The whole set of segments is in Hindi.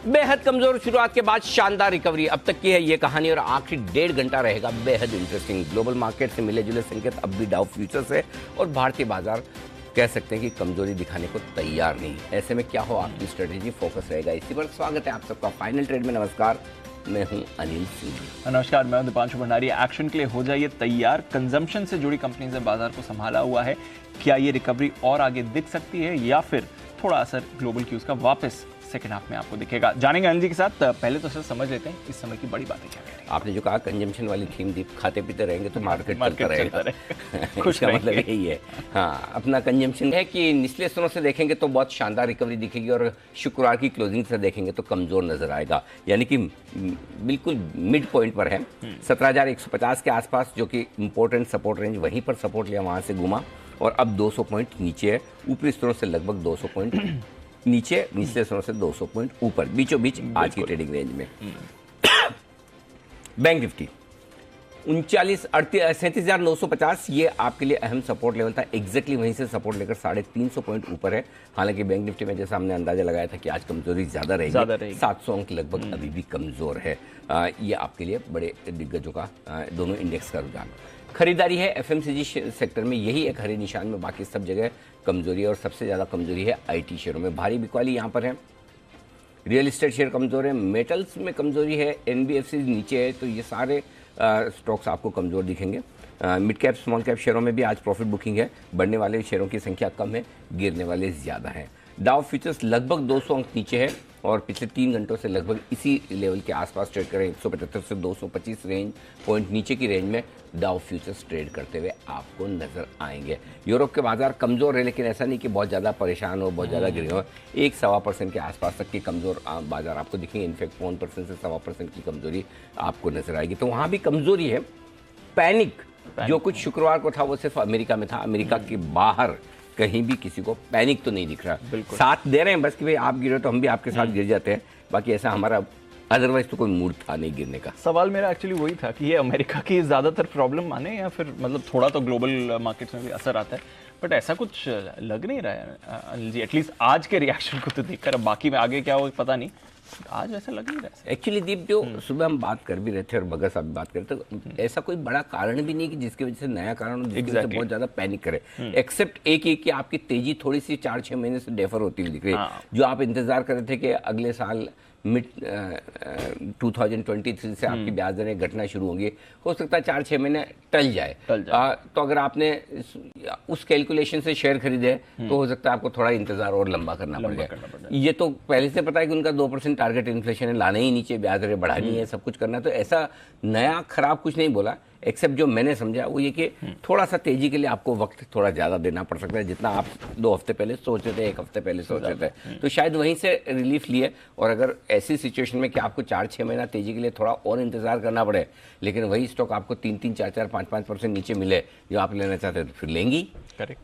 बेहद कमजोर शुरुआत के बाद शानदार रिकवरी अब तक की है ये कहानी और आखिरी 1.5 घंटा रहेगा बेहद इंटरेस्टिंग। ग्लोबल मार्केट से मिले जुले संकेत अब भी डाउ फ्यूचर्स है और भारतीय बाजार कह सकते हैं कि कमजोरी दिखाने को तैयार नहीं। ऐसे में क्या हो आपकी स्ट्रेटेजी फोकस रहेगा, इसी पर स्वागत है आप सबका फाइनल ट्रेड में। नमस्कार, मैं हूं अनिल सिंह। नमस्कार, मैं दीपांशु भंडारी। एक्शन के लिए हो जाइए तैयार। कंजम्पशन से जुड़ी कंपनी ने बाजार को संभाला हुआ है। क्या ये रिकवरी और आगे दिख सकती है या फिर थोड़ा असर ग्लोबल क्यूज का वापस सेकंड हाफ में आपको दिखेगा? जानेंगे अनिल जी के साथ। पहले तो सर समझ लेते हैं इस समय की बड़ी बातें क्या कह रही हैं। आपने जो कहा कंजम्पशन वाली थीम दी, खाते पीते रहेंगे तो मार्केट चलता रहेगा। खुश मतलब यही है। हाँ, अपना कंजम्पशन है कि निचले स्तरों से देखेंगे तो बहुत शानदार रिकवरी दिखेगी और शुक्रवार की क्लोजिंग से देखेंगे तो कमजोर नजर आएगा, यानी कि बिल्कुल मिड पॉइंट पर है 17,150 के आसपास, जो कि इंपॉर्टेंट सपोर्ट रेंज, वहीं पर सपोर्ट लिया, वहां से घुमा और अब 200 पॉइंट नीचे है। ऊपरी स्तरों से लगभग 200 पॉइंट नीचे, निचले स्तरों से 200 पॉइंट ऊपर, बीचों बीच आज की ट्रेडिंग रेंज में। बैंक निफ्टी 37,950, ये आपके लिए अहम सपोर्ट लेवल था। एग्जैक्टली वहीं से सपोर्ट लेकर 350 पॉइंट ऊपर है। हालांकि बैंक निफ्टी में जैसा हमने अंदाजा लगाया था कि आज कमजोरी ज्यादा रहेगी, 700 अंक लगभग अभी भी कमजोर है। ये आपके लिए बड़े दिग्गजों का दोनों इंडेक्स का रुझान। खरीदारी है एफएमसीजी सेक्टर में, यही एक हरे निशान में, बाकी सब जगह कमजोरी है और सबसे ज्यादा कमजोरी है आईटी शेयरों में। भारी बिकवाली यहाँ पर है। रियल एस्टेट शेयर कमजोर है, मेटल्स में कमजोरी है, एनबीएफसी नीचे है, तो ये सारे स्टॉक्स आपको कमजोर दिखेंगे। मिड कैप स्मॉल कैप शेयरों में भी आज प्रॉफिट बुकिंग है। बढ़ने वाले शेयरों की संख्या कम है, गिरने वाले ज्यादा हैं। डाउ फ्यूचर्स लगभग 200 अंक नीचे है और पिछले 3 घंटों से लगभग इसी लेवल के आसपास ट्रेड करें। 175 से 225 रेंज पॉइंट नीचे की रेंज में डाउ फ्यूचर्स ट्रेड करते हुए आपको नजर आएंगे। यूरोप के बाजार कमजोर है, लेकिन ऐसा नहीं कि बहुत ज़्यादा परेशान हो, बहुत ज़्यादा गिरे हो। 1-1.25% के आसपास तक की कमजोर बाजार आपको दिखेंगे। इनफैक्ट 1% से 1.25% की कमजोरी आपको नजर आएगी, तो वहाँ भी कमजोरी है। पैनिक जो कुछ शुक्रवार को था वो सिर्फ अमेरिका में था। अमेरिका के बाहर कहीं भी किसी को पैनिक तो नहीं दिख रहा। साथ दे रहे हैं बस कि भाई आप गिरे तो हम भी आपके साथ गिर जाते हैं, बाकी ऐसा हमारा अदरवाइज तो कोई मूड था नहीं गिरने का। सवाल मेरा एक्चुअली वही था कि ये अमेरिका की ज्यादातर प्रॉब्लम माने या फिर मतलब थोड़ा तो ग्लोबल मार्केट्स में भी असर आता है, बट ऐसा कुछ लग नहीं रहा है अनिल जी। एटलीस्ट आज के रिएक्शन को तो देखकर, अब बाकी में आगे क्या हो पता नहीं, आज ऐसा लग नहीं रहा है। एक्चुअली दीप, जो सुबह हम बात कर भी रहे थे और भगत साहब भी बात कर रहे थे, तो ऐसा कोई बड़ा कारण भी नहीं कि जिसकी वजह से नया कारण हो, जिसकी वजह से बहुत ज्यादा पैनिक करे। एक्सेप्ट एक कि आपकी तेजी थोड़ी सी 4-6 महीने से डेफर होती हुई दिख रही है। जो आप इंतजार कर रहे थे कि अगले साल मिड 2023 से आपकी ब्याज दरें घटना शुरू होंगी, हो सकता है 4-6 महीने टल जाए। तो अगर आपने उस कैलकुलेशन से शेयर खरीदे तो हो सकता है आपको थोड़ा इंतजार और लंबा करना पड़ जाए। ये तो पहले से पता है कि उनका 2% टारगेट इन्फ्लेशन है, लाने ही नीचे, ब्याज दरें बढ़ानी है, सब कुछ करना है। तो ऐसा नया खराब कुछ नहीं बोला, एक्सेप्ट जो मैंने समझा वो ये कि थोड़ा सा तेजी के लिए आपको वक्त थोड़ा ज्यादा देना पड़ सकता है, जितना आप 2 हफ्ते पहले सोच रहे थे, 1 हफ्ते पहले सोच रहे थे। तो शायद वहीं से रिलीफ लिए। और अगर ऐसी सिचुएशन में कि आपको 4-6 महीना तेजी के लिए थोड़ा और इंतजार करना पड़े, लेकिन वही स्टॉक आपको 3-3, 4-4, 5-5% नीचे मिले जो आप लेना चाहते हैं, तो फिर लेंगी।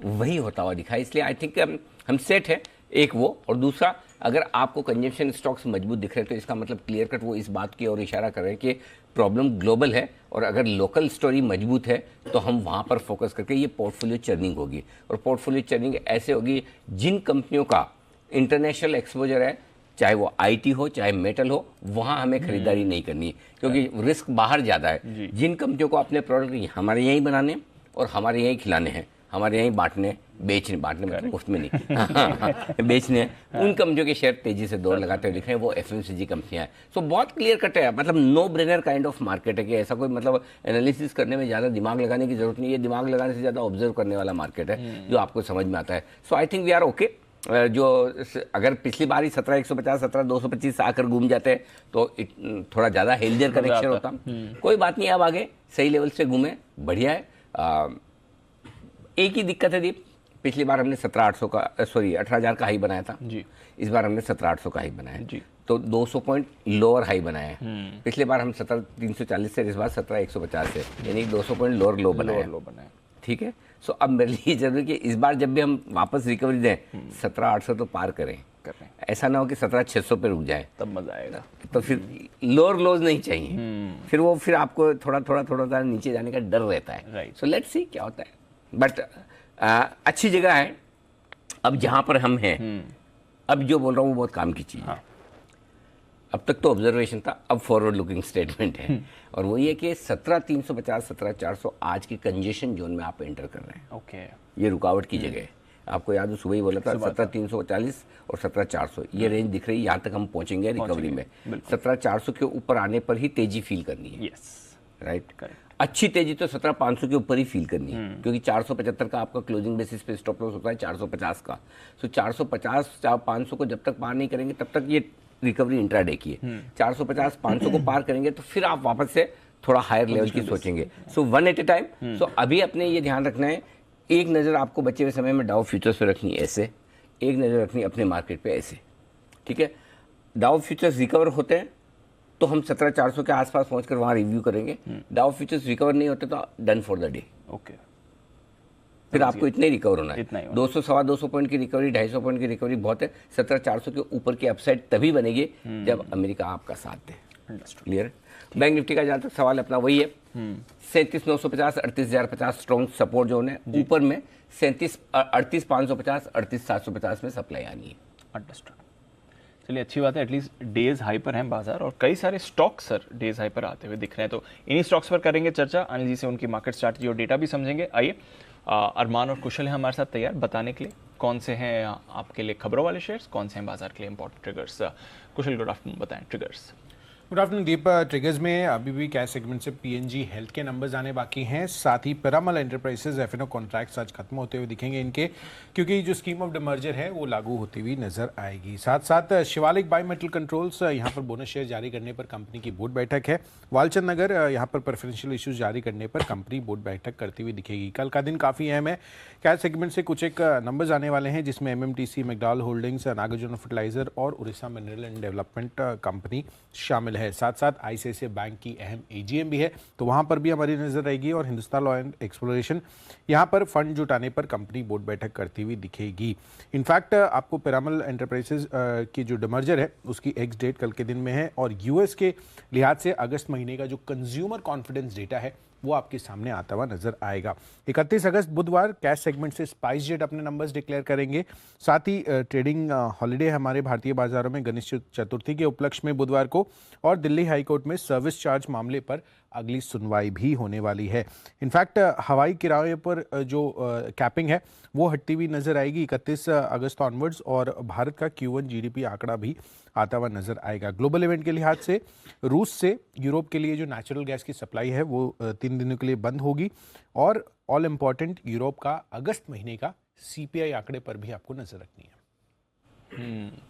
वही होता हुआ दिखा। इसलिए आई थिंक हम सेट है, एक वो। और दूसरा, अगर आपको कंजम्पशन स्टॉक्स मजबूत दिख रहे हैं तो इसका मतलब क्लियर कट वो इस बात की ओर इशारा कर रहे हैं कि प्रॉब्लम ग्लोबल है, और अगर लोकल स्टोरी मजबूत है तो हम वहां पर फोकस करके ये पोर्टफोलियो चर्निंग होगी। और पोर्टफोलियो चर्निंग ऐसे होगी जिन कंपनियों का इंटरनेशनल एक्सपोजर है, चाहे वो आईटी हो चाहे मेटल हो, वहां हमें खरीदारी नहीं करनी, क्योंकि रिस्क बाहर ज्यादा है। जिन कंपनियों को अपने प्रोडक्ट हमारे यहीं बनाने और हमारे यहीं खिलाने हैं, हमारे यहीं बांटने बांटने में मुफ्त में नहीं बेचने, उन कंपनियों के शेयर तेजी से दौड़ लगाते हुए दिख रहे हैं, वो एफएमसीजी कंपनियां हैं। सो बहुत क्लियर कट है, मतलब no brainer kind of market है कि ऐसा कोई मतलब एनालिसिस करने में ज्यादा दिमाग लगाने की जरूरत नहीं है। दिमाग लगाने से ज्यादा ऑब्जर्व करने वाला मार्केट है जो आपको समझ में आता है। So I think we are okay. जो अगर पिछली बार ही 17,150, 17,225 आकर घूम जाते तो थोड़ा ज्यादा हेल्दियर कनेक्शन होता। कोई बात नहीं, अब आगे सही लेवल से घूमे, बढ़िया है। एक ही दिक्कत है दीप, पिछली बार हमने 18,000 का हाई बनाया था जी। इस बार हमने 17,800 का हाई बनाया जी। तो 200 पॉइंट लोअर हाई बनाया है। पिछले बार हम 17,340 से, इस बार 17,150 से, यानी 200 पॉइंट लोअर लो बनाया। ठीक है। सो अब मेरे लिए जरूरी कि इस बार जब भी हम वापस रिकवरी दें 17,800 तो पार करें। ऐसा ना हो कि 17,600 पे रुक जाए, तब मजा आएगा। तो फिर लोअर लोज नहीं चाहिए, फिर आपको थोड़ा नीचे जाने का डर रहता है। सो लेट्स सी क्या होता है। बट अच्छी जगह है अब जहां पर हम हैं। अब जो बोल रहा हूँ वो बहुत काम की चीज है। अब तक तो ऑब्जर्वेशन था, अब फॉरवर्ड लुकिंग स्टेटमेंट है और वो ये कि 17,350 17,400 आज की कंजेशन जोन में आप एंटर कर रहे हैं। ओके, ये रुकावट की जगह है। आपको याद हो सुबह ही बोला था 17,340 और 17,400 ये रेंज दिख रही है, यहाँ तक हम पहुंचेंगे रिकवरी में। 17,400 के ऊपर आने पर ही तेजी फील करनी है। राइट, अच्छी तेजी तो 17,500 के ऊपर ही फील करनी है, क्योंकि 475 का आपका क्लोजिंग बेसिस पे स्टॉप लॉस होता है 450 का। सो 450 500 को जब तक पार नहीं करेंगे तब तक ये रिकवरी इंट्राडे की है। 450 500 को पार करेंगे तो फिर आप वापस से थोड़ा हायर लेवल की सोचेंगे। So one at a time. So अभी अपने ये ध्यान रखना है, एक नज़र आपको बचे हुए समय में डाउ फ्यूचर्स पे रखनी है ऐसे, एक नज़र रखनी है अपने मार्केट पे ऐसे। ठीक है, डाउ फ्यूचर्स रिकवर होते हैं तो हम 17,400 के आसपास पहुंचकर वहां रिव्यू करेंगे। डाउ फ्यूचर्स रिकवर नहीं होते तो done for the day. Okay, फिर आपको इतने रिकवर होना है। 200 सवा 200 पॉइंट की रिकवरी, 250 पॉइंट की रिकवरी बहुत है। 17,400 के ऊपर की अपसाइड तभी बनेगी जब अमेरिका आपका साथ दे। क्लियर। बैंक निफ्टी का जहां तक सवाल अपना वही है, 37,950 38,050 स्ट्रॉन्ग सपोर्ट जोन है। ऊपर में 38,550 38,750 में सप्लाई आनी है। अंडरस्टूड। चलिए, अच्छी बात है, एटलीस्ट डेज हाई पर हैं बाजार और कई सारे स्टॉक्स सर डेज हाई पर आते हुए दिख रहे हैं। तो इन्हीं स्टॉक्स पर करेंगे चर्चा, अनिल जी से उनकी मार्केट स्ट्रैटेजी और डेटा भी समझेंगे। आइए, अरमान और कुशल हैं हमारे साथ तैयार बताने के लिए कौन से हैं आपके लिए खबरों वाले शेयर्स, कौन से हैं बाजार के लिए इंपॉर्टेंट ट्रिगर्स। कुशल, गुड आफ्टरनून, बताएं ट्रिगर्स। गुड आफ्टरनून दीप। ट्रिगर्स में अभी भी कैश सेगमेंट से पीएनजी हेल्थ के नंबर्स आने बाकी हैं, साथ ही पिरामल एंटरप्राइजेज एफएनओ कॉन्ट्रैक्ट्स आज खत्म होते हुए दिखेंगे इनके, क्योंकि जो स्कीम ऑफ डिमर्जर है वो लागू होती हुई नजर आएगी। साथ साथ शिवालिक बायोमेटल कंट्रोल्स यहाँ पर बोनस शेयर जारी करने पर कंपनी की बोर्ड बैठक है। वालचंद नगर यहाँ पर प्रेफरेंशियल इश्यूज जारी करने पर कंपनी बोर्ड बैठक करती हुई दिखेगी। कल का दिन काफ़ी अहम है, कैश सेगमेंट से कुछ एक नंबर्स आने वाले हैं जिसमें MMTC, McDowell holdings, Nagarjuna fertiliser और Orissa mineral and development company शामिल है। साथ साथ आईसीआईसीआई बैंक की अहम एजीएम भी है, तो वहां पर भी हमारी नजर रहेगी। और हिंदुस्तान लॉ एंड एक्सप्लोरेशन यहाँ पर फंड जुटाने पर कंपनी बोर्ड बैठक करती हुई दिखेगी। इनफैक्ट आपको पिरामल एंटरप्राइजेज की जो डिमर्जर है उसकी एक्स डेट कल के दिन में है और यूएस के लिहाज से अगस्त महीने का जो कंज्यूमर कॉन्फिडेंस डेटा है वो आपके सामने आता हुआ नजर आएगा। 31 अगस्त बुधवार कैश सेगमेंट से स्पाइस जेट अपने नंबर्स डिक्लेयर करेंगे। साथ ही ट्रेडिंग हॉलिडे हमारे भारतीय बाजारों में गणेश चतुर्थी के उपलक्ष्य में बुधवार को, और दिल्ली हाईकोर्ट में सर्विस चार्ज मामले पर अगली सुनवाई भी होने वाली है। इनफैक्ट हवाई किराए पर जो कैपिंग है वो हटती हुई नजर आएगी 31 अगस्त ऑनवर्ड्स, और भारत का Q1 जीडीपी आंकड़ा भी आता हुआ नजर आएगा। ग्लोबल इवेंट के लिहाज से रूस से यूरोप के लिए जो नेचुरल गैस की सप्लाई है वो 3 दिनों के लिए बंद होगी, और ऑल इम्पॉर्टेंट यूरोप का अगस्त महीने का सीपीआई आंकड़े पर भी आपको नजर रखनी है।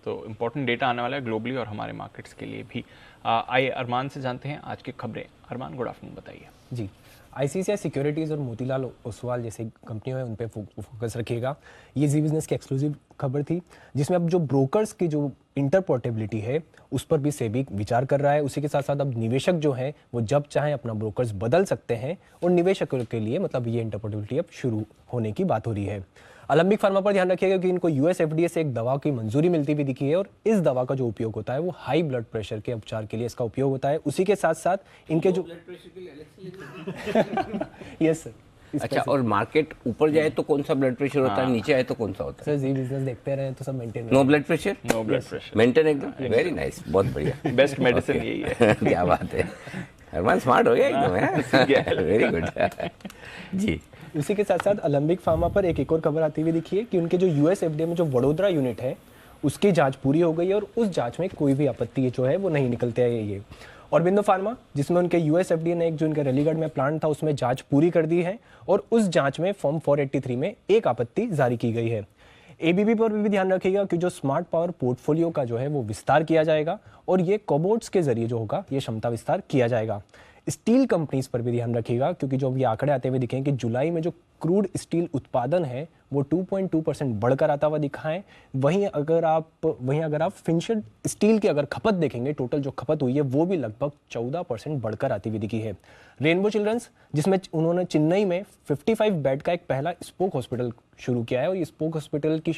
तो इम्पोर्टेंट डेटा आने वाला है ग्लोबली और हमारे मार्केट्स के लिए भी। आइए अरमान से जानते हैं आज की खबरें। अरमान, गुड आफ्टरनून, बताइए। जी, आईसीआईसीआई सिक्योरिटीज़ और मोतीलाल ओसवाल जैसे कंपनियों हैं उन पे फोकस रखिएगा। ये जी बिजनेस की एक्सक्लूसिव खबर थी जिसमें अब जो ब्रोकर्स की जो इंटरपोर्टेबिलिटी है उस पर भी सेबी विचार कर रहा है। उसी के साथ साथ अब निवेशक जो हैं वो जब चाहें अपना ब्रोकर्स बदल सकते हैं, और निवेशकों के लिए मतलब ये इंटरपोर्टेबिलिटी अब शुरू होने की बात हो रही है। अलंबिक फार्मा पर ध्यान रखिएगा कि इनको यूएस एफडीए से एक दवा की मंजूरी मिलती भी दिखी है, और इस दवा का जो उपयोग होता है वो हाई ब्लड प्रेशर के उपचार के लिए इसका उपयोग होता है। उसी के साथ साथ इनके जो यस सर। अच्छा, और मार्केट ऊपर जाए तो कौन सा ब्लड प्रेशर होता है, नीचे आए तो कौन सा होता है? सर जी बिजनेस देखते रहे तो सब maintain. No blood pressure, no blood pressure maintain एकदम। वेरी नाइस, बहुत बढ़िया, बेस्ट मेडिसिन यही है। क्या बात है, अरमान स्मार्ट हो गया एकदम। वेरी गुड जी। उसी के साथ साथ अलंबिक फार्मा पर एक और खबर आती हुई दिखी है कि उनके जो यूएस एफडीए में जो वडोदरा यूनिट है उसकी जांच पूरी हो गई है, और उस जांच में कोई भी आपत्ति जो है वो नहीं निकलते है ये। और बिंदु फार्मा जिसमें उनके यूएस एफडीए ने एक जो इनका रेलीगढ़ में प्लांट था उसमें जांच पूरी कर दी है, और उस जांच में फॉर्म 483 में एक आपत्ति जारी की गई है। एबीबी पर भी ध्यान रखिएगा कि जो स्मार्ट पावर पोर्टफोलियो का जो है वो विस्तार किया जाएगा, और ये कोबोट्स के जरिए जो होगा ये क्षमता विस्तार किया जाएगा। स्टील कंपनीज पर भी ध्यान रखिएगा क्योंकि जो ये आंकड़े आते हुए दिखेंगे कि जुलाई में जो क्रूड स्टील उत्पादन है वो 2.2% बढ़कर आता हुआ दिखा है। वहीं अगर आप फिनिश्ड स्टील की अगर खपत देखेंगे, टोटल जो खपत हुई है वो भी लगभग 14% बढ़कर आती हुई दिखी है। रेनबो चिल्ड्रंस जिसमें उन्होंने चेन्नई में 55 बेड का एक पहला स्पोक हॉस्पिटल शुरू किया है, और ये स्पोक हॉस्पिटल की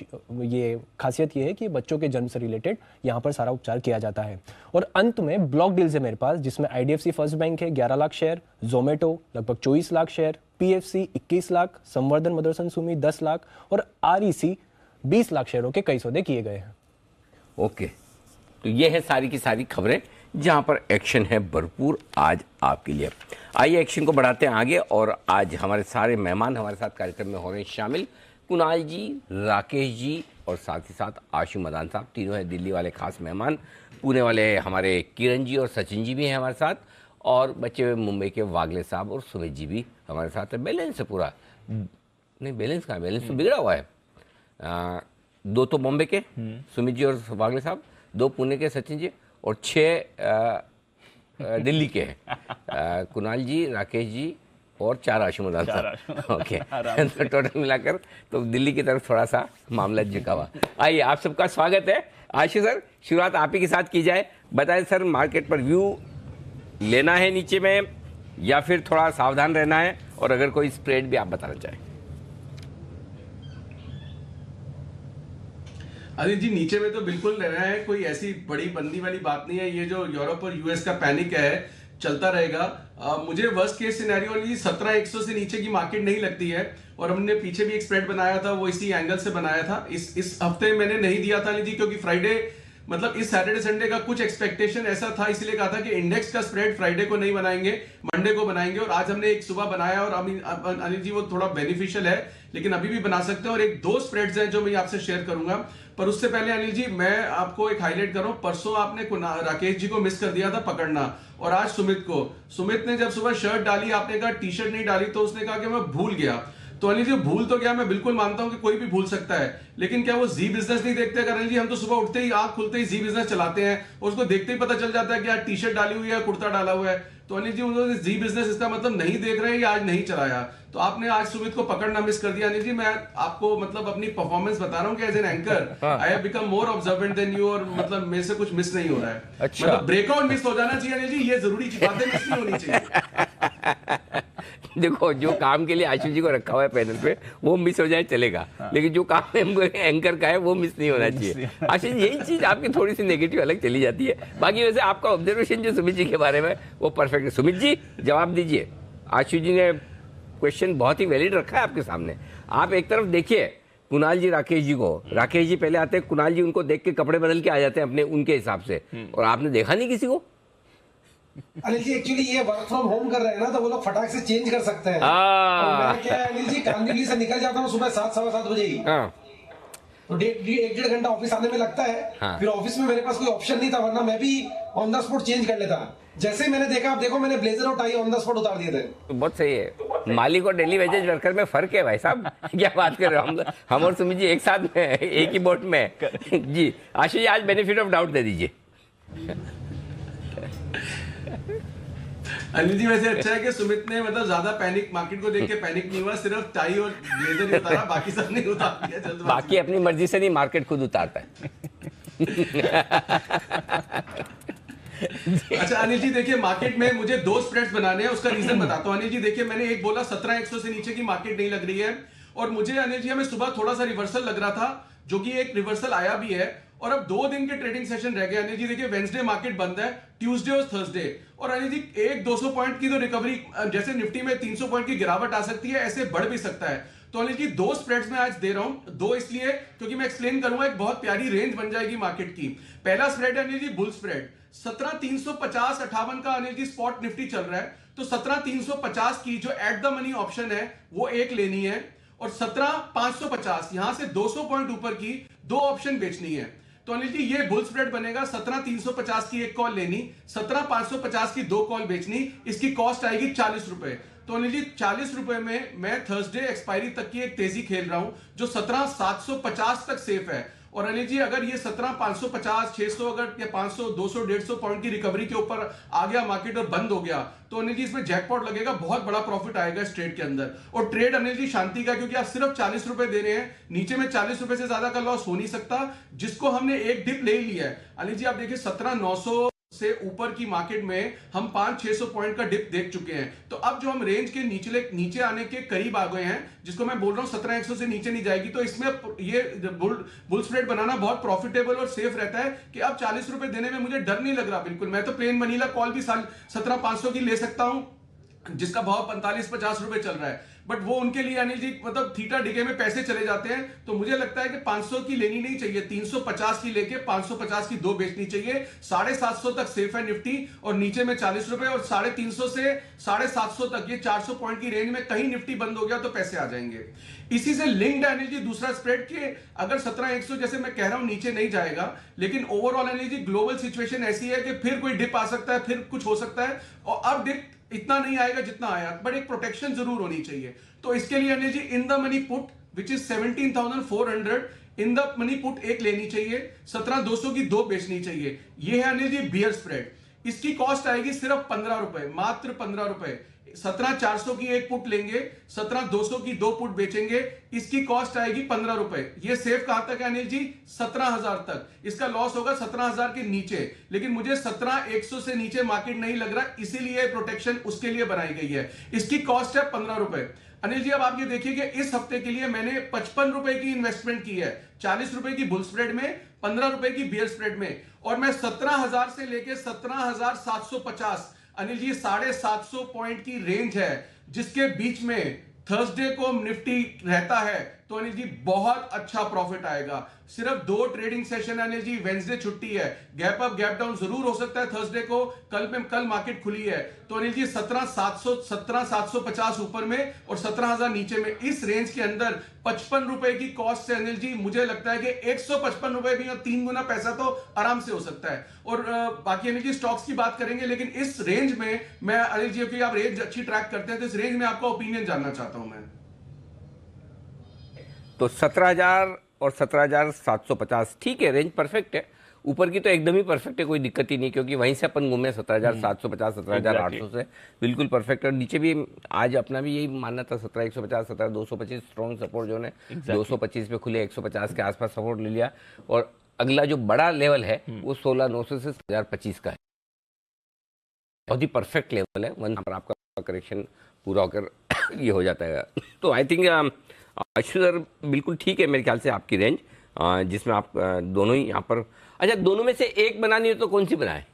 ये खासियत ये है कि बच्चों के जन्म से रिलेटेड यहाँ पर सारा उपचार किया जाता है। और अंत में ब्लॉक डील्स है मेरे पास जिसमें आईडीएफसी फर्स्ट बैंक है 11 लाख शेयर, जोमेटो लगभग 24 लाख शेयर, पीएफसी 21 लाख, संवर्धन मदरसन सुमी 10 लाख और आरईसी 20 लाख शेयरों के कई सौदे किए गए हैं। ओके, तो ये है सारी की सारी खबरें जहां पर एक्शन है भरपूर आज आपके लिए। आइए एक्शन को बढ़ाते हैं आगे, और आज हमारे सारे मेहमान हमारे साथ कार्यक्रम में हो रहे हैं शामिल। कुणाल जी, राकेश जी और साथ ही साथ आशु मदान साहब, तीनों हैं दिल्ली वाले खास मेहमान। पुणे वाले हमारे किरण जी और सचिन जी भी हैं हमारे साथ, और बचे हुए मुंबई के वागले साहब और सुमित जी भी हमारे साथ है। बैलेंस है पूरा, नहीं बैलेंस कहाँ, बैलेंस तो बिगड़ा हुआ है। 2 तो बॉम्बे के सुमित जी और वागले साहब, 2 पुणे के सचिन जी, और 6 दिल्ली के हैं कुणाल जी, राकेश जी और 4 आशु मदान साहब। ओके तो टोटल मिलाकर तो दिल्ली की तरफ थोड़ा सा मामला झुका हुआ। आइए आप सबका स्वागत है। आशु सर, शुरुआत आप ही के साथ की जाए। बताएं सर, मार्केट पर व्यू लेना है नीचे में या फिर थोड़ा सावधान रहना है, और अगर कोई स्प्रेड भी आप बताना चाहें। अनिल जी, नीचे में तो बिल्कुल रहना है, कोई ऐसी बड़ी बंदी वाली बात नहीं है। ये जो यूरोप और यूएस का पैनिक है चलता रहेगा। मुझे वर्स्ट केस सिनेरियो 17,100 से नीचे की मार्केट नहीं लगती है, और हमने पीछे भी एक स्प्रेड बनाया था, वो इसी एंगल से बनाया था। इस हफ्ते मैंने नहीं दिया था अनिल जी, क्योंकि फ्राइडे मतलब इस सैटरडे संडे का कुछ एक्सपेक्टेशन ऐसा था, इसलिए कहा था कि इंडेक्स का स्प्रेड फ्राइडे को नहीं बनाएंगे, मंडे को बनाएंगे। और आज हमने एक सुबह बनाया, और अनिल जी वो थोड़ा बेनिफिशियल है, लेकिन अभी भी बना सकते हैं। और एक 2 स्प्रेड्स हैं जो मैं आपसे शेयर करूंगा, पर उससे पहले अनिल जी मैं आपको एक हाईलाइट कर रहा हूं। परसों आपने राकेश जी को मिस कर दिया था पकड़ना, और आज सुमित ने जब सुबह शर्ट डाली, आपने कहा टी शर्ट नहीं डाली, तो उसने कहा कि मैं भूल गया। तो अनिल जी भूल तो गया, मैं बिल्कुल मानता हूं कि कोई भी भूल सकता है, लेकिन क्या वो जी बिजनेस नहीं देखते? अनिल जी हम तो सुबह उठते ही आंख खुलते ही जी बिजनेस चलाते हैं, और उसको देखते ही पता चल जाता है कि यार टी शर्ट डाली हुई है, कुर्ता डाला हुआ है। तो अनिल जी उन्होंने जी बिजनेस इसका मतलब नहीं देख रहे हैं या आज नहीं चलाया। तो आपने आज सुमित को पकड़ना मिस कर दिया। अनिल जी मैं आपको मतलब अपनी परफॉर्मेंस बता रहा हूँ कि as an anchor I have become more observant than you, और मतलब मेरे से कुछ मिस नहीं हो रहा है। अच्छा। मतलब ब्रेकआउट मिस हो जाना चाहिए अनिल जी, ये जरूरी बातें मिस नहीं होनी चाहिए। देखो, जो काम के लिए आशु जी को रखा हुआ है पैनल पे वो मिस हो जाए चलेगा, लेकिन जो काम एंकर का है वो मिस नहीं होना चाहिए। आशु जी, यही चीज आपकी थोड़ी सी नेगेटिव अलग चली जाती है। बाकी वैसे आपका ऑब्जर्वेशन जो सुमित जी के बारे में वो परफेक्ट है। सुमित जी जवाब दीजिए। आशु जी ने क्वेश्चन बहुत ही वैलिड रखा है आपके सामने। आप एक तरफ देखिए कुणाल जी, राकेश जी को, राकेश जी पहले आते हैं, कुणाल जी उनको देख के कपड़े बदल के आ जाते हैं अपने उनके हिसाब से, और आपने देखा नहीं किसी को। अनिल जी एक्चुअली ये वर्क फ्रॉम होम कर रहे हैं ना, तो वो लोग फटाक से चेंज कर सकते हैं। और मैं क्या है अनिल जी, कांदिवली से निकल जाता हूँ सुबह 7 सवा 7 बजे ही, तो 1.5 घंटा ऑफिस आने में लगता है। फिर ऑफिस में मेरे पास कोई ऑप्शन नहीं था, वरना मैं भी ऑन द स्पॉट चेंज कर लेता। जैसे ही मैंने देखा, आप देखो मैंने ब्लेजर और टाई ऑन द स्पॉट उतार दिए थे। तो बहुत सही है। मालिक और डेली वेजेज वर्कर में फर्क है भाई साहब। क्या बात कर रहे हो, हम और सुमित जी एक साथ में, एक ही बोट में जी। आशीष जी आज बेनिफिट ऑफ डाउट दे दीजिए। अनिल जी वैसे अच्छा है कि सुमित ने मतलब ज्यादा पैनिक, मार्केट को देख के पैनिक नहीं हुआ, सिर्फ टाई और ब्लेजर ही उतारा, बाकी सब नहीं उतार दिया जल्दबाजी। बाकी अपनी मर्जी से नहीं, मार्केट खुद उतारता है। अच्छा अनिल जी देखिए, मार्केट में मुझे 2 स्प्रेड्स बनाने हैं, उसका रीजन बताता हूँ। अनिल जी देखिए, मैंने एक बोला 17,100 से नीचे की मार्केट नहीं लग रही है, और मुझे अनिल जी हमें सुबह थोड़ा सा रिवर्सल लग रहा था, जो कि एक रिवर्सल आया भी है। और अब 2 दिन के ट्रेडिंग सेशन रह गए अनिल जी। देखिए वेंसडे मार्केट बंद है, ट्यूसडे और थर्सडे, और अनिल जी 100-200 पॉइंट की तो रिकवरी, जैसे निफ्टी में 300 पॉइंट की गिरावट आ सकती है, ऐसे बढ़ भी सकता है। तो अनिल जी 2 स्प्रेड्स में आज दे रहा हूं। 2 इसलिए क्योंकि मैं एक्सप्लेन करूंगा, एक बहुत प्यारी रेंज बन जाएगी मार्केट की। पहला स्प्रेड है अनिल जी बुल स्प्रेड, 17,350-58 का अनिल जी स्पॉट निफ्टी चल रहा है, तो 17,350 की जो एट द मनी ऑप्शन है वो एक लेनी है, और 17,550 यहां से 200 पॉइंट ऊपर की 2 ऑप्शन बेचनी है। तो अनिल जी ये बुल स्प्रेड बनेगा, 17,350 की एक कॉल लेनी, 17,550 की 2 कॉल बेचनी, इसकी कॉस्ट आएगी 40 रुपए। तो अनिल जी 40 रुपए में मैं थर्सडे एक्सपायरी तक की एक तेजी खेल रहा हूं, जो 17,750 तक सेफ है। और अनिल जी अगर ये 17,550, 600 अगर या 500, 200, 150 पॉइंट की रिकवरी के ऊपर आ गया मार्केट और बंद हो गया, तो अनिल जी इसमें जैकपॉट लगेगा, बहुत बड़ा प्रॉफिट आएगा इस ट्रेड के अंदर। और ट्रेड अनिल जी शांति का, क्योंकि आप सिर्फ 40 रुपए दे रहे हैं, नीचे में 40 रुपए से ज्यादा का लॉस हो नहीं सकता, जिसको हमने एक डिप ले लिया है। अनिल जी आप देखिए 17,900 से ऊपर की मार्केट में हम 500-600 पॉइंट का डिप देख चुके हैं। तो अब जो हम रेंज के नीचे आने के करीब आ गए हैं, जिसको मैं बोल रहा हूं 17,100 से नीचे नहीं जाएगी, तो इसमें ये बुल स्प्रेड बनाना बहुत प्रॉफिटेबल और सेफ रहता है कि अब 40 रुपए देने में मुझे डर नहीं लग रहा बिल्कुल। मैं तो प्लेन वनीला कॉल भी 17,500 की ले सकता हूं, जिसका भाव 45-50 रुपए चल रहा है। बट वो उनके लिए अनिल जी मतलब थीटा डिके में पैसे चले जाते हैं। तो मुझे लगता है कि 500 की लेनी नहीं चाहिए, 350 की लेके 550 की 2 बेचनी चाहिए। 750 तक सेफ है निफ्टी और नीचे में 40 रुपए, और 350 से 750 तक ये 400 पॉइंट की रेंज में कहीं निफ्टी बंद हो गया तो पैसे आ जाएंगे। इसी से लिंक्ड अनिल जी दूसरा स्प्रेड के अगर 17100 जैसे मैं कह रहा हूं नीचे नहीं जाएगा, लेकिन overall Anil ji global situation ऐसी है कि फिर कोई डिप आ सकता है, फिर कुछ हो सकता है, और अब डिप इतना नहीं आएगा जितना आया, बट एक प्रोटेक्शन जरूर होनी चाहिए। तो इसके लिए Anil ji in the money put which is 17,400 in the money put एक लेनी चाहिए, 17,200 की 2 बेचनी चाहिए। ये है अनिल जी बियर स्प्रेड। इसकी कॉस्ट आएगी सिर्फ 15 रुपए, मात्र 15 रुपए। 17,400 की एक पुट लेंगे, 17,200 की 2 पुट बेचेंगे, इसकी कॉस्ट आएगी 15 रुपए। ये सेफ कहां तक है अनिल जी? 17,000 तक। इसका लॉस होगा 17,000 के नीचे, लेकिन मुझे 17,100 से नीचे मार्केट नहीं लग रहा, इसीलिए प्रोटेक्शन उसके लिए बनाई गई है। इसकी कॉस्ट है 15 रुपए। अनिल जी अब आप ये देखिए कि इस हफ्ते के लिए मैंने 55 रुपए की इन्वेस्टमेंट की है, 40 रुपए की बुल स्प्रेड में, 15 रुपए की बियर स्प्रेड में, और मैं 17,000 से लेके 17,750 अनिल जी 750 पॉइंट की रेंज है, जिसके बीच में थर्सडे को निफ्टी रहता है तो अनिल जी बहुत अच्छा प्रॉफिट आएगा। सिर्फ 2 trading session Anil ji, Wednesday छुट्टी है, गैप अप गैप डाउन जरूर हो सकता है थर्सडे को, कल मार्केट खुली है। तो अनिल जी 17,750 ऊपर में और 17,000 नीचे में, इस रेंज के अंदर 55 रुपए की कॉस्ट से अनिल जी मुझे लगता है कि 155 रुपए भी और 3 गुना पैसा तो आराम से हो सकता है। और बाकी अनिल जी स्टॉक्स की बात करेंगे, लेकिन इस रेंज में मैं अनिल जी, क्योंकि आप रेंज अच्छी ट्रैक करते हैं, तो इस रेंज में आपका ओपिनियन जानना चाहता हूं मैं। तो 17,000 और 17,750 ठीक है, रेंज परफेक्ट है। ऊपर की तो एकदम ही परफेक्ट है, कोई दिक्कत ही नहीं, क्योंकि वहीं से अपन घूमे 17,750 17,800 से बिल्कुल परफेक्ट है। और नीचे भी आज अपना भी यही मानना था 17,150 17,225 स्ट्रॉन्ग सपोर्ट जो है 225 पे खुले, 150 के आसपास सपोर्ट ले लिया। और अगला जो बड़ा लेवल है वो 16,900 से 1,025 का है, बहुत ही परफेक्ट लेवल है। वहाँ पर आपका करेक्शन पूरा होकर ये हो जाता है। तो आई थिंक आशु सर बिल्कुल ठीक है मेरे ख्याल से आपकी रेंज, जिसमें आप दोनों ही यहाँ पर, अच्छा दोनों में से एक बनानी हो तो कौन सी बनाए?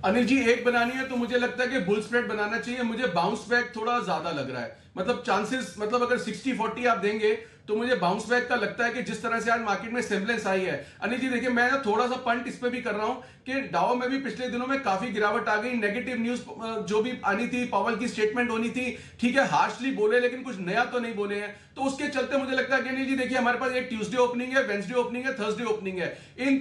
अनिल जी एक बनानी है तो मुझे लगता है कि बुल स्प्रेड बनाना चाहिए। मुझे बाउंस बैक थोड़ा ज्यादा लग रहा है, मतलब चांसेस, मतलब अगर 60-40 आप देंगे तो मुझे बाउंस बैक का लगता है कि जिस तरह से आज मार्केट में सेम्बलेंस आई है। अनिल जी देखिए मैं थोड़ा सा पंट इस पे भी कर रहा हूं कि डाउ में भी पिछले दिनों में काफी गिरावट आ गई, नेगेटिव न्यूज जो भी आनी थी, पावल की स्टेटमेंट होनी थी, ठीक है हार्शली बोले लेकिन कुछ नया तो नहीं बोले हैं, तो उसके चलते मुझे लगता है कि अनिल जी देखिए हमारे पास एक ट्यूसडे ओपनिंग है, वेंसडे ओपनिंग है, थर्सडे ओपनिंग है, इन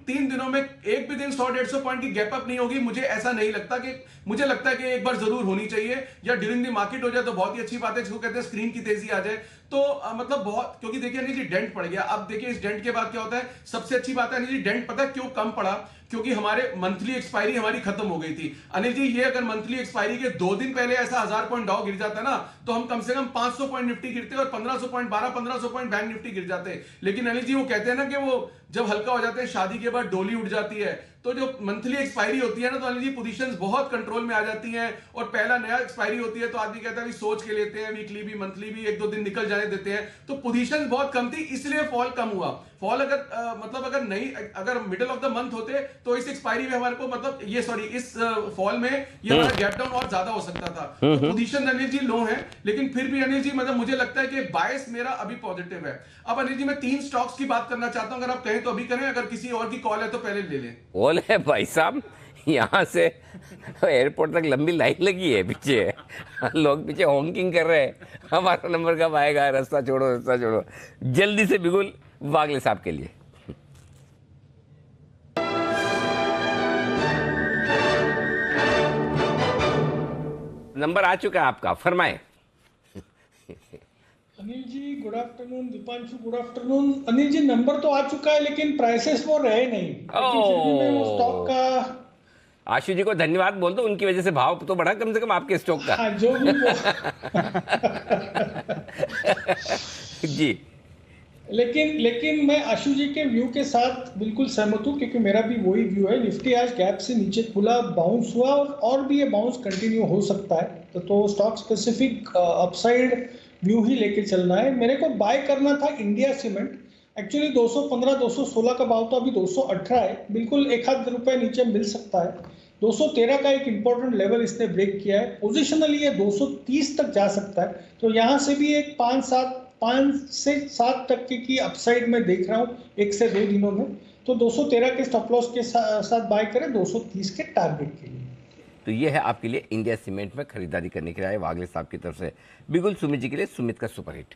तीन दिनों में एक भी दिन 100-150 पॉइंट की गैप अप नहीं होगी। मुझे ऐसा नहीं लगता, कि मुझे लगता है कि एक बार जरूर होनी चाहिए, या ड्यूरिंग द मार्केट हो जाए तो बहुत ही अच्छी बात है, जिसको कहते हैं स्क्रीन की तेजी आ जाए तो मतलब बहुत, क्योंकि देखिए अनिल जी डेंट पड़ गया। अब देखिए इस डेंट के बाद क्या होता है, सबसे अच्छी बात है अनिल जी, डेंट पता है क्यों कम पड़ा? क्योंकि हमारे मंथली एक्सपायरी हमारी खत्म हो गई थी। अनिल जी ये अगर मंथली एक्सपायरी के 2 दिन पहले ऐसा 1000 पॉइंट डाउ गिर जाता ना, तो हम कम से कम 500 पॉइंट निफ्टी गिरते और 1500 पॉइंट 1200-1500 पॉइंट बैंक निफ्टी गिर जाते। लेकिन अनिल जी वो कहते हैं ना कि वो जब हल्का हो जाते हैं शादी के बाद डोली उड़ जाती है, तो जो मंथली एक्सपायरी होती है ना, तो अनिल जी पोजीशंस बहुत कंट्रोल में आ जाती हैं। और पहला नया एक्सपायरी होती है तो आदमी कहता है भी सोच के लेते हैं, वीकली भी मंथली भी 1-2 दिन निकल जाने देते हैं, तो पोजीशंस बहुत कम थी, इसलिए फॉल कम हुआ। फॉल अगर मतलब अगर नहीं, अगर मिडिल ऑफ द मंथ होते तो इस एक्सपायरी में हमारे को मतलब ये सॉरी इस फॉल में ये हमारा गैप डाउन और ज्यादा हो सकता था। तो पोजीशन अनिल जी लो है, लेकिन फिर भी अनिल जी मतलब मुझे लगता है कि बायस मेरा अभी पॉजिटिव है। अब अनिल जी मैं 3 स्टॉक्स की बात करना चाहता हूं, अगर आप कहें तो अभी करें, अगर किसी और की कॉल है तो पहले ले लें। कॉल है भाई साहब, यहाँ से एयरपोर्ट तक लंबी लाइन लगी है पीछे, लोग पीछे हॉकिंग कर रहे हैं, हमारा नंबर कब आएगा, रास्ता छोड़ो रास्ता छोड़ो। जल्दी से बिगुल वागले साहब के लिए। नंबर आ चुका है आपका, फरमाए। Anil ji good afternoon, Deepanshu good afternoon. Anil ji number तो आ चुका है लेकिन प्राइसेस वो रहे नहीं, वो स्टॉक का। आशु जी को धन्यवाद बोल दो, उनकी वजह से भाव तो बढ़ा कम से कम आपके स्टॉक का। हाँ, जो भी जी लेकिन मैं आशु जी के व्यू के साथ बिल्कुल सहमत हूँ, क्योंकि मेरा भी वही व्यू है। निफ्टी आज गैप से नीचे खुला, बाउंस हुआ और भी ये बाउंस कंटिन्यू हो सकता है, तो स्टॉक स्पेसिफिक अपसाइड व्यू ही लेके चलना है। मेरे को बाय करना था इंडिया सीमेंट, एक्चुअली 215 216 का भाव तो अभी 218 है, बिल्कुल 1-2 रुपए नीचे मिल सकता है। 213 का एक इंपॉर्टेंट लेवल इसने ब्रेक किया है, पोजिशनली ये 230 तक जा सकता है, तो यहाँ से भी एक 5 से 7 टक्के की अपसाइड में देख रहा हूँ 1 से 2 दिनों में। तो 213 के स्टॉप लॉस के साथ बाय करें 230 के टारगेट के लिए। तो ये है आपके लिए इंडिया सीमेंट में खरीदारी करने के लिए वागले साहब की तरफ से। बिल्कुल सुमित जी के लिए सुमित का सुपरहिट।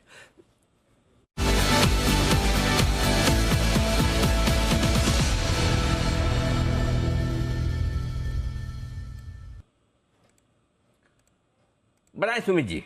बनाए सुमित जी।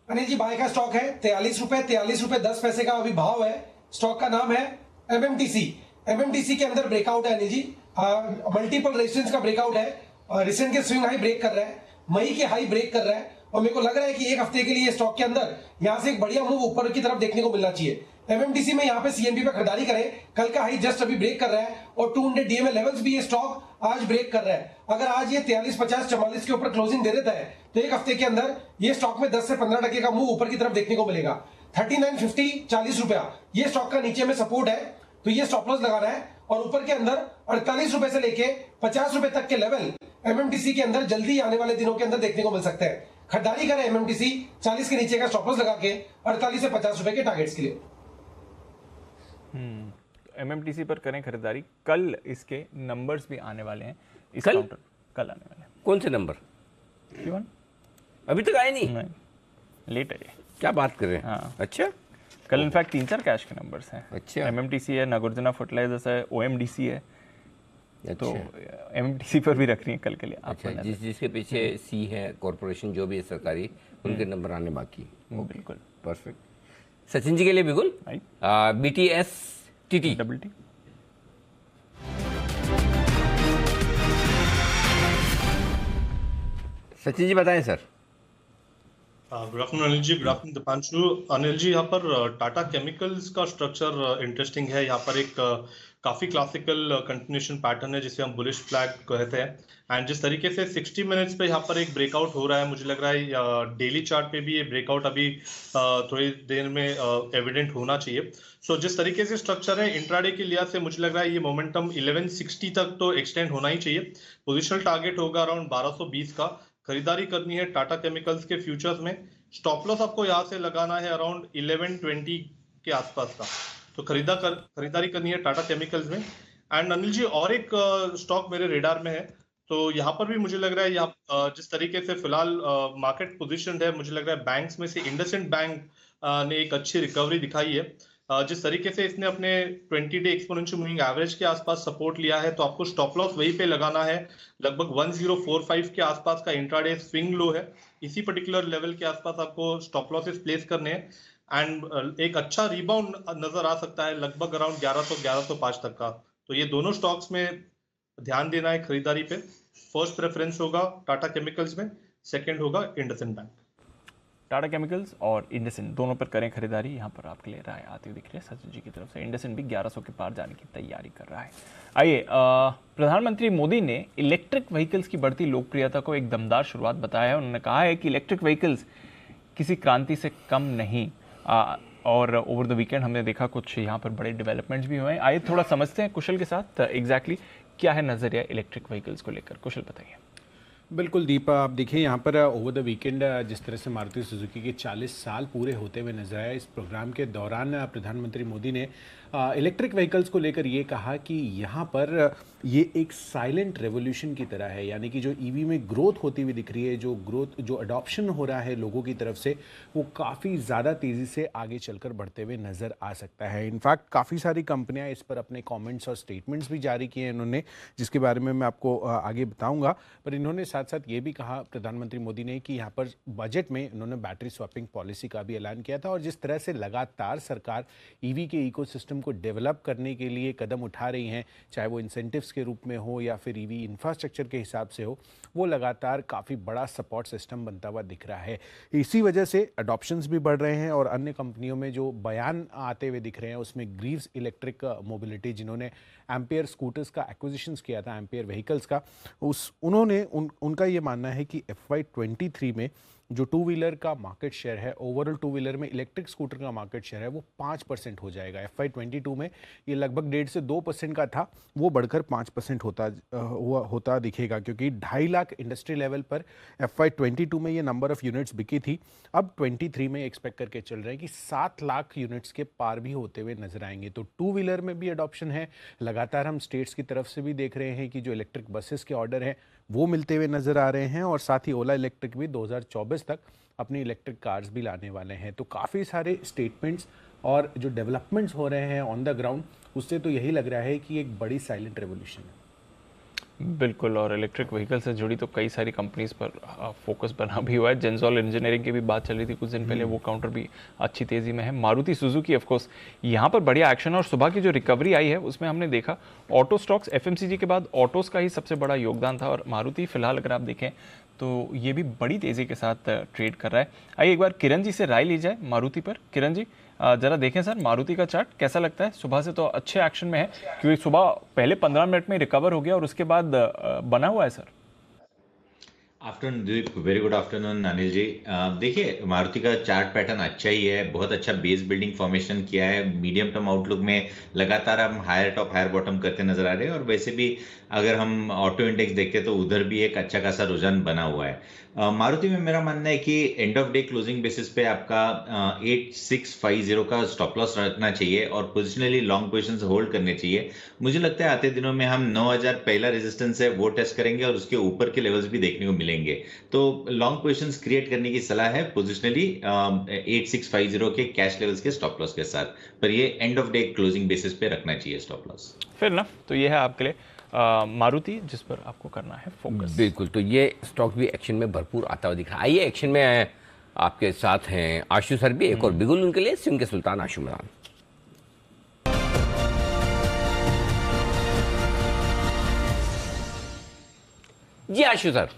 अनिल जी बाय का स्टॉक है 43 रुपए 10 पैसे का अभी भाव है। स्टॉक का नाम है एमएमटीसी। एमएमटीसी के अंदर ब्रेकआउट है अनिल जी, मल्टीपल रेजिस्टेंस का ब्रेकआउट है। रिसेंट के स्विंग हाई ब्रेक कर रहा है, मई के हाई ब्रेक कर रहा है, और मेरे को लग रहा है कि एक हफ्ते के लिए स्टॉक के अंदर यहां से एक बढ़िया मूव ऊपर की तरफ देखने को मिलना चाहिए। एमएमटीसी में यहाँ पे सीएनबी पे खरीदारी करें। कल का हाई जस्ट अभी ब्रेक कर रहा है और 200 डीएमए लेवल्स भी ये स्टॉक आज ब्रेक कर रहा है। अगर आज ये 43-50-44 के ऊपर क्लोजिंग दे देता है तो एक हफ्ते के अंदर ये स्टॉक में 10 से 15 टके का मूव ऊपर की तरफ देखने को मिलेगा। 39.50 40 रुपया ये स्टॉक का नीचे में सपोर्ट है, तो ये स्टॉप लॉस लगाना है। और ऊपर के अंदर 48 रुपए से लेके 50 रुपए तक के लेवल एमएमटीसी के अंदर जल्दी आने वाले दिनों के अंदर देखने को मिल सकते हैं। खरीदारी करें एमएमटीसी 40 के नीचे का स्टॉप लॉस लगा के 48 से 50 रुपए के टारगेट्स के लिए। एमएमटीसी पर करें खरीदारी। कल इसके नंबर्स भी आने वाले हैं। इस कल काउंटर कल आने वाले हैं। कौन से नंबर? Q1? अभी तक आए नहीं? लेट है ये। क्या बात कर रहे हैं? हाँ। अच्छा, कल इनफैक्ट 3-4 कैश के नंबर्स हैं। अच्छा। एमएमटीसी है, नागार्जुन फर्टिलाइजर्स है, ओएमडीसी है। तो अच्छा। एमएमटीसी पर भी रख रही है कल के लिए। अच्छा, जिसके पीछे सी है कॉर्पोरेशन जो भी है सरकारी, उनके नंबर आने बाकी। बिल्कुल परफेक्ट। सचिन जी के लिए बिल्कुल BTS TT double T. Sachin ji बताएं sir. Good afternoon Anil ji, good afternoon Deepanshu. Anil ji यहाँ पर टाटा केमिकल्स का स्ट्रक्चर इंटरेस्टिंग है। यहाँ पर एक काफी क्लासिकल कंटिन्यूएशन पैटर्न है जिसे हम बुलिश फ्लैग कहते हैं। एंड जिस तरीके से 60 मिनट्स पे यहाँ पर एक ब्रेकआउट हो रहा है, मुझे लग रहा है डेली चार्ट पे भी ये ब्रेकआउट अभी थोड़ी देर में एविडेंट होना चाहिए। सो जिस तरीके से स्ट्रक्चर है इंट्राडे के लिहाज से मुझे लग रहा है ये मोमेंटम 1160 तक तो एक्सटेंड होना ही चाहिए। पोजिशनल टारगेट होगा अराउंड 1220 का। खरीदारी करनी है टाटा केमिकल्स के फ्यूचर्स में। स्टॉप लॉस आपको यहाँ से लगाना है अराउंड 1120 के आसपास का। तो खरीदारी करनी है टाटा केमिकल्स में। एंड अनिल जी और एक स्टॉक मेरे रेडार में है, तो यहाँ पर भी मुझे लग रहा है यहाँ जिस तरीके से फिलहाल मार्केट पोजीशन है, मुझे लग रहा है बैंक्स में से इंडसइंड बैंक ने एक अच्छी रिकवरी दिखाई है। जिस तरीके से इसने अपने 20 डे एक्सपोनेंशियल मूविंग एवरेज के आसपास सपोर्ट लिया है, तो आपको स्टॉप लॉस वहीं पे लगाना है। लगभग 1045 के आसपास का इंट्राडे स्विंग लो है, इसी पर्टिकुलर लेवल के आसपास आपको स्टॉप लॉसेस प्लेस करने हैं। एंड एक अच्छा रिबाउंड नजर आ सकता है लगभग अराउंड 1100-1105 तक का। तो ये दोनों स्टॉक्स में ध्यान देना है खरीदारी पे। फर्स्ट प्रेफरेंस होगा टाटा केमिकल्स में, सेकंड होगा इंडसइंड बैंक। टाटा केमिकल्स और इंडसइंड दोनों पर करें खरीदारी। यहाँ पर आपके लिए राय आती हुई दिख रही है सचिन जी की तरफ से। इंडसइंड भी 1100 के पार जाने की तैयारी कर रहा है। आइए, प्रधानमंत्री मोदी ने इलेक्ट्रिक व्हीकल्स की बढ़ती लोकप्रियता को एक दमदार शुरुआत बताया है। उन्होंने कहा है कि इलेक्ट्रिक व्हीकल्स किसी क्रांति से कम नहीं। और ओवर द वीकेंड हमने देखा कुछ यहाँ पर बड़े डेवलपमेंट्स भी हुए हैं। आइए थोड़ा समझते हैं कुशल के साथ एग्जैक्टली क्या है नजरिया इलेक्ट्रिक व्हीकल्स को लेकर। कुशल बताइए। बिल्कुल दीपा, आप देखिए यहाँ पर ओवर द वीकेंड जिस तरह से मारुति सुजुकी के 40 साल पूरे होते हुए नजर आया, इस प्रोग्राम के दौरान प्रधानमंत्री मोदी ने इलेक्ट्रिक व्हीकल्स को लेकर ये कहा कि यहाँ पर ये एक साइलेंट रेवोल्यूशन की तरह है। यानी कि जो ईवी में ग्रोथ होती हुई दिख रही है, जो अडॉप्शन हो रहा है लोगों की तरफ से, वो काफ़ी ज़्यादा तेज़ी से आगे चलकर बढ़ते हुए नज़र आ सकता है। इनफैक्ट काफ़ी सारी कंपनियां इस पर अपने कमेंट्स और स्टेटमेंट्स भी जारी किए हैं इन्होंने, जिसके बारे में मैं आपको आगे बताऊंगा। पर इन्होंने साथ साथ ये भी कहा प्रधानमंत्री मोदी ने कि यहाँ पर बजट में इन्होंने बैटरी स्वैपिंग पॉलिसी का भी ऐलान किया था। और जिस तरह से लगातार सरकार ईवी के इकोसिस्टम को डेवलप करने के लिए कदम उठा रही हैं, चाहे वो इंसेंटिव्स के रूप में हो या फिर ईवी इंफ्रास्ट्रक्चर के हिसाब से हो, वो लगातार काफ़ी बड़ा सपोर्ट सिस्टम बनता हुआ दिख रहा है। इसी वजह से अडॉप्शंस भी बढ़ रहे हैं। और अन्य कंपनियों में जो बयान आते हुए दिख रहे हैं, उसमें ग्रीव्स इलेक्ट्रिक मोबिलिटी, जिन्होंने एम्पियर स्कूटर्स का एक्विजिशंस किया था, एम्पियर व्हीकल्स का, उन्होंने उनका ये मानना है कि FY23 में जो टू व्हीलर का मार्केट शेयर है, ओवरऑल टू व्हीलर में इलेक्ट्रिक स्कूटर का मार्केट शेयर है वो 5% हो जाएगा। FY22 में ये लगभग 1.5 से 2% का था, वो बढ़कर 5% होता दिखेगा, क्योंकि 2.5 लाख इंडस्ट्री लेवल पर FY22 में ये नंबर ऑफ यूनिट्स बिकी थी। अब 23 में एक्सपेक्ट करके चल रहे हैं कि 7 लाख यूनिट्स के पार भी होते हुए नजर आएंगे। तो टू व्हीलर में भी अडॉप्शन है, लगातार हम स्टेट्स की तरफ से भी देख रहे हैं कि जो इलेक्ट्रिक बसेस के ऑर्डर हैं वो मिलते हुए नजर आ रहे हैं, और साथ ही ओला इलेक्ट्रिक भी 2024 तक अपनी इलेक्ट्रिक कार्स भी लाने वाले हैं। तो काफ़ी सारे स्टेटमेंट्स और जो डेवलपमेंट्स हो रहे हैं ऑन द ग्राउंड, उससे तो यही लग रहा है कि एक बड़ी साइलेंट रेवोल्यूशन है। बिल्कुल, और इलेक्ट्रिक व्हीकल से जुड़ी तो कई सारी कंपनीज पर फोकस बना भी हुआ है। जेंसॉल इंजीनियरिंग की भी बात चल रही थी कुछ दिन पहले, वो काउंटर भी अच्छी तेज़ी में है। मारुति सुजुकी ऑफ कोर्स यहाँ पर बढ़िया एक्शन, और सुबह की जो रिकवरी आई है उसमें हमने देखा ऑटो स्टॉक्स एफएमसीजी के बाद ऑटोज़ का ही सबसे बड़ा योगदान था, और मारुति फिलहाल अगर आप देखें तो ये भी बड़ी तेज़ी के साथ ट्रेड कर रहा है। आइए एक बार किरण जी से राय ली जाए मारुति पर। किरण जी जरा देखें सर, मारुति का चार्ट कैसा लगता है? सुबह से तो अच्छे एक्शन में है, क्योंकि सुबह पहले 15 मिनट में रिकवर हो गया और उसके बाद बना हुआ है सर। आफ्टरनून दीप, वेरी गुड आफ्टरनून अनिल जी। देखिए मारुति का चार्ट पैटर्न अच्छा ही है, बहुत अच्छा बेस बिल्डिंग फॉर्मेशन किया है। मीडियम टर्म आउटलुक में लगातार हम हायर टॉप हायर बॉटम करते नजर आ रहे हैं, और वैसे भी अगर हम ऑटो इंडेक्स देखते हैं तो उधर भी एक अच्छा खासा रुझान बना हुआ है। मारुति में मेरा मानना है कि end of day closing basis पे आपका 8650 का स्टॉप लॉस रखना चाहिए और पोजिशनली लॉन्ग पोजिशन होल्ड करने चाहिए। मुझे लगता है आते दिनों में हम 9000 पहला रेजिस्टेंस है वो टेस्ट करेंगे, और उसके ऊपर के लेवल्स भी देखने को मिलेंगे। तो लॉन्ग पोजिशंस क्रिएट करने की सलाह है पोजिशनली 8650 के कैश लेवल्स के स्टॉप लॉस के साथ, पर ये end of day closing basis पे रखना चाहिए स्टॉप लॉस। फिर ना तो ये है आपके लिए मारुति जिस पर आपको करना है फोकस। बिल्कुल, तो ये स्टॉक भी एक्शन में भरपूर आता हुआ दिख रहा है। आइए एक्शन में आपके साथ हैं आशु सर भी, एक और बिगुल उनके लिए, सिंह के सुल्तान आशु मरान। जी आशु सर।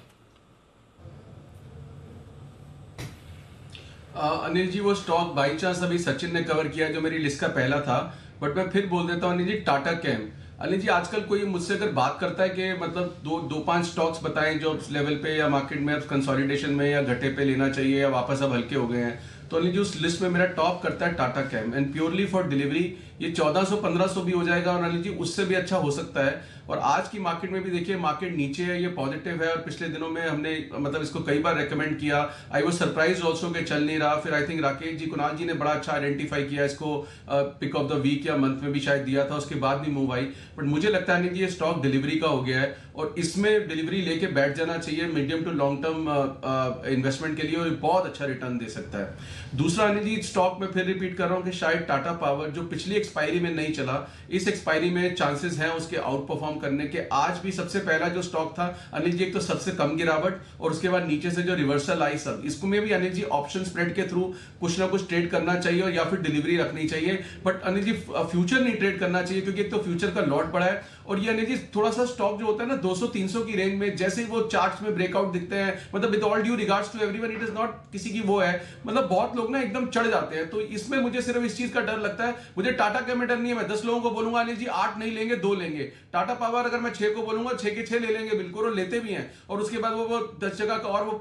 अनिल जी, वो स्टॉक बाई चांस अभी सचिन ने कवर किया जो मेरी लिस्ट का पहला था, बट मैं फिर बोल देता हूँ अनिल जी, टाटा कैम। अनिल जी, आजकल कोई मुझसे अगर बात करता है कि मतलब दो पांच स्टॉक्स बताएं जो लेवल पे या मार्केट में कंसोलिडेशन में या घटे पे लेना चाहिए या वापस अब हल्के हो गए हैं, तो अनिल जी उस लिस्ट में मेरा टॉप करता है Tata cam, and purely for delivery ये 1400-1500 भी हो जाएगा, और अनिल जी उससे भी अच्छा हो सकता है। और आज की मार्केट में भी देखिए मार्केट नीचे है, ये पॉजिटिव है, और पिछले दिनों में हमने मतलब इसको कई बार रेकमेंड किया। आई वाज सरप्राइज ऑल्सो कि चल नहीं रहा, फिर आई थिंक राकेश जी, कुणाल जी ने बड़ा अच्छा आइडेंटिफाई किया इसको, पिक ऑफ द वीक या मंथ में भी शायद दिया था, उसके बाद नहीं मूव आई। बट मुझे लगता है ये स्टॉक डिलीवरी का हो गया है, और इसमें डिलीवरी लेके बैठ जाना चाहिए medium to long term investment के लिए, और बहुत अच्छा रिटर्न दे सकता है। दूसरा अनिल जी, स्टॉक में फिर रिपीट कर रहा हूं कि शायद टाटा पावर जो पिछली एक्सपायरी में नहीं चला, इस एक्सपायरी में चांसेस हैं उसके आउट परफॉर्म करने के। आज भी सबसे पहला जो स्टॉक था अनिल जी, एक तो सबसे कम गिरावट, और उसके बाद नीचे से जो रिवर्सल आई सब, इसको में भी अनिल जी ऑप्शन स्प्रेड के थ्रू कुछ ना कुछ ट्रेड करना चाहिए, और या फिर डिलीवरी रखनी चाहिए। बट अनिल जी फ्यूचर नहीं ट्रेड करना चाहिए, क्योंकि एक तो फ्यूचर का लॉट बड़ा है, और ये अनिल जी थोड़ा सा स्टॉक जो होता है ना 200-300 की रेंज में, जैसे वो चार्ट्स में ब्रेकआउट दिखते हैं, मतलब with all due regards to everyone, it is not किसी की वो है, मतलब बहुत लोग ना एकदम चढ़ जाते हैं। तो इसमें मुझे सिर्फ इस चीज का डर लगता है। मुझे टाटा का डर नहीं है, मैं 10 लोगों को बोलूंगा अनिल जी 8 नहीं लेंगे 2 लेंगे। टाटा पावर अगर मैं 6 को बोलूंगा 6 के 6 ले लेंगे बिल्कुल, और लेते भी हैं, और उसके बाद वो 10 जगह का और वो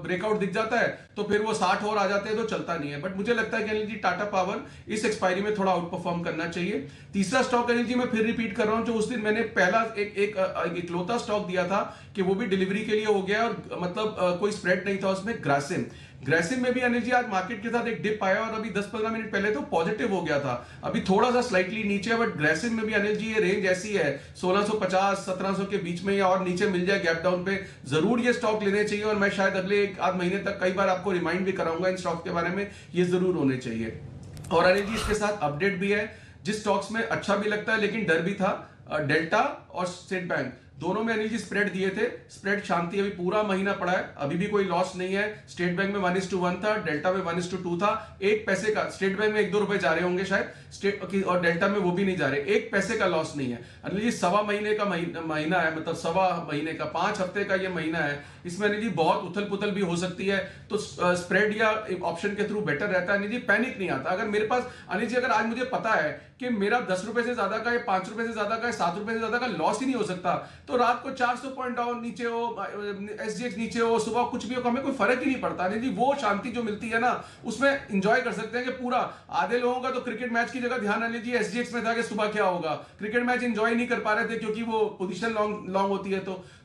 ब्रेकआउट दिख जाता है, तो फिर वो 60 और आ जाते हैं, तो चलता नहीं है। बट मुझे लगता है कि अनिल जी टाटा पावर इस एक्सपायरी में थोड़ा आउट परफॉर्म करना चाहिए। तीसरा स्टॉक अनिल जी मैं फिर रिपीट कर रहा हूं, जो उस दिन मैंने पहला एक इकलौता स्टॉक दिया था कि वो भी डिलीवरी के लिए हो गया, और मतलब कोई स्प्रेड नहीं था उसमें, ग्रासिम में भी अनिल जी आज मार्केट के साथ एक डिप आया, और अभी 10-15 मिनट पहले तो पॉजिटिव हो गया था, अभी थोड़ा सा स्लाइटली नीचे है। बट ग्रासिम में भी अनिल जी ये रेंज ऐसी है 1650-1700 के बीच में, या और नीचे मिल जाए गैप डाउन पे, जरूर ये स्टॉक लेने चाहिए। और मैं शायद अगले 1-8 महीने तक कई बार आपको रिमाइंड भी कराऊंगा इन स्टॉक के बारे में, ये जरूर होने चाहिए। और अनिल जी इसके साथ अपडेट भी है, जिस स्टॉक्स में अच्छा भी लगता है लेकिन डर भी था, डेल्टा और स्टेट बैंक दोनों में अनिल जी स्प्रेड दिए थे, स्प्रेड शांति अभी पूरा महीना पड़ा है, अभी भी कोई लॉस नहीं है। स्टेट बैंक में 1:1 था, डेल्टा में 1:2 था, 1 पैसे का, स्टेट बैंक में 1-2 रुपए जा रहे होंगे शायद, स्टेट और डेल्टा में वो भी नहीं जा रहे, 1 पैसे का लॉस नहीं है। अनिल जी 1.25 महीने का महीना है, मतलब 1.25 महीने का 5 हफ्ते का ये महीना है, इसमें अनिल जी बहुत उथल पुथल भी हो सकती है, तो स्प्रेड या ऑप्शन के थ्रू बेटर रहता है। अनिल जी पैनिक नहीं आता। अगर मेरे पास अनिल जी, अगर आज मुझे पता है कि मेरा 10 रुपए से ज्यादा का या 5 रुपए से ज्यादा का या 7 रुपए से ज्यादा का लॉस ही नहीं हो सकता, तो तो रात को 400 पॉइंट डाउन नीचे हो, SGX नीचे हो, सुबह कुछ भी हो, हमें कोई फर्क ही नहीं पड़ता। अनिल जी वो शांति जो मिलती है ना उसमें एंजॉय कर सकते हैं कि पूरा आधे लोगों का तो क्रिकेट मैच की जगह ध्यान अनिल जी SGX में था कि सुबह क्या होगा। क्रिकेट मैच एंजॉय नहीं कर पा रहे थे क्योंकि वो पोजीशन लॉन्ग होती है।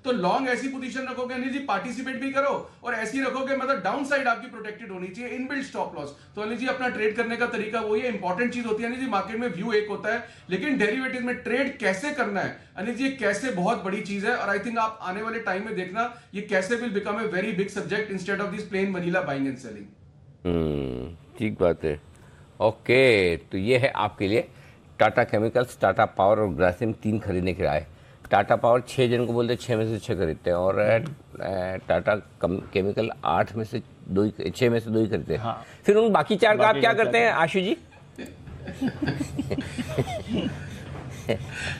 तो लॉन्ग ऐसी पोजीशन रखोगे अनिल जी, पार्टिसिपेट भी करो और ऐसी रखोगे मतलब डाउन साइड आपकी प्रोटेक्टेड होनी चाहिए, इनबिल्ट स्टॉप लॉस। तो अनिल जी अपना ट्रेड करने का तरीका वही है। इंपॉर्टेंट चीज होती है अनिल जी, मार्केट में व्यू एक होता है लेकिन डेरिवेटिव में ट्रेड कैसे करना है अनिल जी, कैसे बहुत बड़ी चीज है। और आई थिंक आप आने वाले टाइम में देखना ये कैसे will become a very big subject instead of this plane vanilla buying and selling. ठीक बात है। ओके, तो ये है आपके लिए टाटा केमिकल्स, टाटा पावर और ग्रासिम 3 खरीदने की राय। टाटा पावर 6 जन को बोलते 6 में से 6 खरीदते हैं और टाटा केमिकल 8 में से 2 6 में से 2 ही खरीदते हैं। हाँ। फिर उन बाकी 4 का आप क्या करते हैं आशु जी?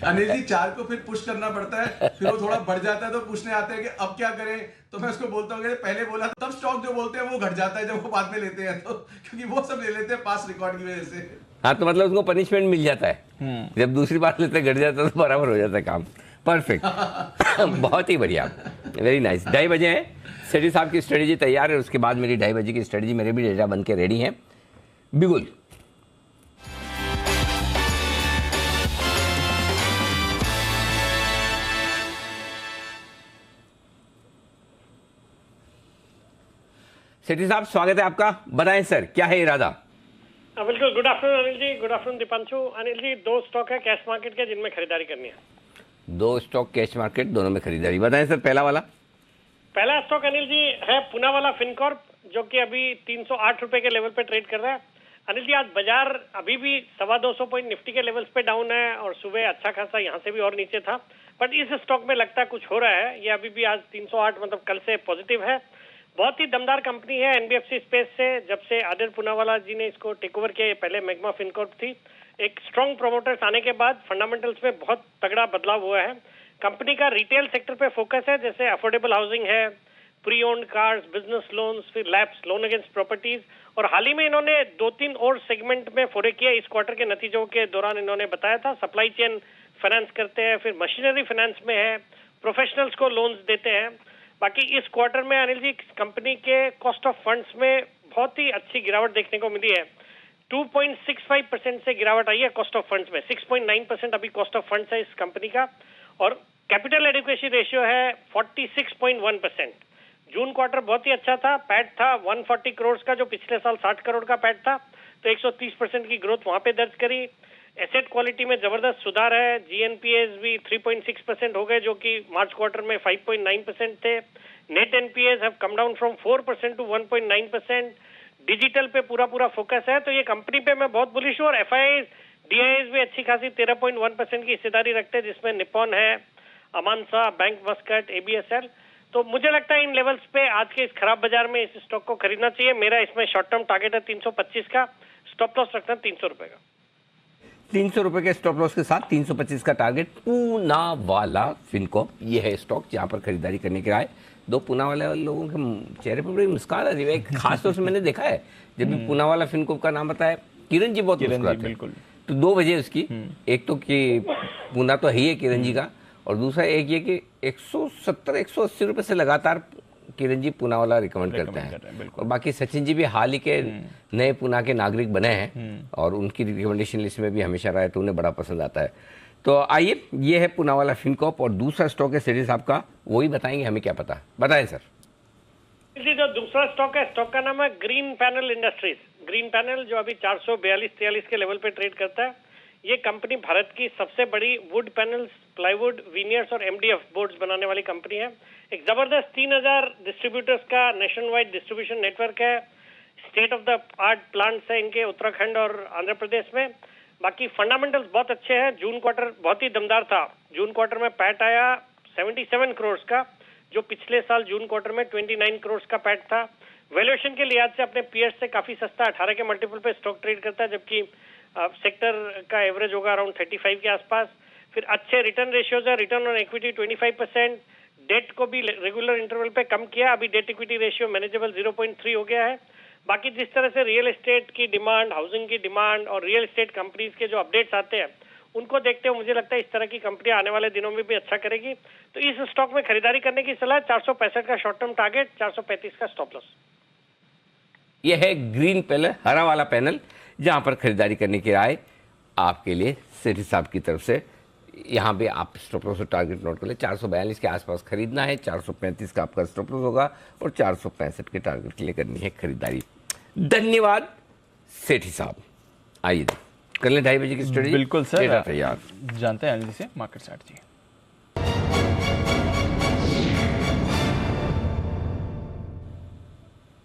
अनिल जी 4 को फिर पुश करना पड़ता है, फिर वो थोड़ा बढ़ जाता है तो पूछने आते हैं कि अब क्या करें। तो मैं उसको बोलता हूँ कि पहले बोला तब स्टॉक जो बोलते हैं वो घट जाता है जब वो बाद में लेते हैं, तो क्योंकि वो सब ले लेते हैं पास रिकॉर्ड की वजह से। हाँ, तो मतलब उसको पनिशमेंट मिल जाता है, जब दूसरी बार लेते घट जाता है तो बराबर हो जाता है काम। परफेक्ट। बहुत ही बढ़िया, वेरी नाइस। 2:30 बजे हैं, सेठी साहब की स्ट्रेटेजी तैयार है, उसके बाद मेरी 2:30 बजे की स्ट्रेटेजी, मेरे भी डेटा बन के रेडी है। बिल्कुल। सेठी साहब स्वागत है आपका, बताएं सर क्या है इरादा? बिल्कुल। Good afternoon Anil ji, good afternoon Deepanshu. Anil जी 2 स्टॉक है कैश मार्केट के जिनमें खरीदारी करनी है। 2 स्टॉक कैश मार्केट दोनों में खरीदारी, बताएं सर। पहला स्टॉक अनिल जी है पूना वाला फिनकॉर्प, जो कि अभी 308 रुपए के लेवल पे ट्रेड कर रहा है। अनिल जी आज बाजार अभी भी 225 पॉइंट निफ्टी के लेवल्स पे डाउन है और सुबह अच्छा खासा यहाँ से भी और नीचे था, बट इस स्टॉक में लगता है कुछ हो रहा है। ये अभी भी आज 308 मतलब कल से पॉजिटिव है। बहुत ही दमदार कंपनी है NBFC स्पेस से, जब से आदिर पूनावाला जी ने इसको टेक ओवर किया। पहले मैग्मा फिनकॉर्प थी। एक स्ट्रॉन्ग प्रोमोटर्स आने के बाद फंडामेंटल्स में बहुत तगड़ा बदलाव हुआ है। कंपनी का रिटेल सेक्टर पे फोकस है, जैसे अफोर्डेबल हाउसिंग है, pre owned cars, business loans, फिर लैब्स, लोन अगेंस्ट प्रॉपर्टीज, और हाल ही में इन्होंने 2-3 और सेगमेंट में फोरे किया। इस क्वार्टर के नतीजों के दौरान इन्होंने बताया था सप्लाई चेन फाइनेंस करते हैं, फिर मशीनरी फाइनेंस में है, प्रोफेशनल्स को लोन्स देते हैं। बाकी इस क्वार्टर में अनिल जी कंपनी के कॉस्ट ऑफ फंड्स में बहुत ही अच्छी गिरावट देखने को मिली है। 2.65% से गिरावट आई है कॉस्ट ऑफ फंड्स में। 6.9% अभी कॉस्ट ऑफ फंड्स है इस कंपनी का, और कैपिटल एडिक्वेसी रेशियो है 46.1%। जून क्वार्टर बहुत ही अच्छा था। पैट था 140 करोड़ का, जो पिछले साल 60 करोड़ का पैट था, तो 130% की ग्रोथ वहां पे दर्ज करी। एसेट क्वालिटी में जबरदस्त सुधार है। GNPAs भी 3.6% हो गए, जो कि मार्च क्वार्टर में 5.9% थे। Net NPAs have come down from 4% to 1.9%। Digital पे पूरा फोकस है, तो ये कंपनी पे मैं बहुत बुलिश हूँ। और FIIs DIIs भी अच्छी खासी 13.1% की हिस्सेदारी रखते हैं, जिसमें निपॉन है, अमानसा, बैंक मस्कट, ABSL। तो मुझे लगता है इन लेवल्स पे आज के इस खराब बाजार में इस स्टॉक को खरीदना चाहिए। मेरा इसमें शॉर्ट टर्म टारगेट है 325 का, स्टॉप लॉस रखना 300 रुपए का। 300 रुपए के स्टॉप लॉस के साथ 325 का टारगेट। पूना वाला फिनकॉर्प, ये है स्टॉक जहां पर खरीदारी करने की राय। 2 पूना वाले लोगों के चेहरे पर बड़ी मुस्कान आ रही है। खासतौर से मैंने देखा है जब भी पूना वाला फिनकॉर्प का नाम बताया, किरण जी बहुत मुस्कुराते हैं। बिल्कुल। तो 2 वजह उसकी, एक तो कि पूना तो है ही है किरण जी का, और दूसरा एक ये कि 170-180 रुपए से लगातार किरण जी पूना वाला रिकमेंड करते हैं। और बाकी सचिन जी भी हाल ही के नए पूना के नागरिक बने हैं और उनकी रिकमेंडेशन लिस्ट में भी हमेशा रहा है, तो उन्हें बड़ा पसंद आता है। तो आइए, ये है पूना वाला फिनकॉर्प, और दूसरा स्टॉक है सेठी साहब का, वही बताएंगे, हमें क्या पता। बताएं सर। जो दूसरा स्टॉक है, स्टॉक का नाम है green panel industries. Green panel जो अभी 442-43 के लेवल पे ट्रेड करता है। ये कंपनी भारत की सबसे बड़ी वुड पैनल्स, प्लाईवुड, वीनियर्स और MDF बोर्ड्स बनाने वाली कंपनी है। एक जबरदस्त 3000 डिस्ट्रीब्यूटर्स का नेशन वाइड डिस्ट्रीब्यूशन नेटवर्क है। State of the art plants है इनके उत्तराखंड और आंध्र प्रदेश में। बाकी फंडामेंटल्स बहुत अच्छे हैं। जून क्वार्टर बहुत ही दमदार था। जून क्वार्टर में पैट आया 77 करोड़ का, जो पिछले साल जून क्वार्टर में 29 करोड़ का पैट था। वैल्यूएशन के लिहाज से अपने पीएर्स से काफी सस्ता, 18 के मल्टीपल पे स्टॉक ट्रेड करता है, जबकि सेक्टर का एवरेज होगा अराउंड 35 के आसपास। फिर अच्छे रिटर्न रेशियोज है। Return on equity 25%। डेट को भी रेगुलर इंटरवल पे कम किया। अभी डेट इक्विटी रेशियो मैनेजेबल 0.3 हो गया है। बाकी जिस तरह से रियल एस्टेट की डिमांड, हाउसिंग की डिमांड और रियल एस्टेट कंपनीज के जो अपडेट्स आते हैं, उनको देखते हुए मुझे लगता है इस तरह की कंपनियां आने वाले दिनों में भी अच्छा करेगी। तो इस स्टॉक में खरीदारी करने की सलाह, 465 का शॉर्ट टर्म टारगेट, 435 का स्टॉप लॉस। यह है ग्रीन पैनल, हरा वाला पैनल, जहां पर खरीदारी करने की राय आपके लिए सेठी साहब की तरफ से। यहाँ पे आप स्टॉप लॉस और टारगेट नोट कर ले। 442 के आसपास खरीदना है, 435 का आपका स्टॉप लॉस होगा और 465 के टारगेट के लिए करनी है खरीदारी। धन्यवाद सेठी साहब। आइए कर लें 2:30 बजे की स्टडी। बिल्कुल सर, डेटा तैयार। जानते हैं अनिल जी से market strategy.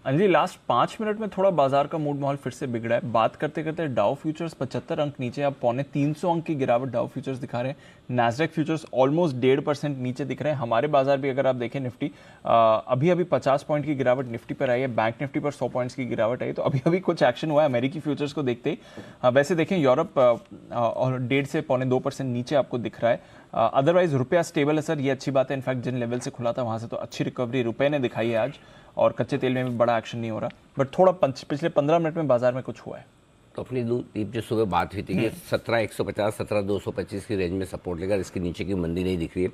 Anil ji, last 5 minute में थोड़ा बाजार का मूड माहौल फिर से बिगड़ा है। बात करते करते डाउ फ्यूचर्स 75 अंक नीचे, अब 250 अंक की गिरावट डाउ फ्यूचर्स दिखा रहे हैं। नैस्डैक फ्यूचर्स ऑलमोस्ट 1.5% नीचे दिख रहे हैं। हमारे बाजार भी अगर आप देखें, निफ्टी अभी 50 पॉइंट की गिरावट निफ्टी पर आई है, बैंक निफ्टी पर 100 पॉइंट्स की गिरावट आई। तो अभी कुछ एक्शन हुआ है अमेरिकी फ्यूचर्स को देखते ही। वैसे देखें यूरोप और 1.5 से 2.25% नीचे आपको दिख रहा है। अदरवाइज रुपया स्टेबल है सर, ये अच्छी बात है। इनफैक्ट जिन लेवल से खुला था वहां से तो अच्छी रिकवरी रुपए ने दिखाई है आज, और कच्चे तेल में भी बड़ा एक्शन नहीं हो रहा। बट थोड़ा पिछले 15 मिनट में बाजार में कुछ हुआ है। तो अपनी दीप जो सुबह बात हुई थी कि 17,150 17,225 की रेंज में सपोर्ट लेगा, इसके नीचे की मंदी नहीं दिख रही है।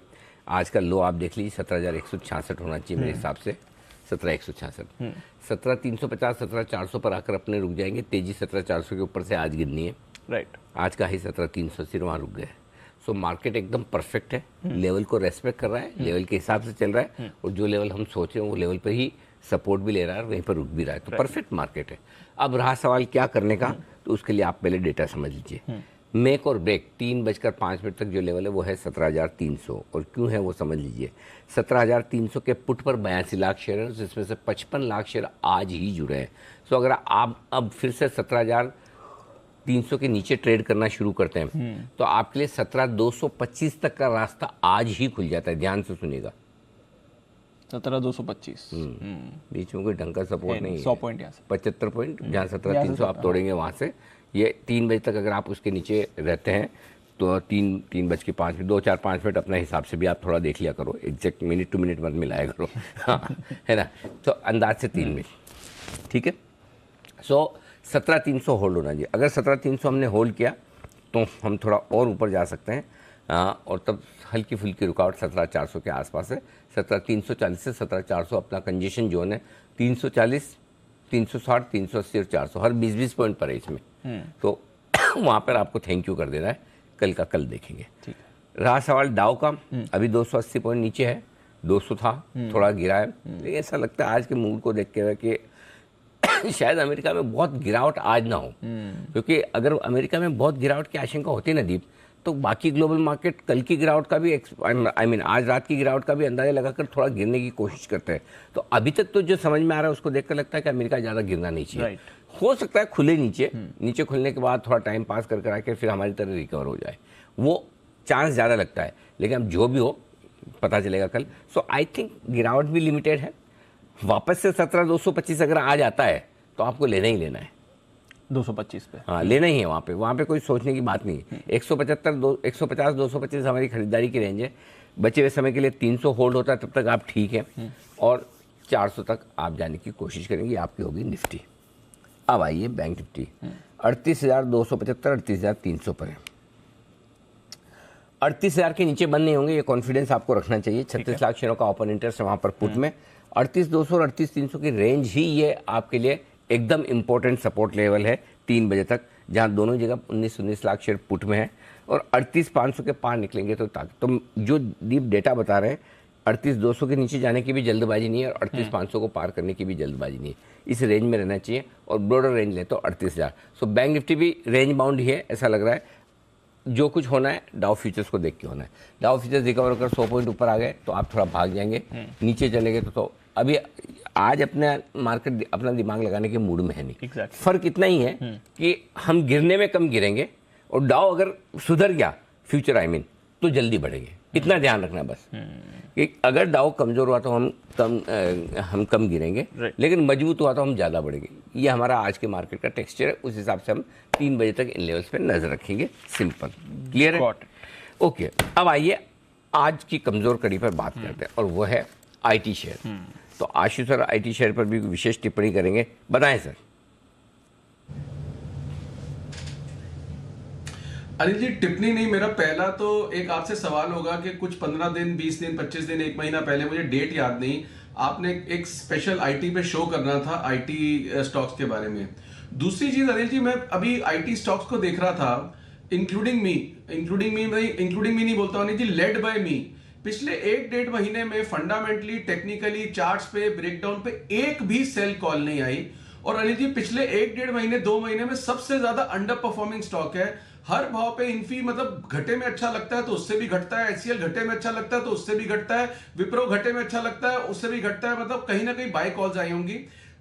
आज का लो आप देख लीजिए 17,166 होना चाहिए मेरे हिसाब से, 17,166। 17,350 17,400 पर आकर अपने रुक जाएंगे। तेजी 17,400 के ऊपर से आज गिरनी है। राइट, आज का ही 17,380 वहाँ रुक गए। सो मार्केट एकदम परफेक्ट है, लेवल को रेस्पेक्ट कर रहा है, लेवल के हिसाब से चल रहा है, और जो लेवल हम सोच रहे हैं वो लेवल पर ही सपोर्ट भी ले रहा है और वहीं पर रुक भी रहा है। तो परफेक्ट मार्केट है। अब रहा सवाल क्या करने का, तो उसके लिए आप पहले डेटा समझ लीजिए। मेक और ब्रेक 3:05 तक जो लेवल है वो है 17,300, और क्यों है वो समझ लीजिए। 17,300 के पुट पर 82 लाख शेयर है, जिसमें से 55 लाख शेयर आज ही जुड़े हैं। सो अगर आप अब फिर से 17,300 के नीचे ट्रेड करना शुरू करते हैं तो आपके लिए 17,225 तक का रास्ता आज ही खुल जाता है। ध्यान से सुनिएगा, 17,225 बीच में कोई ढंग का सपोर्ट नहीं है। 100 पॉइंट यहाँ से 75 पॉइंट, जहाँ 17,300 आप तोड़ेंगे वहाँ से ये 3 बजे तक अगर आप उसके नीचे रहते हैं तो 3:05 2-4-5 मिनट अपने हिसाब से भी आप थोड़ा देख लिया करो, एग्जैक्ट मिनट टू मिनट मत मिलाया करो। हाँ, है ना। तो अंदाज से 3 मिनट, ठीक है। सो 17,300 होल्ड होना चाहिए। अगर 17,300 हमने होल्ड किया तो हम थोड़ा और ऊपर जा सकते हैं, और तब हल्की फुल्की रुकावट 17,400 के आसपास है। 17,340 से 17,400 अपना कंजेशन जोन है। 340, 360, 380 और 400 हर 20-20 पॉइंट पर है इसमें। तो वहाँ पर आपको थैंक यू कर देना है, कल का कल देखेंगे। ठीक है। रहा सवाल डाउ का, अभी 280 पॉइंट नीचे है, 200 था, थोड़ा गिरा है। लेकिन ऐसा लगता है आज के मूड को देख के कि शायद अमेरिका में बहुत गिरावट आज ना हो, क्योंकि अगर अमेरिका में बहुत गिरावट की आशंका होती ना दीप, तो बाकी ग्लोबल मार्केट कल की गिरावट का भी आज रात की गिरावट का भी अंदाजा लगाकर थोड़ा गिरने की कोशिश करते हैं। तो अभी तक तो जो समझ में आ रहा है उसको देखकर लगता है कि अमेरिका ज़्यादा गिरना नहीं चाहिए। हो सकता है खुले नीचे खुलने के बाद थोड़ा टाइम पास कर आके फिर हमारी तरह रिकवर हो जाए, वो चांस ज़्यादा लगता है। लेकिन अब जो भी हो पता चलेगा कल। सो आई थिंक गिरावट भी लिमिटेड है। वापस से 17,225 अगर आ जाता है तो आपको लेना ही लेना है 225 पे। हाँ, लेना ही है। वहाँ पे कोई सोचने की बात नहीं है। 150 225 हमारी खरीदारी की रेंज है। बचे हुए समय के लिए 300 होल्ड होता है, तब तक आप ठीक है, और 400 तक आप जाने की कोशिश करेंगे, आपकी होगी निफ्टी। अब आइए बैंक निफ्टी 38,275 38,300 पर है। 38,000 के नीचे बंद नहीं होंगे, ये कॉन्फिडेंस आपको रखना चाहिए। 36 लाख शेयरों का ओपन इंटरेस्ट है वहाँ पर पुट में। 38,200 और 38,300 की रेंज ही ये आपके लिए एकदम इंपॉर्टेंट सपोर्ट लेवल है 3 बजे तक, जहाँ दोनों जगह 19 लाख शेयर पुट में है। और 38,500 के पार निकलेंगे तो जो डीप डेटा बता रहे हैं, 38,200 के नीचे जाने की भी जल्दबाजी नहीं है और 38,500 को पार करने की भी जल्दबाजी नहीं है। इस रेंज में रहना चाहिए, और ब्रॉडर रेंज ले तो 38,000। सो बैंक निफ्टी भी रेंज बाउंड ही है, ऐसा लग रहा है। जो कुछ होना है डाउ फ्यूचर्स को देख के होना है। डाउ फ्यूचर्स रिकवर कर 100 पॉइंट ऊपर आ गए तो आप थोड़ा भाग जाएंगे, नीचे चलेंगे तो अभी आज अपने मार्केट अपना दिमाग लगाने के मूड में है नहीं। फर्क इतना ही है कि हम गिरने में कम गिरेंगे, और डाउ अगर सुधर गया फ्यूचर तो जल्दी बढ़ेंगे। इतना ध्यान रखना बस कि अगर डाउ कमजोर हुआ तो हम कम गिरेंगे, लेकिन मजबूत हुआ तो हम ज़्यादा बढ़ेंगे। ये हमारा आज के मार्केट का टेक्सचर है। उस हिसाब से हम 3 बजे तक इन लेवल्स पे नजर रखेंगे। सिंपल, क्लियर है? ओके, अब आइए आज की कमजोर कड़ी पर बात करते हैं, और वो है IT शेयर। तो आशु सर IT शेयर पर भी विशेष टिप्पणी करेंगे, बताएं सर। अनिल जी टिप्पणी नहीं, मेरा पहला तो एक आपसे सवाल होगा कि कुछ 15 दिन 20 दिन 25 दिन 1 महीना पहले, मुझे डेट याद नहीं, आपने एक स्पेशल आईटी पे शो करना था आईटी स्टॉक्स के बारे में। दूसरी चीज अनिल जी, मैं अभी आईटी स्टॉक्स को देख रहा था, इंक्लूडिंग मी नहीं बोलता हूं अनिल जी, लेड बाय मी। पिछले 1-1.5 महीने में फंडामेंटली टेक्निकली चार्ट्स पे ब्रेकडाउन पे एक भी सेल कॉल नहीं आई। और अनिल जी पिछले 1-1.5 महीने 2 महीने में सबसे ज्यादा अंडर परफॉर्मिंग स्टॉक है। हर भाव पे इन्फी मतलब घटे में अच्छा लगता है तो उससे भी घटता है, एचसीएल घटे में अच्छा लगता है तो उससे भी घटता है, विप्रो घटे में अच्छा लगता है उससे भी घटता है, मतलब कहीं ना कहीं बाय कॉल्स आई होंगी।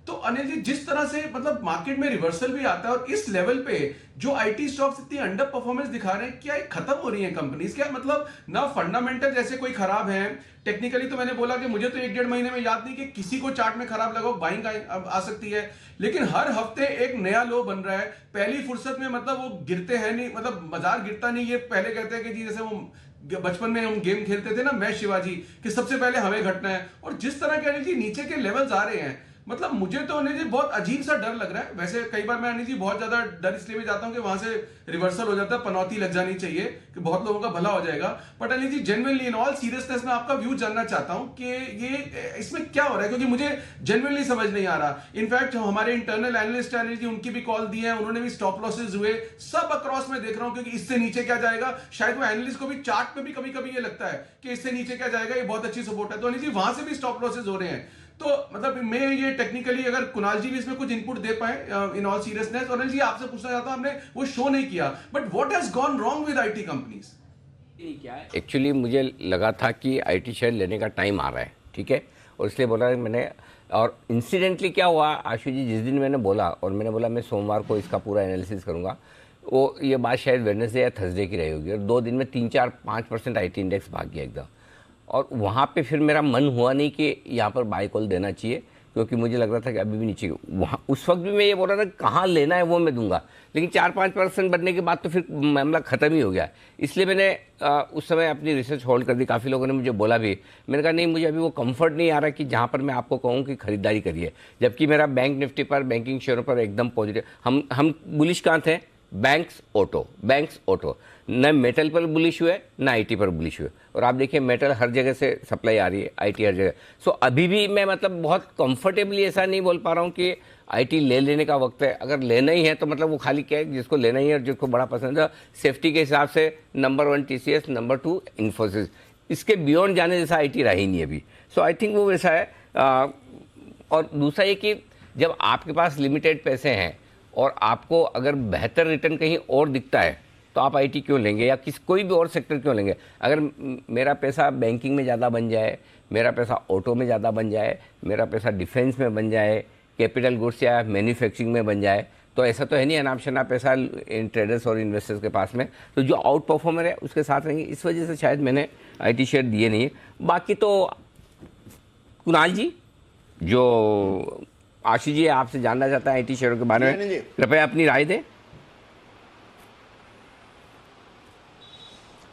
तो अनिल जी जिस तरह से मतलब मार्केट में रिवर्सल भी आता है और इस लेवल पे जो आईटी स्टॉक्स इतनी अंडर परफॉर्मेंस दिखा रहे हैं, क्या ये खत्म हो रही है कंपनीज? क्या मतलब ना फंडामेंटल जैसे कोई खराब है, टेक्निकली तो मैंने बोला कि मुझे तो 1-1.5 महीने में याद नहीं कि किसी को चार्ट में खराब लगा, बाइंग आ सकती है, लेकिन हर हफ्ते एक नया लो बन रहा है। पहली फुर्सत में मतलब वो गिरते हैं नहीं, मतलब बाजार गिरता नहीं। ये पहले कहते हैं कि जी जैसे वो बचपन में हम गेम खेलते थे ना, मैं शिवाजी, कि सबसे पहले हमें घटना है, और जिस तरह के अनिल जी नीचे के लेवल्स आ रहे हैं, मतलब मुझे तो अनिल जी बहुत अजीब सा डर लग रहा है। वैसे कई बार मैं अनिल जी बहुत ज्यादा डर इसलिए भी जाता हूं कि वहां से रिवर्सल हो जाता है, पनौती लग जानी चाहिए कि बहुत लोगों का भला हो जाएगा। But Anil ji genuinely in all seriousness में आपका व्यू जानना चाहता हूं कि ये इसमें क्या हो रहा है, क्योंकि मुझे जेन्युइनली समझ नहीं आ रहा। इनफैक्ट हमारे इंटरनल एनालिस्ट अनिल जी, उनकी भी कॉल दी है, उन्होंने भी स्टॉप लॉसेज हुए, सब अक्रॉस में देख रहा हूं, क्योंकि इससे नीचे क्या जाएगा, शायद वो एनालिस्ट को भी चार्ट पे भी कभी कभी ये लगता है कि इससे नीचे क्या जाएगा, ये बहुत अच्छी सपोर्ट है, तो अनिल जी वहां से भी स्टॉप लॉसेज हो रहे हैं। तो मतलब मैं ये टेक्निकली अगर कुणाल जी भी इसमें कुछ इनपुट दे पाए इन ऑल सीरियसनेस। और जी आपसे पूछना चाहता हूं, हमने वो शो नहीं किया, but what has gone wrong with IT companies? Actually मुझे लगा था कि आईटी शेयर लेने का टाइम आ रहा है, ठीक है, और इसलिए बोला मैंने। और इंसिडेंटली क्या हुआ आशु जी, जिस दिन मैंने बोला और मैंने बोला मैं सोमवार को इसका पूरा एनालिसिस करूंगा, वो ये बात शायद वेडनेसडे या थर्सडे की रही होगी, और 2 दिन में 3-4-5% आईटी इंडेक्स भाग गया एकदम। और वहाँ पे फिर मेरा मन हुआ नहीं कि यहाँ पर बाय कॉल देना चाहिए, क्योंकि मुझे लग रहा था कि अभी भी नीचे, वहाँ उस वक्त भी मैं ये बोल रहा था कहाँ लेना है वो मैं दूंगा, लेकिन 4-5% बनने के बाद तो फिर मामला ख़त्म ही हो गया। इसलिए मैंने उस समय अपनी रिसर्च होल्ड कर दी। काफ़ी लोगों ने मुझे बोला भी, मैंने कहा नहीं, मुझे अभी वो कंफर्ट नहीं आ रहा कि जहाँ पर मैं आपको कहूँ कि खरीदारी करिए, जबकि मेरा बैंक निफ्टी पर, बैंकिंग शेयरों पर एकदम पॉजिटिव। हम बुलिश कहाँ थे? बैंक्स ऑटो, न मेटल पर बुलिश हुए न आईटी पर बुलिश हुए। और आप देखिए मेटल हर जगह से सप्लाई आ रही है, आईटी हर जगह। सो अभी भी मैं मतलब बहुत कंफर्टेबली ऐसा नहीं बोल पा रहा हूँ कि आईटी ले लेने का वक्त है। अगर लेना ही है तो मतलब वो खाली क्या है, जिसको लेना ही है और जिसको बड़ा पसंद है, सेफ्टी के हिसाब से नंबर 1 TCS, नंबर 2 इन्फोसिस, इसके बियॉन्ड जाने जैसा आईटी रहा ही नहीं अभी। सो आई थिंक वो वैसा है। और दूसरा ये कि जब आपके पास लिमिटेड पैसे हैं और आपको अगर बेहतर रिटर्न कहीं और दिखता है तो आप आईटी क्यों लेंगे, या कोई भी और सेक्टर क्यों लेंगे? अगर मेरा पैसा बैंकिंग में ज़्यादा बन जाए, मेरा पैसा ऑटो में ज़्यादा बन जाए, मेरा पैसा डिफेंस में बन जाए, कैपिटल गुड्स या मैन्युफैक्चरिंग में बन जाए, तो ऐसा तो है नहीं अनाप शनाप पैसा इन ट्रेडर्स और इन्वेस्टर्स के पास में, तो जो आउट परफॉर्मर है उसके साथ रहेंगे। इस वजह से शायद मैंने आईटी शेयर दिए नहीं है। बाकी तो कुणाल जी, जो आशीष जी आपसे जानना चाहता है आईटी शेयरों के बारे में, कृपया अपनी राय दें।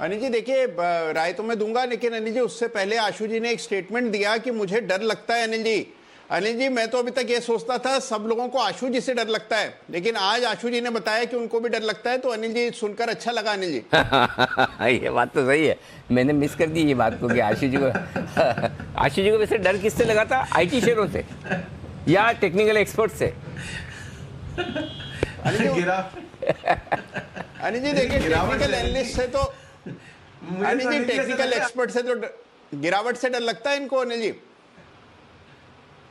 अनिल जी देखिए, राय तो मैं दूंगा, लेकिन अनिल जी उससे पहले आशु जी ने एक स्टेटमेंट दिया कि मुझे डर लगता है। अनिल जी मैं तो अभी तक ये सोचता था सब लोगों को आशु जी से डर लगता है, लेकिन आज आशु जी ने बताया कि उनको भी डर लगता है, तो अनिल जी सुनकर अच्छा लगा। अनिल जी ये बात तो सही है, मैंने मिस कर दी ये बात को कि आशु जी को वैसे डर किससे लगा था? आईटी शेयरों से या टेक्निकल एक्सपर्ट से? अनिल जी देखिए, टेक्निकल एनालिस्ट से तो, अनिल जी टेक्निकल एक्सपर्ट से तो गिरावट से डर लगता है इनको। अनिल जी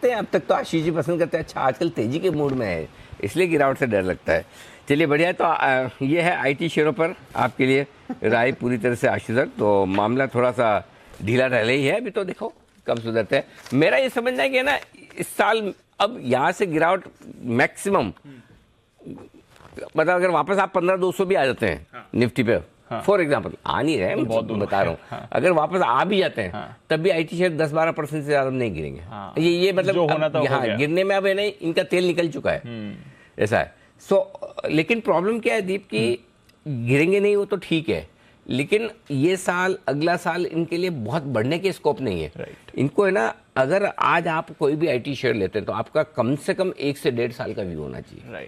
अब तक तो आशीष जी पसंद करते हैं, अच्छा आजकल तेजी के मूड में है इसलिए गिरावट से डर लगता है। चलिए बढ़िया है। तो ये है आईटी शेयरों पर आपके लिए राय पूरी तरह से आशीष सर। तो मामला थोड़ा सा ढीला ढाला ही है, अभी तो देखो कब सुधरते हैं। मेरा ये समझना है कि ना इस साल अब यहाँ से गिरावट मैक्सिमम, मतलब अगर वापस आप 15,200 भी आ जाते हैं निफ्टी पे, फॉर एग्जाम्पल आ नहीं रहे, मैं बता रहा हूँ, अगर वापस आ भी जाते हैं तब भी आईटी शेयर 10-12% से ज्यादा नहीं गिरेंगे। ये मतलब यहाँ गिरने में अब है नहीं, इनका तेल निकल चुका है, ऐसा है। लेकिन प्रॉब्लम क्या है दीप की, गिरेंगे नहीं वो तो ठीक है, लेकिन ये साल अगला साल इनके लिए बहुत बढ़ने के स्कोप नहीं है। इनको है ना, अगर आज आप कोई भी आईटी शेयर लेते हैं तो आपका कम से कम 1 से 1.5 साल का व्यू होना चाहिए,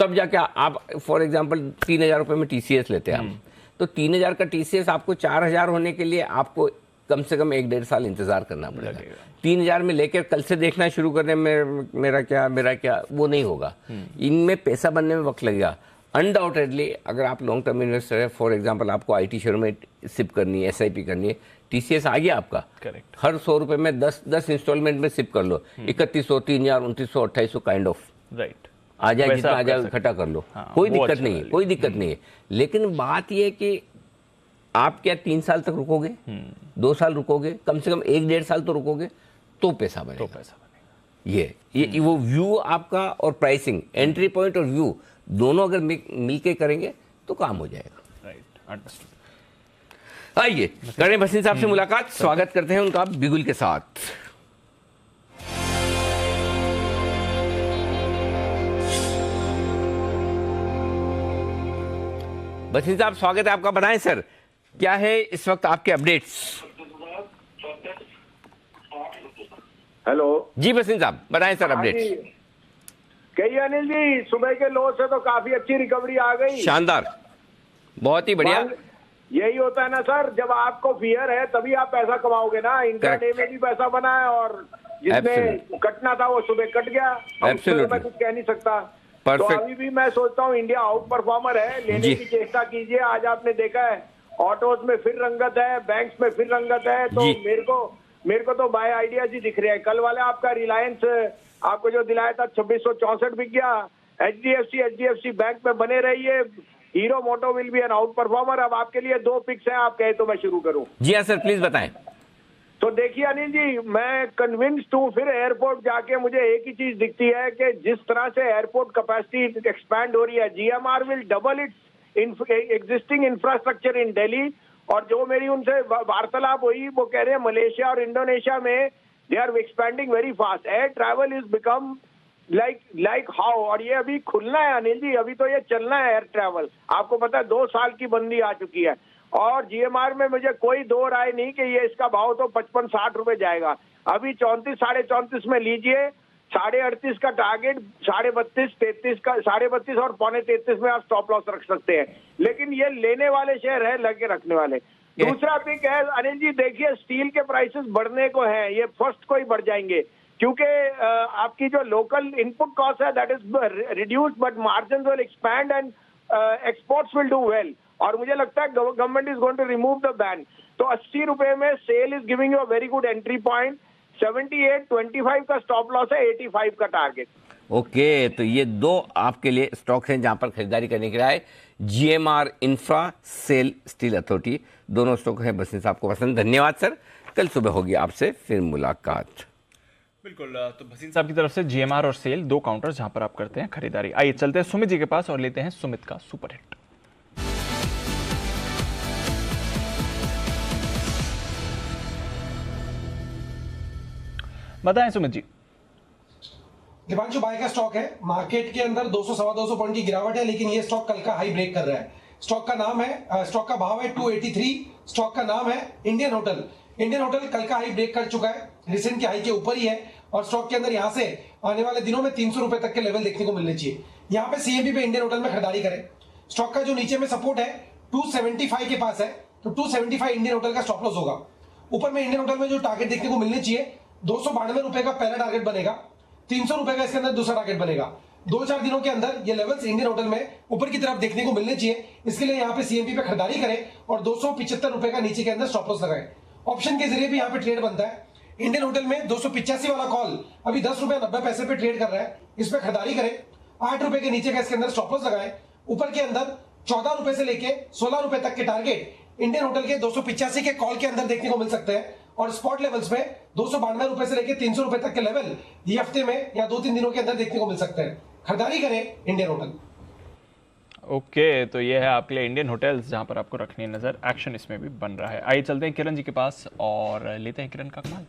तब जाके आप फॉर एग्जांपल 3,000 रुपए में टीसीएस लेते हैं आप, तो 3000 का TCS आपको 4000 होने के लिए आपको कम से कम 1-1.5 साल इंतजार करना पड़ेगा। 3000 में लेकर कल से देखना शुरू करने में मेरा क्या वो नहीं होगा। इनमें पैसा बनने में वक्त लगेगा। अनडाउटेडली अगर आप लॉन्ग टर्म इन्वेस्टर है, फॉर एग्जांपल आपको IT शेयर में सिप करनी है, SIP करनी है, TCS आ गया आपका, करेक्ट, हर 100 रुपए में 10 इंस्टॉलमेंट में सिप कर लो, 3100, 3000, 2900, 2800 काइंड ऑफ, राइट, आ जाए जितना आ जाए इकट्ठा कर लो। कोई दिक्कत नहीं है, कोई दिक्कत नहीं है। लेकिन बात यह कि आप क्या 3 साल तक रुकोगे, 2 साल रुकोगे, कम से कम 1-1.5 साल तो रुकोगे, तो पैसा बनेगा। ये वो व्यू आपका और प्राइसिंग, एंट्री पॉइंट और व्यू दोनों अगर मिलके करेंगे तो काम हो जाएगा। Right, understood. आइए करें भसीन साहब से मुलाकात, स्वागत करते हैं उनका बिगुल के साथ। भसीन साहब स्वागत है आपका, बताएं सर क्या है इस वक्त आपके अपडेट्स। हेलो जी भसीन साहब बताएं सर अपडेट्स। कही अनिल जी, सुबह के लो से तो काफी अच्छी रिकवरी आ गई, शानदार, बहुत ही बढ़िया। यही होता है ना सर, जब आपको फियर है तभी आप पैसा कमाओगे ना। इंटरडे में भी पैसा बना है और जिसमें कटना था वो सुबह कट गया, मैं कुछ कह नहीं सकता। तो अभी भी मैं सोचता हूँ इंडिया आउट परफॉर्मर है, लेने की चेष्टा कीजिए। आज आपने देखा है ऑटोज में फिर रंगत है, बैंक्स में फिर रंगत है, तो मेरे को तो बाय आइडियाज ही दिख रहे हैं। कल वाले आपका रिलायंस आपको जो दिलाया था 2664 बिक गया। HDFC बैंक में बने रहिए। Hero Moto will be an outperformer. अब आपके लिए 2 पिक्स हैं, आप कहे तो मैं शुरू करूं। जी हाँ सर, प्लीज बताएं। तो देखिए अनिल जी, मैं कन्विंस्ड हूं, फिर एयरपोर्ट जाके मुझे एक ही चीज दिखती है कि जिस तरह से एयरपोर्ट कैपेसिटी एक्सपैंड हो रही है, GMR will double it's existing infrastructure in Delhi. और जो मेरी उनसे वार्तालाप हुई वो कह रहे हैं मलेशिया और इंडोनेशिया में they are expanding very fast. Air travel is become like how, और ये अभी खुलना है अनिल जी, अभी तो ये चलना है एयर ट्रैवल। आपको पता है 2 साल की बंदी आ चुकी है और GMR में मुझे कोई 2 राय नहीं कि ये इसका भाव तो 55-60 रुपए जाएगा। अभी 34, 34.5 में लीजिए, 38.5 का टारगेट, 32.5, 33 का 32.5 और 33.25 में आप स्टॉप लॉस रख सकते हैं। लेकिन ये लेने वाले शेयर है, लगे रखने वाले। दूसरा पिक है अनिल जी, देखिए स्टील के प्राइसेस बढ़ने को हैं, ये फर्स्ट को ही बढ़ जाएंगे क्योंकि आपकी जो लोकल इनपुट कॉस्ट है that is reduced but margins will expand and exports will do well. और मुझे लगता है government is going to remove the ban. तो 80 रुपए में SAIL is giving you a very good entry point. 78.25 का स्टॉप लॉस है, 85 का टारगेट। ओके, तो ये 2 आपके लिए स्टॉक हैं जहां पर खरीदारी करने के लिए GMR infra, SAIL steel authority, दोनों स्टॉक हैं। बस साहब को पसंद, धन्यवाद सर। कल सुबह होगी आपसे फिर मुलाकात। बिल्कुल, तो भसीन साहब की तरफ से GMR और सेल 2 काउंटर जहां पर आप करते हैं खरीदारी। आइए चलते हैं सुमित जी के पास और लेते हैं सुमित का सुपर हिट। बताएं सुमित जी। दिवांशु बाय का स्टॉक है। मार्केट के अंदर 200-225 पॉइंट की गिरावट है, लेकिन ये स्टॉक कल का हाई ब्रेक कर रहा है। स्टॉक का नाम है, स्टॉक का भाव है 283। स्टॉक का नाम है इंडियन होटल। इंडियन होटल कल का हाई ब्रेक कर चुका है, रिसेंट के हाई के ऊपर ही है और स्टॉक के अंदर यहां से आने वाले दिनों में 300 रुपए तक के लेवल देखने को मिलने चाहिए। यहां पे CMB पे इंडियन होटल में खरीदारी करें। स्टॉक का जो नीचे में सपोर्ट है 275 के पास है, तो 275 इंडियन होटल का स्टॉप लॉस होगा। ऊपर में इंडियन होटल में जो टारगेट देखने को मिलने चाहिए 292 रुपए का पहला टारगेट बनेगा, 300 रुपए का इसके अंदर दूसरा टारगेट बनेगा। 2-4 दिनों के अंदर ये लेवल्स इंडियन होटल में ऊपर की तरफ देखने को मिलने चाहिए। इसके लिए यहाँ पे CMB पे खरीदारी करें और 275 रुपए का नीचे के अंदर स्टॉप लॉस लगाएं। ऑप्शन के जरिए भी यहाँ पे ट्रेड बनता है। इंडियन होटल में 285 वाला कॉल अभी 10 रुपए 90 पैसे पे ट्रेड कर रहा है, इस पे खरीदारी करें। 8 रुपए के नीचे का इसके अंदर स्टॉप लॉस लगाएं। ऊपर के अंदर 14 रुपए से लेके 16 रुपए तक के टारगेट इंडियन होटल के 285 के कॉल के अंदर देखने को मिल सकते हैं और स्पॉट लेवल्स में 292 रुपए से लेके 300 रुपए तक के लेवल ये हफ्ते में या 2-3 दिनों के अंदर देखने को मिल सकते हैं। खरीदारी करें इंडियन होटल। ओके, तो ये है आपके लिए इंडियन होटल्स जहां पर आपको रखनी है नजर। एक्शन इसमें भी बन रहा है। आइए चलते हैं किरण जी के पास और लेते हैं किरण का कमाल।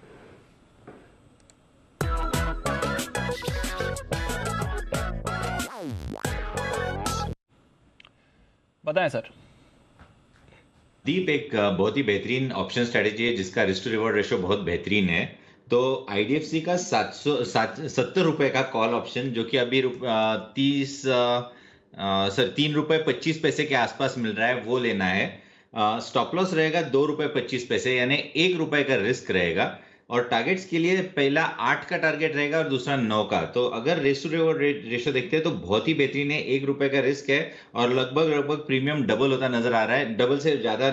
बताएं सर। दीप एक बहुत ही बेहतरीन ऑप्शन स्ट्रेटेजी है जिसका रिस्क टू रिवॉर्ड रेशियो बहुत बेहतरीन है। तो IDFC का 70 रुपए का कॉल ऑप्शन जो कि अभी 30 सर 3 रुपए 25 पैसे के आसपास मिल रहा है, वो लेना है। स्टॉप लॉस रहेगा 2 रुपए 25 पैसे, यानी 1 रुपए का रिस्क रहेगा। और टारगेट्स के लिए पहला 8 का टारगेट रहेगा और दूसरा 9 का। तो अगर रेशो देखते हैं तो बहुत ही बेहतरीन है, 1 रुपए का रिस्क है और लगभग प्रीमियम डबल होता नजर आ रहा है, डबल से ज्यादा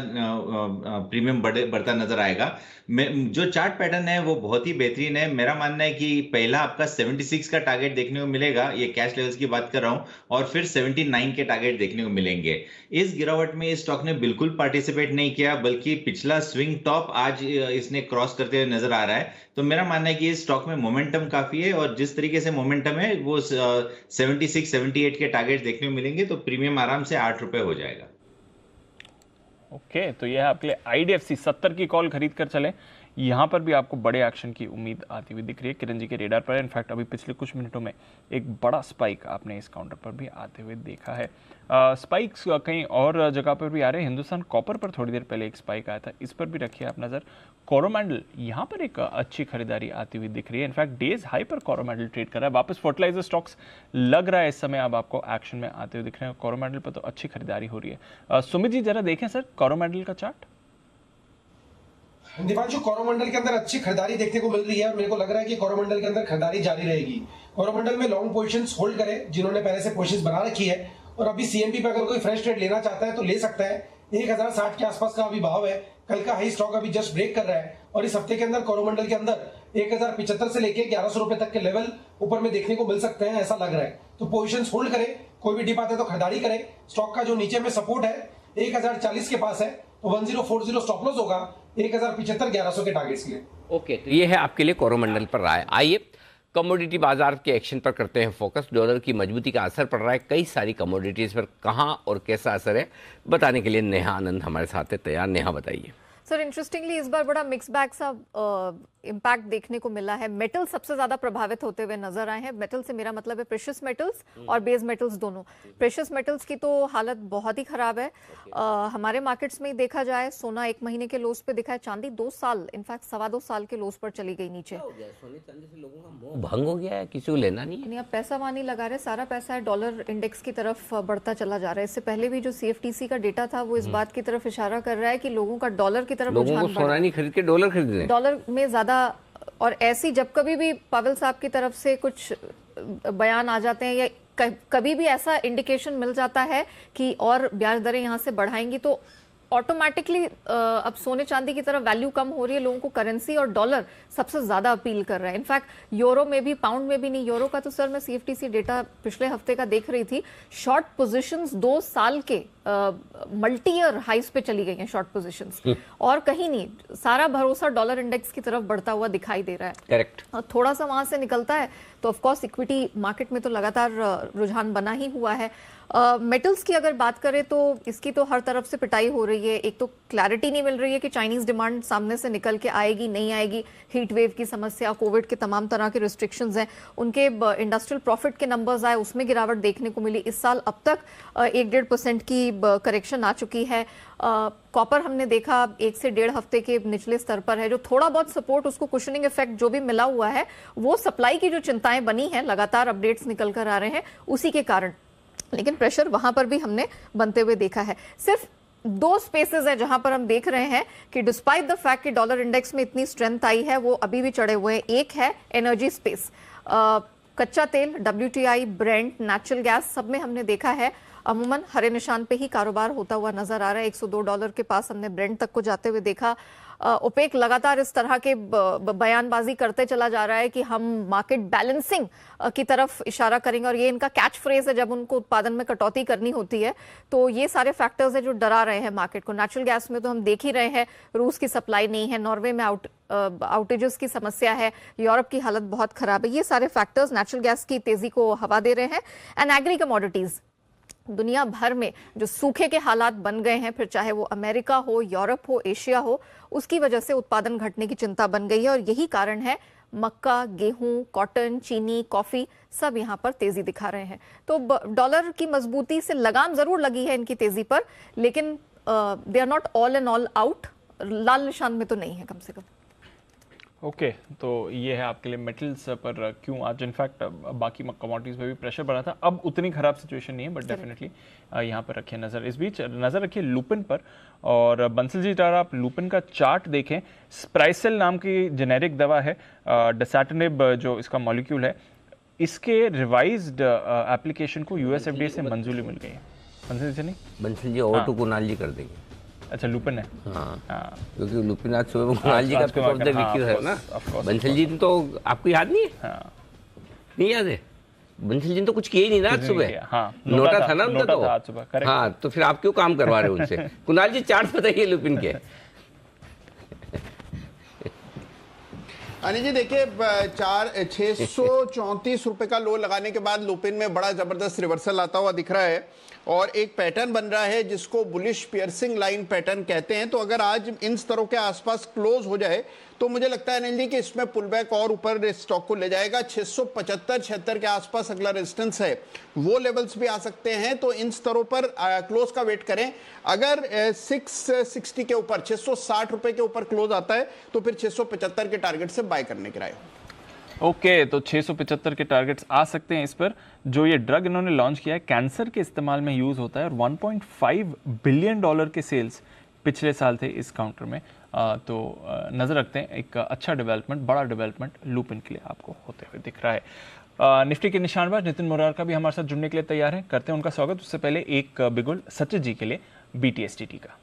प्रीमियम बढ़ता नजर आएगा। जो चार्ट पैटर्न है वो बहुत ही बेहतरीन है। मेरा मानना है कि पहला आपका 76 का टारगेट देखने को मिलेगा, ये कैश लेवल्स की बात कर रहा हूं, और फिर 79 के टारगेट देखने को मिलेंगे। इस गिरावट में इस स्टॉक ने बिल्कुल पार्टिसिपेट नहीं किया, बल्कि पिछला स्विंग टॉप आज इसने क्रॉस करते हुए नजर आ रहा है। तो मेरा मानना है कि इस स्टॉक में मोमेंटम काफी है, और जिस तरीके से मोमेंटम है वो 76 78 के टारगेट देखने को मिलेंगे, तो प्रीमियम आराम से 8 रुपए हो जाएगा। ओके, तो यह है आपके लिए IDFC 70 की कॉल खरीद कर चले। यहाँ पर भी आपको बड़े एक्शन की उम्मीद आती हुई दिख रही है किरण जी के रेडार पर। इनफैक्ट अभी पिछले कुछ मिनटों में एक बड़ा स्पाइक आपने इस काउंटर पर भी आते हुए देखा है। स्पाइक्स कहीं और जगह पर भी आ रहे हैं। हिंदुस्तान कॉपर पर थोड़ी देर पहले एक स्पाइक आया था, इस पर भी रखिए आप नज़र। कोरोमंडल यहाँ पर एक अच्छी खरीदारी आती हुई दिख रही है। इनफैक्ट डेज हाई पर कोरोमंडल ट्रेड कर रहा है। वापस फर्टिलाइजर स्टॉक्स लग रहा है इस समय अब आपको एक्शन में आते हुए दिख रहे हैं। कोरोमंडल पर तो अच्छी खरीदारी हो रही है। सुमित जी जरा देखें सर कोरोमंडल का चार्ट। दीपांशु, कोरोमंडल के अंदर अच्छी खरीदारी देखने को मिल रही है। मेरे को लग रहा है कि कोरोमंडल के अंदर खरीदारी जारी रहेगी। कोरोमंडल में लॉन्ग पोजीशंस होल्ड करें जिन्होंने पहले से पोजीशंस बना रखी है, और अभी CMP पे अगर कोई फ्रेश ट्रेड लेना चाहता है तो ले सकता है। 1060 के आसपास का अभी भाव है। कल का हाई स्टॉक अभी जस्ट ब्रेक कर रहा है, और इस हफ्ते के अंदर कोरोमंडल के अंदर 1075 से लेके 1100 रुपए तक के लेवल ऊपर में देखने को मिल सकते हैं, ऐसा लग रहा है। तो पोजीशंस होल्ड करें, कोई भी डिप आता है तो खरीदारी करें। स्टॉक का जो नीचे में सपोर्ट है 1040 के पास है, तो 1040 स्टॉप लॉस होगा 1075 1100 के टारगेट्स के लिए। ओके, तो ये है आपके लिए कोरोमंडल पर राय। आइए कमोडिटी बाजार के एक्शन पर करते हैं फोकस। डॉलर की मजबूती का असर पड़ रहा है कई सारी कमोडिटीज पर, कहां और कैसा असर है बताने के लिए नेहा आनंद हमारे साथ है तैयार। नेहा बताइए। सर इंटरेस्टिंगली इस बार बड़ा मिक्स बैग सा इम्पैक्ट देखने को मिला है। मेटल सबसे ज्यादा प्रभावित होते हुए नजर आए हैं। मेटल से मेरा मतलब है प्रेशियस मेटल्स और बेस मेटल्स दोनों। प्रेशियस मेटल्स की तो हालत बहुत ही खराब है। हमारे मार्केट्स में देखा जाए, सोना 1 महीने के लोस पे दिखा है, चांदी 2 साल इनफैक्ट 2.25 साल के लोस पर चली गई नीचे। सोने चांदी से लोगों का मोह भंग हो गया है, किसी को लेना नहीं है। अब पैसा वहां नहीं लगा रहे, सारा पैसा है डॉलर इंडेक्स की तरफ बढ़ता चला जा रहा है। इससे पहले भी जो CFTC का डेटा था वो इस बात की तरफ इशारा कर रहा है कि लोगों का डॉलर की तरफ सोना नहीं खरीद के डॉलर खरीद रहे हैं, डॉलर में ज्यादा। और ऐसी जब कभी भी पवेल साहब की तरफ से कुछ बयान आ जाते हैं या कभी भी ऐसा इंडिकेशन मिल जाता है कि और ब्याज दरें यहां से बढ़ाएंगी, तो ऑटोमेटिकली अब सोने चांदी की तरफ वैल्यू कम हो रही है। लोगों को करेंसी और डॉलर सबसे ज्यादा अपील कर रहा है। इनफैक्ट यूरो में भी, पाउंड में भी नहीं। यूरो का तो सर मैं CFTC डेटा पिछले हफ्ते का देख रही थी, शॉर्ट पोजीशंस 2 साल के मल्टी ईयर हाइस पे चली गई हैं शॉर्ट पोजीशंस, और कहीं नहीं। सारा भरोसा डॉलर इंडेक्स की तरफ बढ़ता हुआ दिखाई दे रहा है। करेक्ट। थोड़ा सा वहां से निकलता है तो ऑफ कोर्स इक्विटी मार्केट में तो लगातार रुझान बना ही हुआ है। मेटल्स की अगर बात करें तो इसकी तो हर तरफ से पिटाई हो रही है। एक तो क्लैरिटी नहीं मिल रही है कि चाइनीज डिमांड सामने से निकल के आएगी नहीं आएगी। हीट वेव की समस्या, कोविड के तमाम तरह के रिस्ट्रिक्शंस हैं। उनके इंडस्ट्रियल प्रॉफिट के नंबर्स आए, उसमें गिरावट देखने को मिली। इस साल अब तक 1-1.5% की करेक्शन आ चुकी है। कॉपर हमने देखा 1 से 1.5 हफ्ते के निचले स्तर पर है। जो थोड़ा बहुत सपोर्ट, उसको कुशनिंग इफेक्ट जो भी मिला हुआ है, वो सप्लाई की जो चिंताएं बनी हैं, लगातार अपडेट्स निकल कर आ रहे हैं उसी के कारण। लेकिन प्रेशर वहां पर भी हमने बनते हुए देखा है। सिर्फ 2 स्पेसेस है जहां पर हम देख रहे हैं कि डिस्पाइट द फैक्ट कि डॉलर इंडेक्स में इतनी स्ट्रेंथ आई है, वो अभी भी चढ़े हुए हैं। एक है एनर्जी स्पेस, कच्चा तेल, WTI, ब्रेंट, नेचुरल गैस, सब में हमने देखा है अमूमन हरे निशान पे ही कारोबार होता हुआ नजर आ रहा है। $102 के पास हमने ब्रेंट तक को जाते हुए देखा। ओपेक लगातार इस तरह के बयानबाजी करते चला जा रहा है कि हम मार्केट बैलेंसिंग की तरफ इशारा करेंगे, और ये इनका कैच फ्रेज है जब उनको उत्पादन में कटौती करनी होती है। तो ये सारे फैक्टर्स है जो डरा रहे हैं मार्केट को। नेचुरल गैस में तो हम देख ही रहे हैं, रूस की सप्लाई नहीं है, नॉर्वे में आउटेजेस की समस्या है, यूरोप की हालत बहुत खराब है। ये सारे फैक्टर्स नेचुरल गैस की तेजी को हवा दे रहे हैं। एंड एग्री कमोडिटीज, दुनिया भर में जो सूखे के हालात बन गए हैं, फिर चाहे वो अमेरिका हो, यूरोप हो, एशिया हो, उसकी वजह से उत्पादन घटने की चिंता बन गई है। और यही कारण है मक्का, गेहूं, कॉटन, चीनी, कॉफी सब यहां पर तेजी दिखा रहे हैं। तो डॉलर की मजबूती से लगाम जरूर लगी है इनकी तेजी पर, लेकिन they are not all and all out. लाल निशान में तो नहीं है कम से कम। ओके, तो ये है आपके लिए मेटल्स पर क्यों आज इनफैक्ट बाकी कमोडिटीज पे भी प्रेशर बना था। अब उतनी खराब सिचुएशन नहीं है, बट डेफिनेटली यहाँ पर रखिए नज़र। इस बीच नज़र रखिए लुपिन पर, और बंसल जी अगर आप लुपिन का चार्ट देखें, स्प्राइसेल नाम की जेनेरिक दवा है, डेसाटनिब जो इसका मॉलिक्यूल है, इसके रिवाइज्ड एप्लीकेशन को यूएस एफडीए से मंजूरी मिल गई है। बंसल जी नहीं, बंसल जी और तो कुणाल जी कर देंगे। अच्छा लुपिन है, हाँ, क्योंकि लुपिन आज सुबह कुणाल जी का पिक ऑफ द वीक है ना। बंसल जी तो आपको याद नहीं है? नहीं याद है? बंसल जी ने तो कुछ किया ही नहीं ना आज सुबह। नोटा था ना उनका तो। हाँ, तो फिर आप क्यों काम करवा रहे हो उनसे? कुणाल जी चार्ट बताइए लुपिन के। अनिल जी देखिए, 634 रुपए का लो लगाने के बाद लुपिन में बड़ा जबरदस्त रिवर्सल आता हुआ दिख रहा है और एक पैटर्न बन रहा है जिसको बुलिश पियर्सिंग लाइन पैटर्न कहते हैं। तो अगर आज इन स्तरों के आसपास क्लोज हो जाए तो मुझे लगता है अनिल जी कि इसमें पुल बैक और ऊपर स्टॉक को ले जाएगा। 675-76 के आसपास अगला रेजिस्टेंस है, वो लेवल्स भी आ सकते हैं। तो इन स्तरों पर क्लोज का वेट करें। अगर 660 के ऊपर 660 रुपए के ऊपर क्लोज आता है तो फिर 675 के टारगेट से बाय करने की राय। ओके, तो 675 के टारगेट्स आ सकते हैं इस पर। जो ये ड्रग इन्होंने लॉन्च किया है कैंसर के इस्तेमाल में यूज होता है, और 1.5 बिलियन डॉलर के सेल्स पिछले साल थे इस काउंटर में। तो नजर रखते हैं, एक अच्छा डेवलपमेंट, बड़ा डेवलपमेंट लुपिन के लिए आपको होते हुए दिख रहा है। निफ्टी के निशानबाज नितिन मुरार का भी हमारे साथ जुड़ने के लिए तैयार है, करते हैं उनका स्वागत। उससे पहले एक बिगुल सचिन जी के लिए BTSTT का।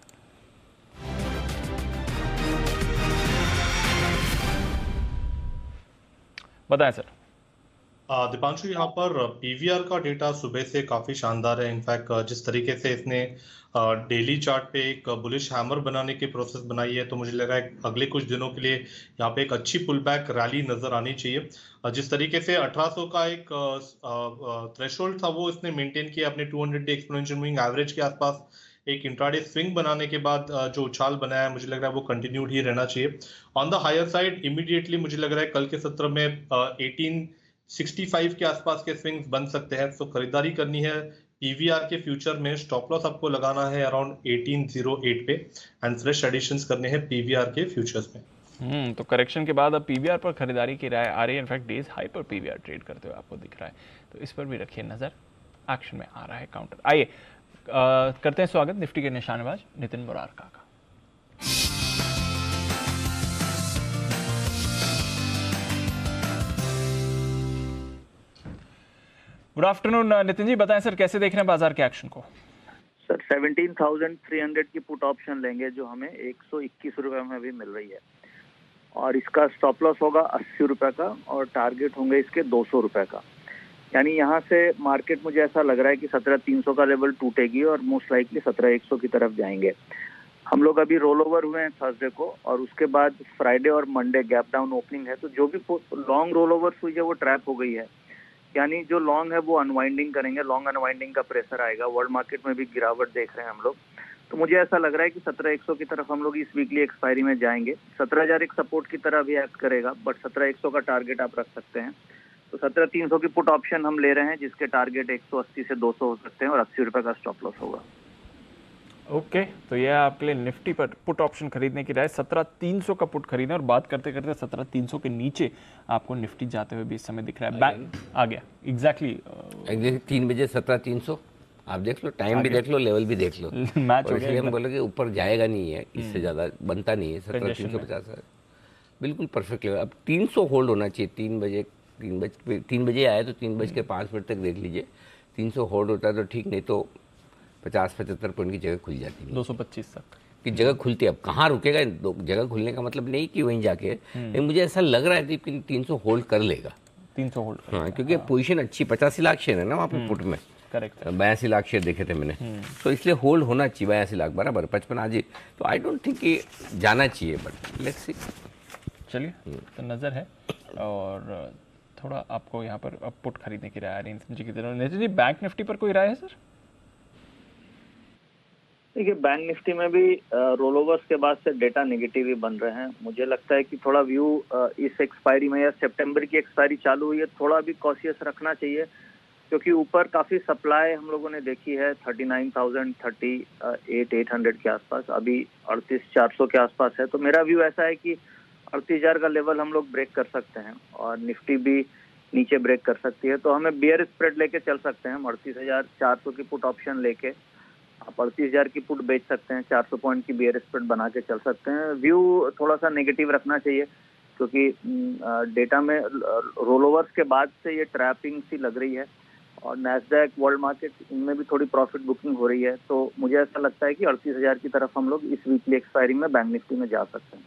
बताएं सर। दीपांशु, यहाँ पर पीवीआर का डेटा सुबह से काफी शानदार है। इनफैक्ट जिस तरीके से इसने डेली चार्ट पे एक बुलिश हैमर बनाने की प्रोसेस बनाई है, तो मुझे लग रहा है अगले कुछ दिनों के लिए यहाँ पे एक अच्छी पुल बैक रैली नजर आनी चाहिए। जिस तरीके से 1800 का एक थ्रेशोल्ड था वो इसने मेंटेन किया अपने 200 डे एक्सपोनेंशियल मूविंग एवरेज के आसपास। एक इंट्राडे स्विंग बनाने के बाद जो उछाल बनाया है, मुझे लग रहा है वो कंटिन्यूड ही रहना चाहिए। On the higher side immediately मुझे लग रहा है कल के सत्र में 1865 के आसपास के स्विंग्स बन सकते हैं। तो खरीदारी करनी है पीवीआर के फ्यूचर में। स्टॉप लॉस आपको लगाना है अराउंड 1808 पे एंड फ्रेश एडिशंस करने हैं पीवीआर के फ्यूचर्स में। तो करेक्शन के बाद अब पीवीआर पर खरीदारी की राय आ रही है। इनफैक्ट डेज हाई पर पीवीआर ट्रेड करते हुए आपको दिख रहा है, तो इस पर भी रखिए नजर। एक्शन में आ रहा है काउंटर। आइए करते हैं स्वागत निफ्टी के निशानबाज नितिन मुरारका का। गुड आफ्टरनून नितिन जी, बताएं सर कैसे देख रहे हैं बाजार के एक्शन को? सर 17,300 की पुट ऑप्शन लेंगे जो हमें 121 रुपए में भी मिल रही है, और इसका स्टॉप लॉस होगा 80 रुपए का और टारगेट होंगे इसके 200 रुपए का। यानी यहाँ से मार्केट मुझे ऐसा लग रहा है कि 17,300 का लेवल टूटेगी और मोस्ट लाइकली 17,100 की तरफ जाएंगे। हम लोग अभी रोल ओवर हुए हैं थर्सडे को, और उसके बाद फ्राइडे और मंडे गैप डाउन ओपनिंग है। तो जो भी लॉन्ग रोल ओवर हुई है वो ट्रैप हो गई है, यानी जो लॉन्ग है वो अनवाइंडिंग करेंगे। लॉन्ग अनवाइंडिंग का प्रेशर आएगा। वर्ल्ड मार्केट में भी गिरावट देख रहे हैं हम लोग। तो मुझे ऐसा लग रहा है कि 17,100 की तरफ हम लोग इस वीकली एक्सपायरी में जाएंगे। 17,000 एक सपोर्ट की तरह भी एक्ट करेगा, बट 17,100 का टारगेट आप रख सकते हैं। तो 17,300 की पुट ऑप्शन हम ले रहे हैं जिसके टारगेट 180 से 200 हो सकते हैं और 80 रुपए का स्टॉप लॉस होगा। ओके, तो यह आपके लिए निफ्टी पर पुट ऑप्शन खरीदने की राय। 17,300 का पुट खरीदना, और बात करते करते 17,300 के नीचे आपको निफ्टी जाते हुए भी इस समय दिख रहा है। बैंक आ गया एग्जैक्टली 3 बजे 17,300 आप देख लो, टाइम भी देख लो, लेवल भी देख लो। मैच हो गया। हम बोले कि ऊपर जाएगा नहीं है, इससे ज़्यादा बनता नहीं है। 17,350 बिल्कुल परफेक्ट लेवल। अब 300 होल्ड होना चाहिए। 3 बजे आया तो 3:05 तक देख लीजिए। 300 होल्ड होता है तो ठीक, नहीं तो 50-75 पॉइंट की जगह खुल जाती है। 225 तक की जगह खुलती है। अब कहाँ रुकेगा? जगह खुलने का मतलब नहीं कि वहीं जाके, लेकिन मुझे ऐसा लग रहा है कि 300 होल्ड कर लेगा। 300 होल्ड, हाँ, क्योंकि पोजीशन अच्छी, 85 लाख शेयर है ना वहाँ पे पुट में। करेक्ट, 82 लाख शेयर देखे थे मैंने, तो इसलिए होल्ड होना चाहिए। 82 लाख बराबर 55 आज ही, तो आई डोंट थिंक कि जाना चाहिए, बट लेट्स सी। चलिए, तो नज़र है, और थोड़ा आपको यहाँ पर अब पुट खरीदने की राय आ रही है नितिन जी की तरफ। नितिन जी, बैंक निफ्टी पर कोई राय है सर? देखिए, बैंक निफ्टी में भी रोल ओवर्स के बाद से डेटा नेगेटिव ही बन रहे हैं। मुझे लगता है कि थोड़ा व्यू इस एक्सपायरी में, या सितंबर की एक्सपायरी चालू हुई है, थोड़ा भी कॉशियस रखना चाहिए, क्योंकि ऊपर काफ़ी सप्लाई हम लोगों ने देखी है 39,000, 38,800 के आसपास, अभी 38,400 के आसपास है। तो मेरा व्यू ऐसा है कि 38,000 का लेवल हम लोग ब्रेक कर सकते हैं और निफ्टी भी नीचे ब्रेक कर सकती है, तो हमें बियर स्प्रेड लेके चल सकते हैं। हम 38,400 की पुट ऑप्शन लेके आप 38,000 की पुट बेच सकते हैं, 400 पॉइंट की बियर स्प्रेड बना के चल सकते हैं। व्यू थोड़ा सा नेगेटिव रखना चाहिए क्योंकि डेटा में रोल ओवर्स के बाद से ये ट्रैपिंग सी लग रही है और नैस्डैक, वर्ल्ड मार्केट, इनमें भी थोड़ी प्रॉफिट बुकिंग हो रही है, तो मुझे ऐसा लगता है कि 38,000 की तरफ हम लोग इस वीकली एक्सपायरी में बैंक निफ्टी में जा सकते हैं।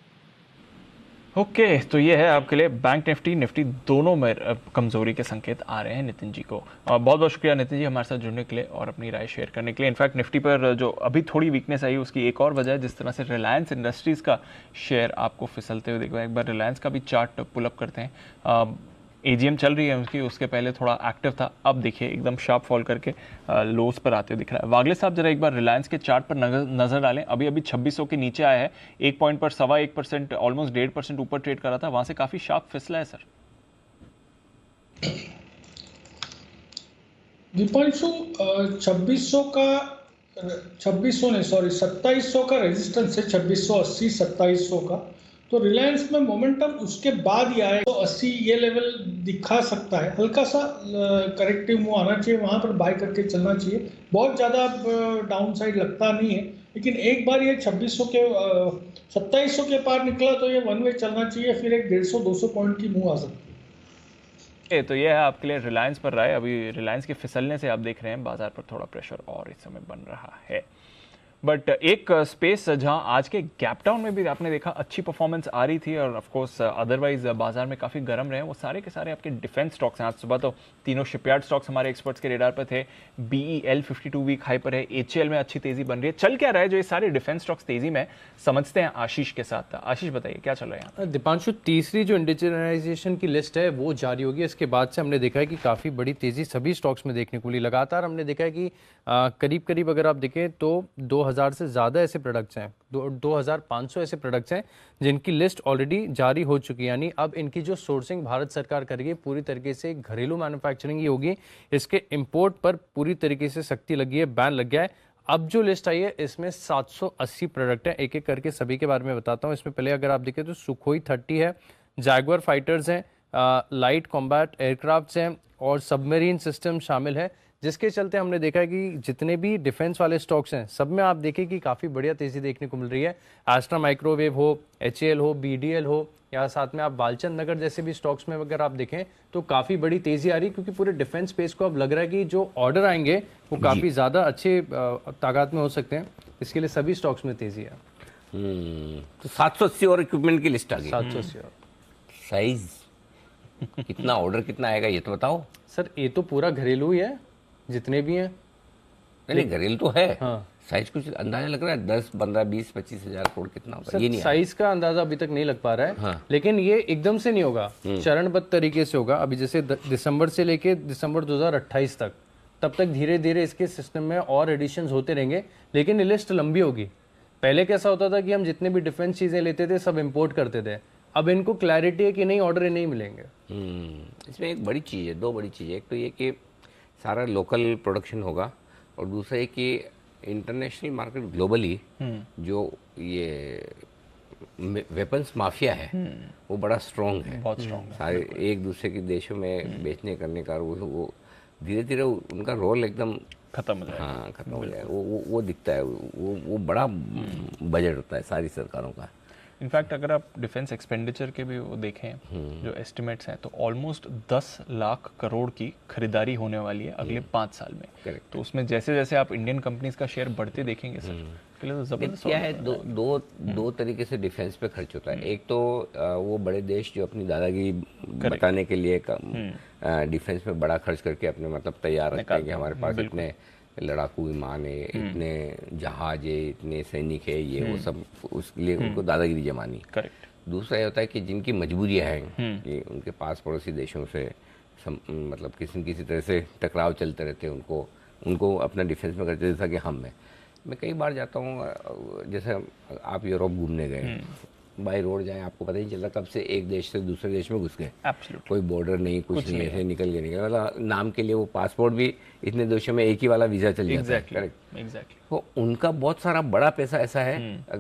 ओके, तो ये है आपके लिए बैंक निफ्टी दोनों में कमजोरी के संकेत आ रहे हैं नितिन जी को। बहुत बहुत शुक्रिया नितिन जी हमारे साथ जुड़ने के लिए और अपनी राय शेयर करने के लिए। इनफैक्ट निफ्टी पर जो अभी थोड़ी वीकनेस आई उसकी एक और वजह है जिस तरह से रिलायंस इंडस्ट्रीज का शेयर आपको फिसलते हुए देखो। एक बार रिलायंस का भी चार्ट पुल अप करते हैं। एजीएम चल रही है उसकी, उसके पहले थोड़ा एक्टिव था, अब देखिए एकदम शार्प फॉल करके लोस पर आते हुए दिख रहा है। वागले साहब जरा एक बार रिलायंस के चार्ट पर नजर डालें। अभी 2600 के नीचे आया है, 1 पॉइंट पर 1.25%, ऑलमोस्ट 1.5% ऊपर ट्रेड कर रहा था, वहां से काफी शार्प फिसला है सर। दीपांशु 2700 का रेजिस्टेंस है, 2680 2700 का, तो रिलायंस में मोमेंटम उसके बाद ही आए तो 80 ये लेवल दिखा सकता है। हल्का सा करेक्टिव मूव आना चाहिए, वहां पर बाय करके चलना चाहिए। बहुत ज़्यादा डाउन साइड लगता नहीं है, लेकिन एक बार ये 2700 के 2700 के पार निकला तो ये वन वे चलना चाहिए, फिर एक 150-200 पॉइंट की मूव आ सकती है। तो ये है आपके लिए रिलायंस पर राय। अभी रिलायंस के फिसलने से आप देख रहे हैं बाजार पर थोड़ा प्रेशर और इस समय बन रहा है। बट एक स्पेस जहां आज के गैप डाउन में भी आपने देखा अच्छी परफॉर्मेंस आ रही थी और ऑफ कोर्स अदरवाइज बाजार में काफ़ी गर्म रहे, वो सारे के सारे आपके डिफेंस स्टॉक्स हैं। आज सुबह तो तीनों शिपयार्ड स्टॉक्स हमारे एक्सपर्ट्स के रेडार पर थे। BEL 52 वीक हाई पर है, HAL में अच्छी तेजी बन रही है। चल क्या रहा है जो ये सारे डिफेंस स्टॉक्स तेजी में, समझते हैं आशीष के साथ। आशीष बताइए क्या चल रहा है? दीपांशु, तीसरी जो इंडिजिनाइजेशन की लिस्ट है वो जारी होगी, इसके बाद से हमने देखा है कि काफ़ी बड़ी तेजी सभी स्टॉक्स में देखने को मिली। लगातार हमने देखा है कि करीब करीब अगर आप देखें तो 2000 से ज़्यादा ऐसे प्रोडक्ट्स हैं, 2500 ऐसे प्रोडक्ट्स हैं जिनकी लिस्ट ऑलरेडी जारी हो चुकी है। यानी अब इनकी जो सोर्सिंग भारत सरकार करेगी पूरी तरीके से घरेलू मैन्युफैक्चरिंग ही होगी, इसके इंपोर्ट पर पूरी तरीके से सख्ती लगी है, बैन लग गया है। अब जो लिस्ट आई है इसमें 780 प्रोडक्ट हैं, एक एक करके सभी के बारे में बताता हूँ। इसमें पहले अगर आप देखें तो सुखोई 30 है, जैगुआर फाइटर्स हैं, लाइट कॉम्बैट एयरक्राफ्ट्स हैं और सबमरीन सिस्टम शामिल है, जिसके चलते हमने देखा है कि जितने भी डिफेंस वाले स्टॉक्स हैं सब में आप देखें कि काफ़ी बढ़िया तेज़ी देखने को मिल रही है। एस्ट्रा माइक्रोवेव हो, HAL हो, BDL हो या साथ में आप बालचंद नगर जैसे भी स्टॉक्स में अगर आप देखें तो काफ़ी बड़ी तेज़ी आ रही है, क्योंकि पूरे डिफेंस स्पेस को अब लग रहा है कि जो ऑर्डर आएंगे वो काफ़ी ज़्यादा अच्छे तादाद में हो सकते हैं, इसके लिए सभी स्टॉक्स में तेज़ी है। तो 780 और इक्विपमेंट की लिस्ट आ गई। 780 और साइज कितना, ऑर्डर कितना आएगा ये तो बताओ सर। ये तो पूरा घरेलू ही है जितने भी हैं। नहीं घरेलू तो है। हाँ। साइज कुछ अंदाजा लग रहा है 10, 15, 20, 25 हजार करोड़ कितना होगा? ये नहीं साइज का अंदाजा अभी तक नहीं लग पा रहा है। हाँ। लेकिन ये एकदम से नहीं होगा, चरणबद्ध तरीके से होगा। अभी जैसे दिसंबर से लेके दिसंबर 2028 तक, तब तक धीरे धीरे इसके सिस्टम में और एडिशंस होते रहेंगे, लेकिन ये लिस्ट लंबी होगी। पहले कैसा होता था कि हम जितने भी डिफेंस चीजें लेते थे सब इम्पोर्ट करते थे, अब इनको क्लैरिटी है कि नहीं ऑर्डर नहीं मिलेंगे। इसमें एक बड़ी चीज़ है, दो बड़ी चीज़ है। एक तो ये कि सारा लोकल प्रोडक्शन होगा और दूसरा है कि इंटरनेशनल मार्केट ग्लोबली जो ये वेपन्स माफिया है वो बड़ा स्ट्रॉन्ग है, बहुत स्ट्रॉन्ग है। सारे एक दूसरे के देशों में बेचने करने का वो धीरे धीरे उनका रोल एकदम खत्म हो जाएगा। हाँ खत्म हो जाएगा। वो दिखता है, वो बड़ा बजट होता है सारी सरकारों का। इनफैक्ट अगर आप डिफेंस एक्सपेंडिचर के भी वो देखें जो एस्टिमेट्स हैं तो ऑलमोस्ट 10 लाख करोड़ की खरीदारी होने वाली है अगले 5 साल में। तो उसमें जैसे जैसे आप इंडियन कंपनीज का शेयर बढ़ते देखेंगे सर, के लिए तो जबरदस्त क्या है, दो तरीके से डिफेंस पे खर्च होता है। एक तो वो बड़े देश जो अपनी दादागिरी बताने के लिए डिफेंस में बड़ा खर्च करके अपने मतलब तैयार रखते हैं कि हमारे पास इतने लड़ाकू विमान है, इतने जहाज है, इतने सैनिक है, ये वो सब, उसके लिए उनको दादागिरी जमानी। करेक्ट। दूसरा ये होता है कि जिनकी मजबूरियां हैं कि उनके पास पड़ोसी देशों से मतलब किसी न किसी तरह से टकराव चलते रहते हैं, उनको अपना डिफेंस में करते, जैसा कि मैं कई बार जाता हूँ, जैसे आप यूरोप घूमने गए बाय रोड जाएं आपको पता ही चलता, कब से एक देश से दूसरे देश में घुस गए। Absolutely. कोई बॉर्डर नहीं, कुछ नहीं, ऐसे निकल के निकल, मतलब नाम के लिए वो पासपोर्ट भी इतने देशों में एक ही वाला वीज़ा चल जाता है। Correct, exactly. तो उनका बहुत सारा बड़ा पैसा ऐसा है,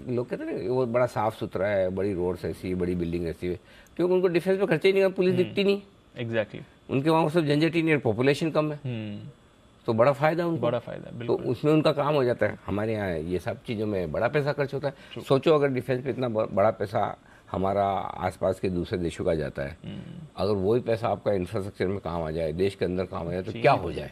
लोग कहते हैं ना वो बड़ा साफ सुथरा है, बड़ी रोड्स ऐसी है, बड़ी बिल्डिंग ऐसी है, क्योंकि उनको डिफेंस में खर्चा ही नहीं, पुलिस दिखती नहीं। एग्जैक्टली। उनके वहाँ सब झंझट ही नहीं है, पॉपुलेशन कम है, तो बड़ा फायदा उनको, बड़ा फायदा, तो बिल्कुल। उसमें उनका काम हो जाता है। हमारे यहाँ ये सब चीज़ों में बड़ा पैसा खर्च होता है। सोचो अगर डिफेंस पे इतना बड़ा पैसा हमारा आसपास के दूसरे देशों का जाता है, अगर वही पैसा आपका इंफ्रास्ट्रक्चर में काम आ जाए, देश के अंदर काम आ जाए, तो क्या हो जाए,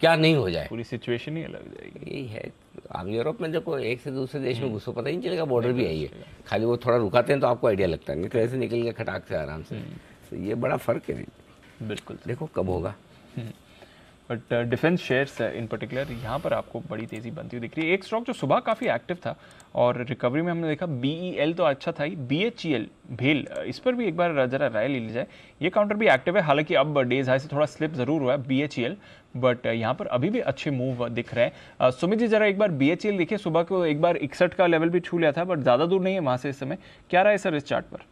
क्या नहीं हो जाए, पूरी सिचुएशन ही अलग जाएगी। यही है। आप यूरोप में देखो, एक से दूसरे देश में घुसो पता ही नहीं चलेगा, बॉर्डर भी आई है, खाली वो थोड़ा रुकाते हैं तो आपको आइडिया लगता है, नहीं तो ऐसे निकल गया खटाक से आराम से। तो ये बड़ा फर्क है, बिल्कुल। देखो कब होगा। But defence shares in particular यहाँ पर आपको बड़ी तेज़ी बनती हुई दिख रही है। एक स्टॉक जो सुबह काफ़ी एक्टिव था और रिकवरी में हमने देखा, BEL तो अच्छा था ही, BHEL भेल, इस पर भी एक बार जरा राय ले ली जाए। ये काउंटर भी एक्टिव है, हालांकि अब डेज हाई से थोड़ा स्लिप ज़रूर हुआ है BHEL, बट यहाँ पर अभी भी अच्छे मूव दिख रहे हैं। सुमित जी जरा एक बार BHEL देखिए, सुबह को एक बार 61 का लेवल भी छू लिया था, बट ज़्यादा दूर नहीं है वहाँ से इस समय। क्या रहा है सर इस चार्ट पर?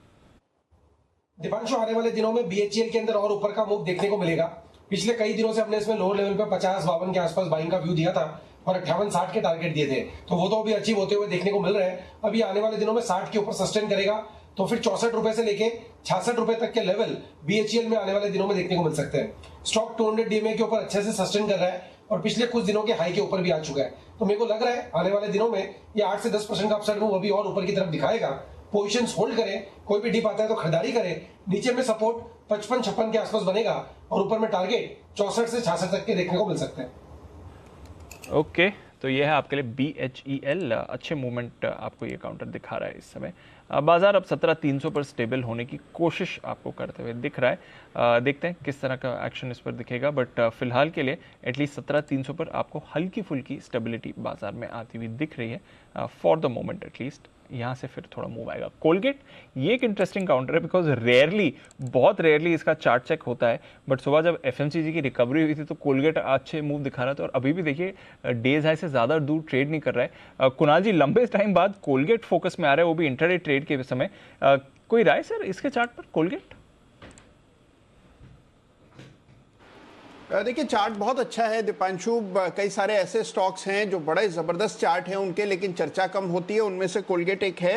दीपांशु, आने वाले दिनों में BHEL के अंदर और ऊपर का मूव देखने को मिलेगा। पिछले कई दिनों से हमने इसमें लोअर लेवल पे 50-52 के आसपास बाइंग का व्यू दिया था और 58-60 के टारगेट दिए थे, तो वो तो अभी अचीव होते हुए देखने को मिल रहे हैं। अभी आने वाले दिनों में 60 के ऊपर सस्टेन करेगा, तो फिर 64 रुपए से लेके 66 रुपए तक के लेवल BHEL में आने वाले दिनों में देखने को मिल सकते हैं। स्टॉक 200 DMA के ऊपर अच्छे से सस्टेन कर रहा है और पिछले कुछ दिनों के हाई के ऊपर भी आ चुका है, तो मेरे को लग रहा है आने वाले दिनों में ये 8 से 10% का अपसाइड मूव अभी और ऊपर की तरफ दिखाएगा। पोजीशंस होल्ड करें, कोई भी डिप आता है तो खरीदारी करें। नीचे में सपोर्ट 55-56 के आसपास बनेगा और ऊपर में टारगेट 64 से 66 तक के देखने को मिल सकते हैं। ओके, तो ये है आपके लिए BHEL, अच्छे मूवमेंट आपको ये काउंटर दिखा रहा है इस समय। बाजार अब 17,300 पर स्टेबल होने की कोशिश आपको करते हुए दिख रहा है। देखते हैं किस तरह का एक्शन इस पर दिखेगा, बट फिलहाल के लिए एटलीस्ट 17,300 पर आपको हल्की फुल्की स्टेबिलिटी बाजार में आती हुई दिख रही है फॉर द मोमेंट एटलीस्ट। यहाँ से फिर थोड़ा मूव आएगा। कोलगेट ये एक इंटरेस्टिंग काउंटर है, बिकॉज रेयरली, बहुत रेयरली इसका चार्ट चेक होता है, बट सुबह जब FMCG की रिकवरी हुई थी तो कोलगेट अच्छे मूव दिखा रहा था और अभी भी देखिए डेज हाई से ज़्यादा दूर ट्रेड नहीं कर रहा है। कुणाल जी, लंबे टाइम बाद कोलगेट फोकस में आ रहा है, वो भी इंटरडे ट्रेड के समय। कोई राय सर इसके चार्ट पर कोलगेट? देखिए चार्ट बहुत अच्छा है दीपांशु, कई सारे ऐसे स्टॉक्स हैं जो बड़े ज़बरदस्त चार्ट हैं उनके, लेकिन चर्चा कम होती है, उनमें से कोलगेट एक है।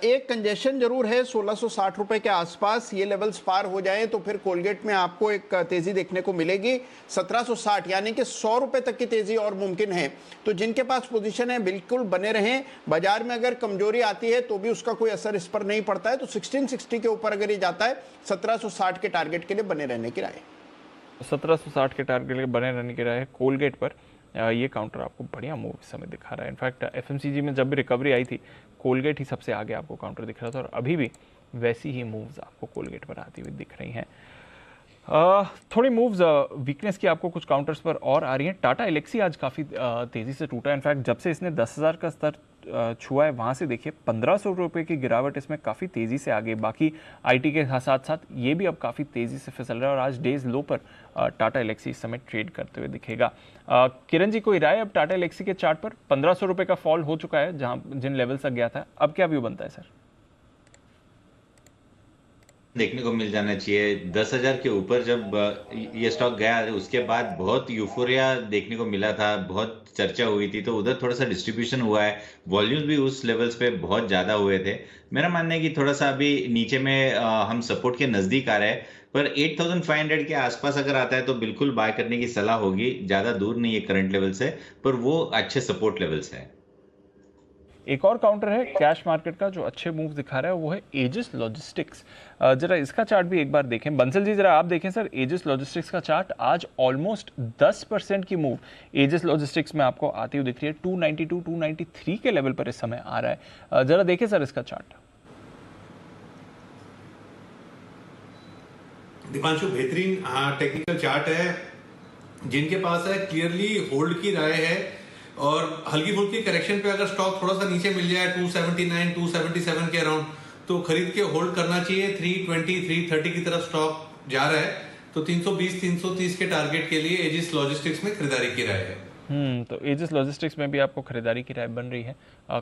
एक कंजेशन जरूर है 1660 रुपए के आसपास, ये लेवल्स पार हो जाएं तो फिर कोलगेट में आपको एक तेज़ी देखने को मिलेगी 1760, यानी कि 100 रुपए तक की तेज़ी और मुमकिन है। तो जिनके पास पोजीशन है बिल्कुल बने रहें। बाजार में अगर कमजोरी आती है तो भी उसका कोई असर इस पर नहीं पड़ता है, तो 1660 के ऊपर अगर ये जाता है 1760 के टारगेट के लिए बने रहने की राय। 1760 के टारगेट के बने रहने की राय है कोलगेट पर। ये काउंटर आपको बढ़िया मूव इस समय दिखा रहा है। इनफैक्ट FMCG में जब भी रिकवरी आई थी कोलगेट ही सबसे आगे आपको काउंटर दिख रहा था और अभी भी वैसी ही मूव्स आपको कोलगेट पर आती हुई दिख रही हैं। थोड़ी मूव्स वीकनेस की आपको कुछ काउंटर्स पर और आ रही हैं। टाटा एलेक्सी आज काफ़ी तेज़ी से टूटा है। इनफैक्ट जब से इसने 10,000 का स्तर छुआ है वहाँ से देखिए 1,500 रुपये की गिरावट इसमें काफ़ी तेज़ी से आ गई। बाकी IT के साथ साथ ये भी अब काफ़ी तेज़ी से फिसल रहा है और आज डेज लो पर टाटा एलेक्सी इस समय ट्रेड करते हुए दिखेगा। किरण जी, कोई राय अब टाटा एलेक्सी के चार्ट पर? 1,500 रुपये का फॉल हो चुका है जहाँ जिन लेवल तक गया था, अब क्या व्यू बनता है सर? देखने को मिल जाना चाहिए 10,000 के ऊपर। जब ये स्टॉक गया उसके बाद बहुत यूफोरिया देखने को मिला था, बहुत चर्चा हुई थी, तो उधर थोड़ा सा डिस्ट्रीब्यूशन हुआ है, वॉल्यूम्स भी उस लेवल्स पे बहुत ज़्यादा हुए थे। मेरा मानना है कि थोड़ा सा अभी नीचे में हम सपोर्ट के नज़दीक आ रहे हैं, पर 8,500 के आसपास अगर आता है तो बिल्कुल बाय करने की सलाह होगी। ज़्यादा दूर नहीं है करंट लेवल से, पर वो अच्छे सपोर्ट लेवल्स हैं। एक और काउंटर है कैश मार्केट का जो अच्छे मूव दिखा रहा है, वो है एजिस लॉजिस्टिक्स। जरा इसका चार्ट भी एक बार देखें। बंसल जी जरा आप देखें सर, एजिस लॉजिस्टिक्स का चार्ट आज ऑलमोस्ट 10% की मूव एजिस लॉजिस्टिक्स में आपको आती हुई दिख रही है। 292 293 के लेवल पर इस समय आ रहा है। जरा देखें सर इसका चार्ट। दीपांशु, बेहतरीन टेक्निकल चार्ट है। जिनके पास है क्लियरली होल्ड की राय है और हल्की फुल्की करेक्शन पे अगर स्टॉक थोड़ा सा नीचे मिल जाए 279 277 के अराउंड तो खरीद के होल्ड करना चाहिए। 320 330 की तरफ स्टॉक जा रहा है, तो 320 330 के टारगेट के लिए एजिस लॉजिस्टिक्स में खरीदारी की राय है। तो एजिस लॉजिस्टिक्स में भी आपको खरीदारी की राय बन रही है,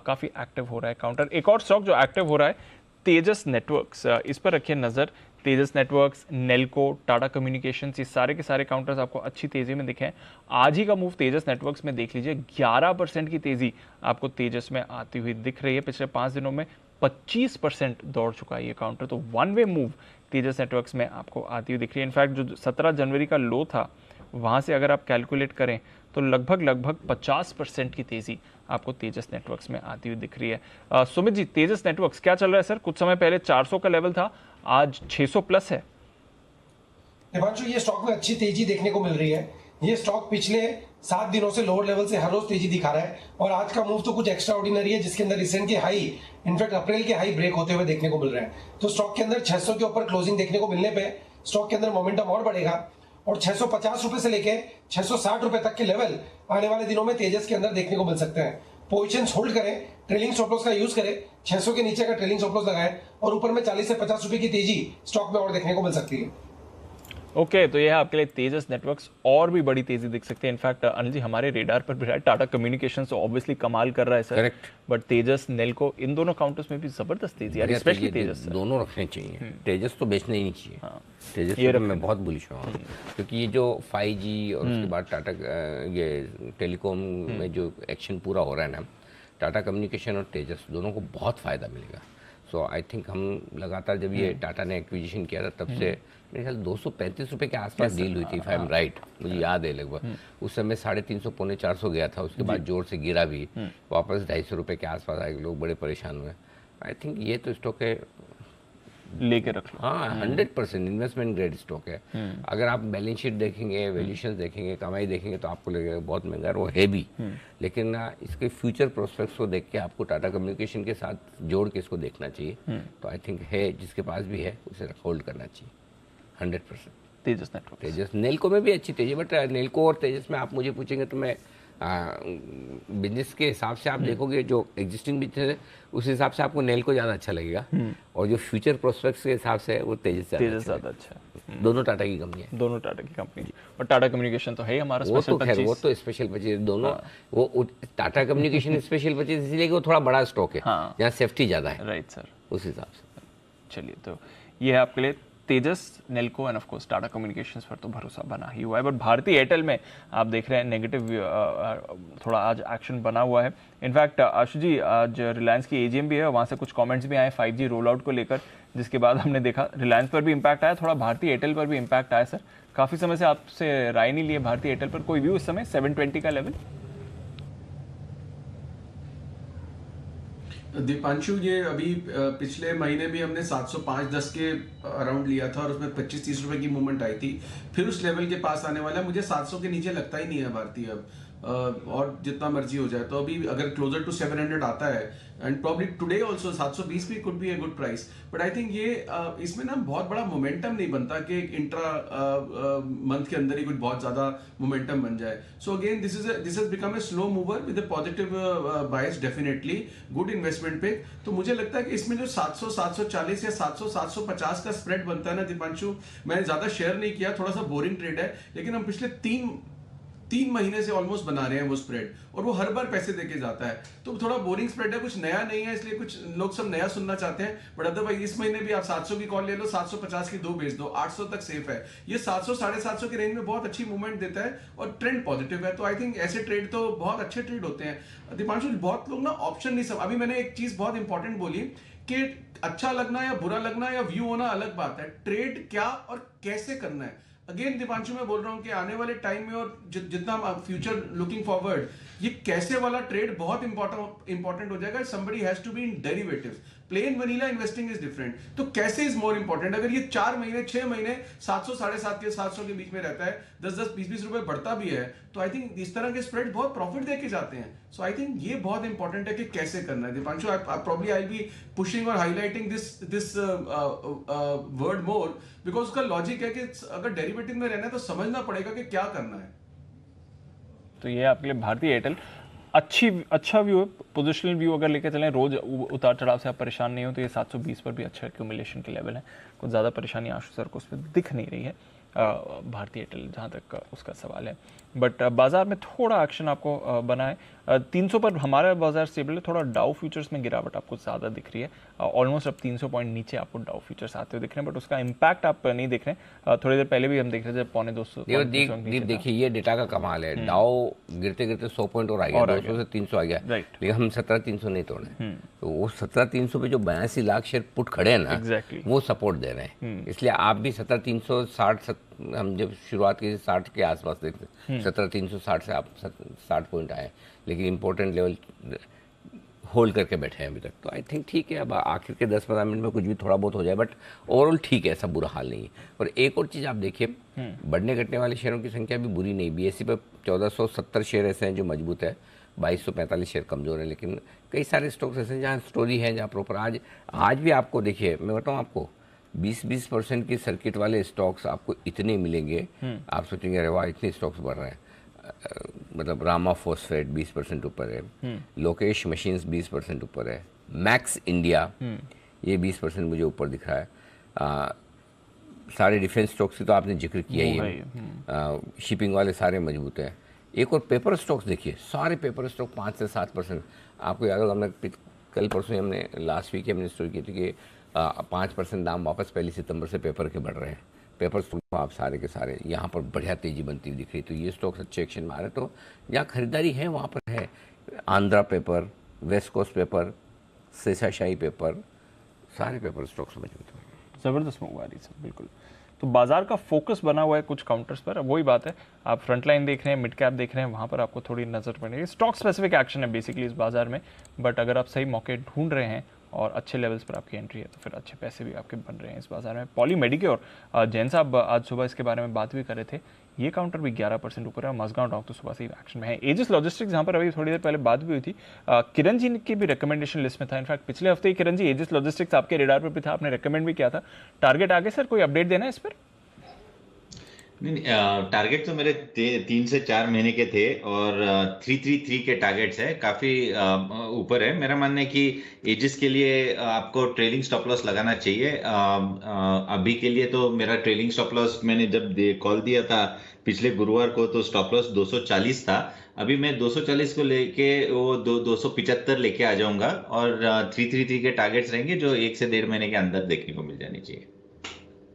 काफ़ी एक्टिव हो रहा है काउंटर। एक और स्टॉक जो एक्टिव हो रहा है तेजस नेटवर्क्स, इस पर रखिए नज़र। तेजस नेटवर्क्स, नेल्को, टाटा कम्युनिकेशंस, ये सारे के सारे काउंटर्स आपको अच्छी तेज़ी में दिखे हैं। आज ही का मूव तेजस नेटवर्क्स में देख लीजिए, 11% की तेज़ी आपको तेजस में आती हुई दिख रही है। पिछले 5 दिनों में 25% दौड़ चुका है ये काउंटर, तो वन वे मूव तेजस नेटवर्क्स में आपको आती हुई दिख रही है। इनफैक्ट जो 17 जनवरी का लो था वहाँ से अगर आप कैलकुलेट करें तो लगभग 50% की तेज़ी आपको तेजस नेटवर्क्स में आती हुई दिख रही है। सुमित जी, तेजस नेटवर्क्स क्या चल रहा है सर? कुछ समय पहले 400 का लेवल था, आज 600 प्लस है। देवांशु, ये स्टॉक में अच्छी तेजी देखने को मिल रही है। ये स्टॉक पिछले 7 दिनों से लोअर लेवल से हर रोज तेजी दिखा रहा है और आज का मूव तो कुछ एक्स्ट्रा ऑर्डिनरी है, जिसके अंदर रिसेंट के हाई, इनफैक्ट अप्रैल के हाई ब्रेक होते हुए देखने को मिल रहे हैं। तो स्टॉक के अंदर 600 के ऊपर क्लोजिंग देखने को मिलने पे स्टॉक के अंदर मोमेंटम और बढ़ेगा और 650 रुपए से लेके 660 रुपए तक के लेवल आने वाले दिनों में तेजस के अंदर देखने को मिल सकते हैं। पोजीशन होल्ड करें, ट्रेलिंग स्टॉप लॉस का यूज करें, 600 के नीचे का ट्रेलिंग स्टॉप लॉस लगाएं और ऊपर में 40 से 50 रुपए की तेजी स्टॉक में और देखने को मिल सकती है। ओके, तो यह है आपके लिए तेजस नेटवर्क्स, और भी बड़ी तेजी दिख सकती है। इनफैक्ट अनिल जी हमारे रेडार पर भी है टाटा कम्युनिकेशंस, तो ऑब्वियसली कमाल कर रहा है सर, करेक्ट, बट तेजस, नेल्को, इन दोनों काउंटर्स में भी जबरदस्त तेजी है, स्पेशली तेजस। दोनों रखने चाहिए, तेजस तो बेचना ही नहीं चाहिए। तेजस ये मैं बहुत बुलिश हूँ, क्योंकि ये जो 5G और उसके बाद टाटा ये टेलीकॉम में जो एक्शन पूरा हो रहा है ना, टाटा कम्युनिकेशन और तेजस दोनों को बहुत फ़ायदा मिलेगा। सो आई थिंक हम लगातार जब ये टाटा ने एक्विजिशन किया था तब से मेरे ख्याल 235 रुपए के आसपास डील हुई थी, इफ आई एम राइट, मुझे याद है लगभग। उस समय 350 पौने 400 गया था, उसके बाद जोर से गिरा भी, वापस 250 रुपए के आसपास आए, लोग बड़े परेशान हुए। आई थिंक ये तो स्टॉक है, लेके रख लो। हाँ, 100% इन्वेस्टमेंट ग्रेड स्टॉक है। अगर आप बैलेंस शीट देखेंगे, वैल्यूएशन देखेंगे, कमाई देखेंगे तो आपको लगेगा बहुत महंगा है, वो है भी, लेकिन इसके फ्यूचर प्रोस्पेक्ट्स को देख के आपको टाटा कम्युनिकेशन के साथ जोड़ के इसको देखना चाहिए। तो आई थिंक है, जिसके पास भी है उसे होल्ड करना चाहिए 100%। तेजस नेटवर्क, तेजस, नेल्को में भी अच्छी तेजी, बट नेल्को और तेजस में आप मुझे पूछेंगे तो मैं बिजनेस के हिसाब से आप देखोगे, जो एग्जिस्टिंग बिजनेस है उस हिसाब से आपको नेल्को ज़्यादा अच्छा लगेगा, और जो फ्यूचर प्रोस्पेक्ट्स के हिसाब से वो तेजस ज़्यादा अच्छा है। दोनों टाटा की कंपनी है, दोनों टाटा की कंपनी, और टाटा कम्युनिकेशन तो है हमारा वो तो खैर, वो तो स्पेशल परचेज दोनों। वो टाटा कम्युनिकेशन स्पेशल परचेज इसलिए कि वो थोड़ा बड़ा स्टॉक है, जहाँ सेफ्टी ज़्यादा है। राइट सर, उस हिसाब से। चलिए, तो ये है आपके लिए Tejas, Nelco and of course Tata Communications पर तो भरोसा बना ही हुआ है। बट भारतीय एयरटेल में आप देख रहे हैं नेगेटिव थोड़ा आज एक्शन बना हुआ है। इनफैक्ट आशु जी, आज रिलायंस की एजीएम भी है, वहाँ से कुछ कमेंट्स भी आए 5G रोल आउट को लेकर, जिसके बाद हमने देखा रिलायंस पर भी इम्पैक्ट आया, थोड़ा भारतीय एयरटेल पर भी इम्पैक्ट आया। सर, काफ़ी समय से आपसे राय नहीं लिए भारतीय एयरटेल पर, कोई व्यू इस समय 720 का लेवल? दीपांशु, ये अभी पिछले महीने भी हमने 705-10 के अराउंड लिया था और उसमें 25-30 रुपए की मूवमेंट आई थी, फिर उस लेवल के पास आने वाला है। मुझे 700 के नीचे लगता ही नहीं है भारतीय अब, और जितना मर्जी हो जाए। तो अभी अगर क्लोजर टू 700 आता है, एंड प्रॉब्ली टुडे आल्सो 720 भी could be a good price, but I think ये इसमें ना बहुत बड़ा मोमेंटम नहीं बनता कि एक इंट्रा मंथ के अंदर ही कुछ बहुत ज्यादा मोमेंटम बन जाए। So again this has become a slow mover with a positive bias, definitely good investment पे। तो मुझे लगता है कि इसमें जो 700, 740 या 700, 750 का स्प्रेड बनता है ना दीपांशु, मैंने ज्यादा शेयर नहीं किया, थोड़ा सा बोरिंग ट्रेड है, लेकिन हम पिछले 3 महीने से ऑलमोस्ट बना रहे हैं वो स्प्रेड, और वो हर बार पैसे देके जाता है। तो थोड़ा बोरिंग स्प्रेड है, कुछ नया नहीं है, इसलिए कुछ लोग सब नया सुनना चाहते हैं। बट अदरवाइज इस महीने भी आप 700 की कॉल ले लो, 750 की 2 बेच दो, 800 तक सेफ है। ये 700, 750 के रेंज में बहुत अच्छी मूवमेंट देता है और ट्रेंड पॉजिटिव है। तो आई थिंक ऐसे ट्रेड तो बहुत अच्छे ट्रेड होते हैं। दीपांशु, बहुत लोग ना ऑप्शन नहीं, सब अभी मैंने एक चीज बहुत इंपॉर्टेंट बोली कि अच्छा लगना या बुरा लगना या व्यू होना अलग बात है, ट्रेड क्या और कैसे करना है। अगेन दीपांशु, मैं बोल रहा हूं कि आने वाले टाइम में और जितना फ्यूचर लुकिंग फॉरवर्ड, ये कैसे वाला ट्रेड बहुत इंपॉर्टेंट हो जाएगा। Somebody has to be in derivatives, plain vanilla investing is different. तो कैसे इज मोर इंपॉर्टेंट। अगर ये 4 महीने 6 महीने 700, 750 के 700 के बीच में रहता है, 10-10, 20-20 रुपए बढ़ता भी है, तो आई थिंक इस तरह के स्प्रेड बहुत प्रॉफिट देके जाते हैं। सो आई थिंक ये बहुत इंपॉर्टेंट है कि कैसे करना है। Deepanshu, probably I be pushing और highlighting this word more, because उसका लॉजिक है कि अगर डेरिवेटिव में रहना है तो समझना पड़ेगा कि क्या करना है। तो ये आपके लिए भारतीय एयरटेल अच्छा व्यू है, पोजिशनल व्यू अगर लेकर चलें, रोज उतार चढ़ाव से आप परेशान नहीं हो, तो ये 720 पर भी अच्छा एक्यूमुलेशन के लेवल है। कुछ ज़्यादा परेशानी आशु सर को उस पर दिख नहीं रही है भारतीय एयरटेल, जहाँ तक उसका सवाल है। बट बाजार में थोड़ा एक्शन आपको बना है। 300 पर हमारा बाजार स्टेबल है, थोड़ा डाउ फ्यूचर्स में गिरावट आपको ज़्यादा दिख रही है। ऑलमोस्ट अब 300 पॉइंट नीचे आपको डाउ फ्यूचर्स आते हुए दिख रहे हैं, बट उसका इम्पैक्ट आप नहीं देख रहे हैं। थोड़ी देर पहले भी हम देख रहे थे 250 देखिए ये डेटा का कमाल है, डाउ गिरते गिरते 100 पॉइंट और आ गया, 200 से 300 आ गया, लेकिन हम 17,300 नहीं तोड़े। तो वो 17,300 पे जो 82 लाख शेयर पुट खड़े हैं ना, वो सपोर्ट दे रहे हैं। इसलिए आप भी 17,360, हम जब शुरुआत की 60 के आसपास देखते 17,360 से आप 60 पॉइंट आए, लेकिन इंपॉर्टेंट लेवल होल्ड करके बैठे हैं अभी तक। तो आई थिंक ठीक है, अब आखिर के 10-15 मिनट में कुछ भी थोड़ा बहुत हो जाए, बट ओवरऑल ठीक है, ऐसा बुरा हाल नहीं है। और एक और चीज़ आप देखिए, बढ़ने घटने वाले शेयरों की संख्या भी बुरी नहीं। BSE पर 1470 शेयर ऐसे हैं जो मजबूत है, 2245 शेयर कमज़ोर है, लेकिन कई सारे स्टॉक्स ऐसे हैं जहाँ स्टोरी है, जहाँ प्रॉपर आज भी आपको देखिए, मैं बताऊँ आपको 20% की सर्किट वाले स्टॉक्स आपको इतने मिलेंगे, आप सोचेंगे अरे वाह इतने स्टॉक्स बढ़ रहे हैं। मतलब रामा फॉस्फेट 20% ऊपर है, लोकेश मशीन्स 20% ऊपर है, मैक्स इंडिया ये 20% मुझे ऊपर दिख रहा है। सारे डिफेंस स्टॉक्स की तो आपने जिक्र किया ही है, शिपिंग वाले सारे मजबूत हैं। एक और पेपर स्टॉक्स देखिए, सारे पेपर स्टॉक 5 से 7%। आपको याद होगा, हमने कल परसों हमने लास्ट वीक हमने स्टोरी की थी कि 5% दाम वापस 1 सितंबर से पेपर के बढ़ रहे हैं। पेपर स्टॉक आप सारे के सारे यहाँ पर बढ़िया तेजी बनती हुई दिख रही। तो ये स्टॉक्स अच्छे एक्शन में आ रहे, तो जहाँ खरीदारी है वहाँ पर है। Andhra Paper, West Coast Paper, Seshasayee Paper, सारे पेपर स्टॉक्स मौजूद हैं। ज़बरदस्त मूव आ रही है बिल्कुल। तो बाजार का फोकस बना हुआ है कुछ काउंटर्स पर। अब वही बात है, आप फ्रंट लाइन देख रहे हैं, मिड कैप देख रहे हैं, वहाँ पर आपको थोड़ी नज़र पड़ेगी। स्टॉक स्पेसिफिक एक्शन है बेसिकली इस बाजार में, बट अगर आप सही मौके ढूंढ रहे हैं और अच्छे लेवल्स पर आपकी एंट्री है तो फिर अच्छे पैसे भी आपके बन रहे हैं इस बाजार में। पॉली मेडिक्योर, जैन साहब आज सुबह इसके बारे में बात भी कर रहे थे, ये काउंटर भी 11% ऊपर है। मजगांव डॉक तो सुबह से ही एक्शन में है। एजिस लॉजिस्टिक्स जहाँ पर अभी थोड़ी देर पहले बात भी हुई थी, किरण जी की भी रिकमेंडेशन लिस्ट में था। इनफैक्ट पिछले हफ्ते ही किरण जी एजिस लॉजिस्टिक्स आपके रेडार पर भी था, आपने रिकमेंड भी किया था। टारगेट आगे सर कोई अपडेट देना है इस पर? नहीं, टारगेट तो मेरे 3 से 4 महीने के थे और 333 के टारगेट्स है, काफी ऊपर है। मेरा मानना है कि एजिस के लिए आपको ट्रेलिंग स्टॉप लॉस लगाना चाहिए। अभी के लिए तो मेरा ट्रेलिंग स्टॉप लॉस, मैंने जब कॉल दिया था पिछले गुरुवार को, तो स्टॉप लॉस 240 था। अभी मैं 240 को लेके वो 275 लेके आ जाऊंगा और 333 के टारगेट्स रहेंगे जो 1 से 1.5 महीने के अंदर देखने को मिल जानी चाहिए।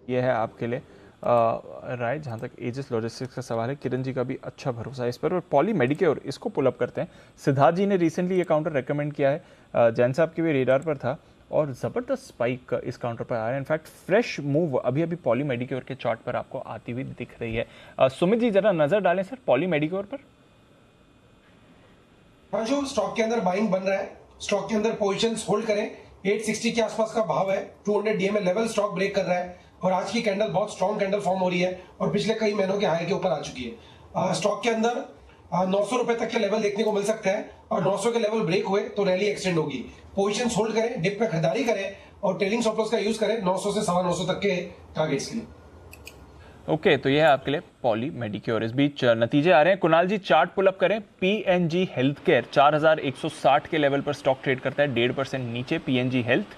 यह है आपके लिए राइट। जहाँ तक एजिस लॉजिस्टिक्स का सवाल है, किरण जी का भी अच्छा भरोसा है इस पर। और पॉली मेडिक्योर, इसको पुल अप करते हैं। सिद्धार्थ जी ने रिसेंटली ये काउंटर रेकमेंड किया है, जैन साहब के भी रेडार पर था और ज़बरदस्त स्पाइक इस काउंटर पर आ रहा है। इनफैक्ट फ्रेश मूव अभी अभी पॉली मेडिक्योर के चार्ट पर आपको आती हुई दिख रही है। सुमित जी जरा नजर डालें सर पॉली मेडिक्योर पर। हाँ, जो स्टॉक के अंदर बाइंग बन रहा है, स्टॉक के अंदर पोजीशंस होल्ड करें। 860 के आसपास का भाव है, 200 DMA लेवल स्टॉक ब्रेक कर रहा है और आज की कैंडल बहुत स्ट्रॉन्ग कैंडल फॉर्म हो रही है और पिछले कई महीनों के हाई के ऊपर आ चुकी है। स्टॉक के अंदर 900 रुपए तक के लेवल देखने को मिल सकता है और 900 के लेवल ब्रेक हुए तो रैली एक्सटेंड होगी। पोजीशंस होल्ड करें, डिप पे खरीदारी करें और ट्रेलिंग स्टॉप लॉस का यूज करें 900 से 950 तक के टारगेट्स के लिए। ओके, तो यह है आपके लिए पॉली मेडिक्योर। इस बीच नतीजे आ रहे हैं। कुणाल जी चार्ट पुल अप करें। PNG हेल्थ केयर 4160 के लेवल पर स्टॉक ट्रेड करता है, 1.5% नीचे। PNG हेल्थ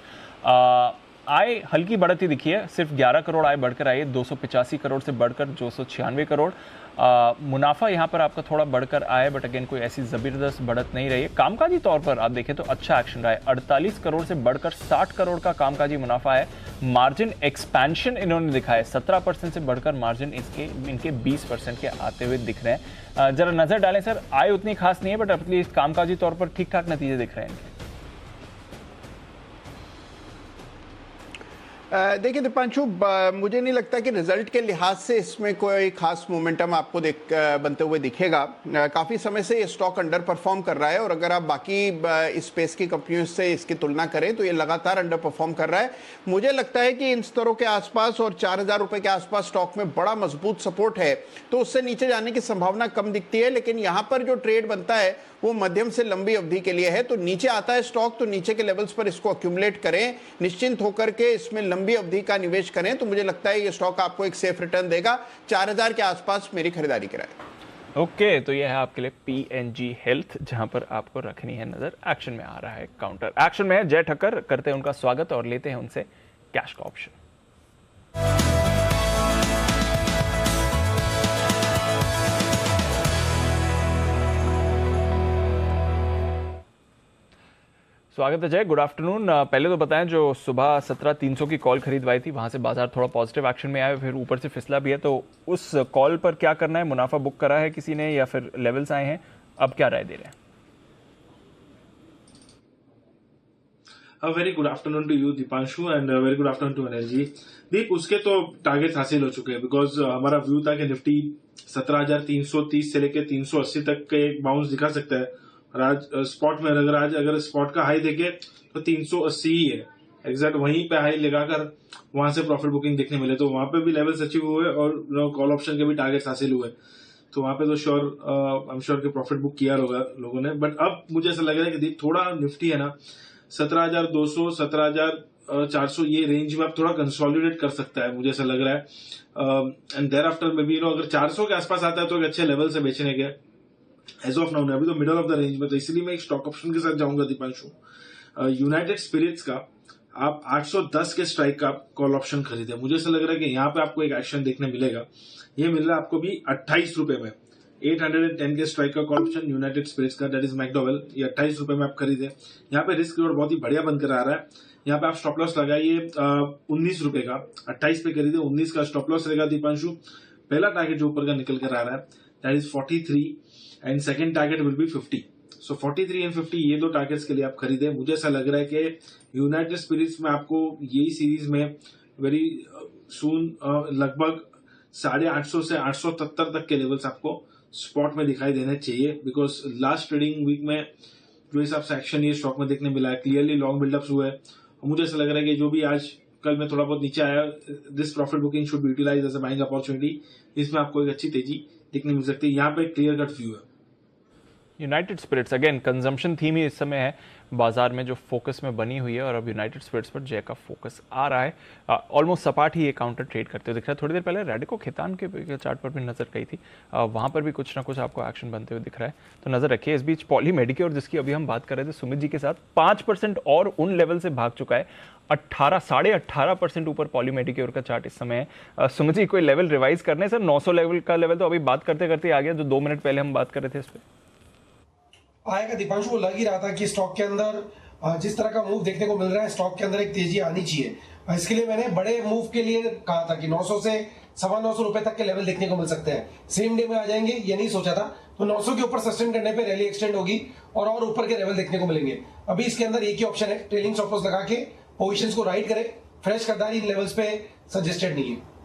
आय हल्की बढ़ती दिखी है, सिर्फ 11 करोड़ आय बढ़कर आई है, 285 करोड़ से बढ़कर 296 करोड़। मुनाफा यहाँ पर आपका थोड़ा बढ़कर आया, बट अगेन कोई ऐसी ज़बरदस्त बढ़त नहीं रही है। कामकाजी तौर पर आप देखें तो अच्छा एक्शन रहा है, 48 करोड़ से बढ़कर 60 करोड़ का कामकाजी मुनाफा है। मार्जिन एक्सपेंशन इन्होंने दिखाया, 17% से बढ़कर मार्जिन इनके 20% के आते हुए दिख रहे हैं। जरा नजर डालें सर, आय उतनी खास नहीं है बट एटलीस्ट कामकाजी तौर पर ठीक ठाक नतीजे दिख रहे हैं। देखिए दीपांशु, मुझे नहीं लगता कि रिजल्ट के लिहाज से इसमें कोई खास मोमेंटम आपको बनते हुए दिखेगा। काफ़ी समय से ये स्टॉक अंडर परफॉर्म कर रहा है और अगर आप बाकी इस स्पेस की कंपनियों से इसकी तुलना करें तो ये लगातार अंडर परफॉर्म कर रहा है। मुझे लगता है कि इन स्तरों के आसपास और 4000 रुपए के आसपास स्टॉक में बड़ा मजबूत सपोर्ट है, तो उससे नीचे जाने की संभावना कम दिखती है। लेकिन यहाँ पर जो ट्रेड बनता है वो मध्यम से लंबी अवधि के लिए है, तो नीचे आता है स्टॉक तो नीचे के लेवल्स पर इसको अक्यूमुलेट करें, निश्चिंत होकर के इसमें लंबी अवधि का निवेश करें, तो मुझे लगता है ये स्टॉक आपको एक सेफ रिटर्न देगा। 4000 के आसपास मेरी खरीदारी कराए। ओके, तो यह है आपके लिए PNG हेल्थ, जहां पर आपको रखनी है नजर। एक्शन में आ रहा है काउंटर, एक्शन में है जय ठक्कर, करते हैं उनका स्वागत और लेते हैं उनसे कैश का ऑप्शन। स्वागत है जय, गुड आफ्टरनून। पहले तो बताएं, जो सुबह 17,300 की कॉल खरीदवाई थी वहां से बाजार थोड़ा पॉजिटिव एक्शन में आया, फिर ऊपर से फिसला भी है, तो उस कॉल पर क्या करना है? मुनाफा बुक करा है किसी ने या फिर लेवल्स आए हैं, अब क्या राय दे रहे हैं? Very good afternoon to you Deepanshu and very good afternoon to Anil ji. Deep, उसके तो टारगेट हासिल हो चुके हैं, बिकॉज हमारा व्यू था कि निफ्टी 17,330 से लेकर 380 तक के एक बाउंस दिखा सकता है, और आज स्पॉट में अगर स्पॉट का हाई देखे तो 380 ही है, एग्जैक्ट वहीं पे हाई लगाकर वहां से प्रॉफिट बुकिंग देखने मिले, तो वहां पे भी लेवल्स अचीव हुए और कॉल ऑप्शन के भी टारगेट्स हासिल हुए, तो वहां पे तो आई एम श्योर कि प्रॉफिट बुक किया होगा लोगों ने। बट अब मुझे ऐसा लग रहा है कि दीप थोड़ा निफ्टी है ना 17,200 17,400 ये रेंज में आप थोड़ा कंसोलिडेट कर सकता है, मुझे ऐसा लग रहा है। And thereafter maybe अगर 400 के आसपास आता है तो एक अच्छे लेवल से बेचने के एज ऑफ नाउ, अभी तो मिडल ऑफ द रेंज में, तो इसलिए मैं एक स्टॉक ऑप्शन के साथ जाऊंगा दीपांशु। यूनाइटेड स्पिरिट्स का आप 810 के स्ट्राइक का कॉल ऑप्शन खरीदे, मुझे ऐसा लग रहा है कि यहाँ पे आपको एक एक्शन देखने मिलेगा। ये मिल रहा है आपको भी 28 रुपए में, 810 के स्ट्राइक का कॉल ऑप्शन यूनाइटेड स्पिरिट्स का, दैट इज मैकडोवेल, ये 28 रुपए में आप खरीदे। यहाँ पे रिस्क रिवॉर्ड बहुत ही बढ़िया बनकर आ रहा है। यहाँ पे आप स्टॉप लॉस लगाइए 19 रुपए का, 28 पे खरीदे, 19 का स्टॉप लॉस रहेगा दीपांशु। पहला टारगेट जो ऊपर का निकल कर आ रहा है that is 43 and second target will be 50। So 43 and 50 ये दो टारगेट्स के लिए आप खरीदे। मुझे ऐसा लग रहा है कि यूनाइटेड स्पिरिट्स में आपको यही सीरीज में वेरी सून लगभग 850 से 870 तक के लेवल्स आपको स्पॉट में दिखाई देने चाहिए, बिकॉज लास्ट ट्रेडिंग वीक में जो हिसाब से एक्शन ये स्टॉक में देखने मिला है, क्लियरली लॉन्ग बिल्डअप्स हुए हैं, और मुझे ऐसा लग रहा है कि जो भी आज कल में थोड़ा बहुत नीचे आया, this profit booking should be utilise as a buying opportunity, इसमें आपको एक अच्छी तेजी देखने मिल सकती है। यहाँ पे क्लियर कट व्यू है। United Spirits again consumption theme ही इस समय है बाजार में जो फोकस में बनी हुई है, और अब यूनाइटेड स्पिरिट्स पर जय का फोकस आ रहा है। ऑलमोस्ट सपाट ही ये काउंटर ट्रेड करते हुए दिख रहा है। थोड़ी देर पहले रेडिको खितान के चार्ट पर भी नजर गई थी, वहां पर भी कुछ ना कुछ आपको एक्शन बनते हुए दिख रहा है, तो नजर रखिए। इस बीच पॉली मेडिक्योर, जिसकी अभी हम बात कर रहे थे सुमित जी के साथ, 5% और उन लेवल से भाग चुका है, 18.5% ऊपर पॉली मेडिक्योर का चार्ट इस समय है। सुमित जी, कोई लेवल रिवाइज करने सर? 900 लेवल का लेवल तो अभी बात करते करते आ गया, जो 2 मिनट पहले हम बात कर रहे थे इस पर आएगा दीपांशु। को लग ही रहा था कि स्टॉक के अंदर जिस तरह का मूव देखने को मिल रहा है, स्टॉक के अंदर एक तेजी आनी चाहिए। इसके लिए मैंने बड़े मूव के लिए कहा था कि 900 से 950 रुपए तक के लेवल देखने को मिल सकते हैं, सेम डे में आ जाएंगे, ये नहीं सोचा था। तो 900 के ऊपर सस्टेन करने पे रैली एक्सटेंड होगी और ऊपर के लेवल देखने को मिलेंगे। अभी इसके अंदर एक ही ऑप्शन है, ट्रेलिंग स्टॉप लॉस लगा के पोजीशंस को राइट करे। फ्रेश खरीदारी इन लेवल्स पे सजेस्टेड नहीं है।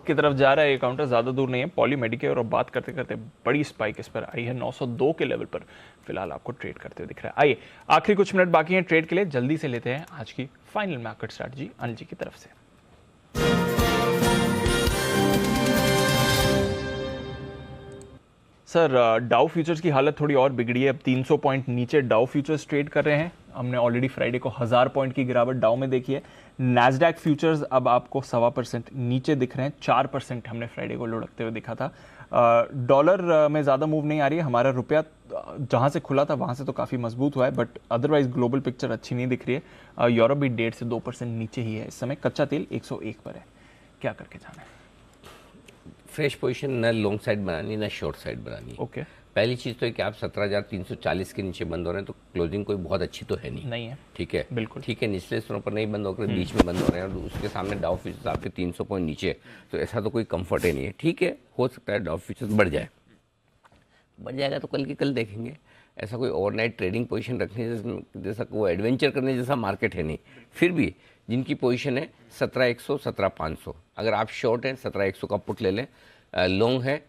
की तरफ जा रहा है ये काउंटर, ज्यादा दूर नहीं है पॉली मेडिकेयर, और बात करते करते बड़ी स्पाइक इस पर आई है 902 के लेवल पर फिलहाल आपको ट्रेड करते हुए दिख रहा है। आइए, आखिरी कुछ मिनट बाकी हैं ट्रेड के लिए, जल्दी से लेते हैं आज की final market strategy Anil ji की तरफ से। सर, डाउ फ्यूचर्स की हालत थोड़ी और बिगड़ी है, अब 300 पॉइंट नीचे डाउ फ्यूचर्स ट्रेड कर रहे हैं। हमने ऑलरेडी फ्राइडे को 1000 पॉइंट की गिरावट डाउ में देखी है। नैस्डैक फ्यूचर्स अब आपको 1.25% नीचे दिख रहे हैं, 4% हमने फ्राइडे को लुढ़कते हुए दिखा था। डॉलर में ज़्यादा मूव नहीं आ रही है, हमारा रुपया जहाँ से खुला था वहाँ से तो काफ़ी मजबूत हुआ है, बट अदरवाइज ग्लोबल पिक्चर अच्छी नहीं दिख रही है। यूरोप भी 1.5 से 2% नीचे ही है इस समय। कच्चा तेल 101 पर है, क्या करके जाना है? फ्रेश पोजीशन न लॉन्ग साइड बनानी न शॉर्ट साइड बनानी। ओके, पहली चीज़ तो है कि आप 17,340 के नीचे बंद हो रहे हैं, तो क्लोजिंग कोई बहुत अच्छी तो है नहीं है। ठीक है, बिल्कुल ठीक है, निचले स्तरों पर नहीं बंद होकर बीच में बंद हो रहे हैं, और उसके सामने डाउ फ्यूचर्स आपके 300 पॉइंट नीचे, तो ऐसा तो कोई कंफर्ट ही नहीं है। ठीक है, हो सकता है डाउ फ्यूचर्स बढ़ जाएगा तो कल की कल देखेंगे। ऐसा कोई ओवरनाइट ट्रेडिंग पोजीशन रखने जैसा वो एडवेंचर करने जैसा मार्केट है नहीं। फिर भी जिनकी पोजीशन है 17,100 17,500, अगर आप शॉर्ट हैं 17,100 का पुट ले लें, लॉन्ग है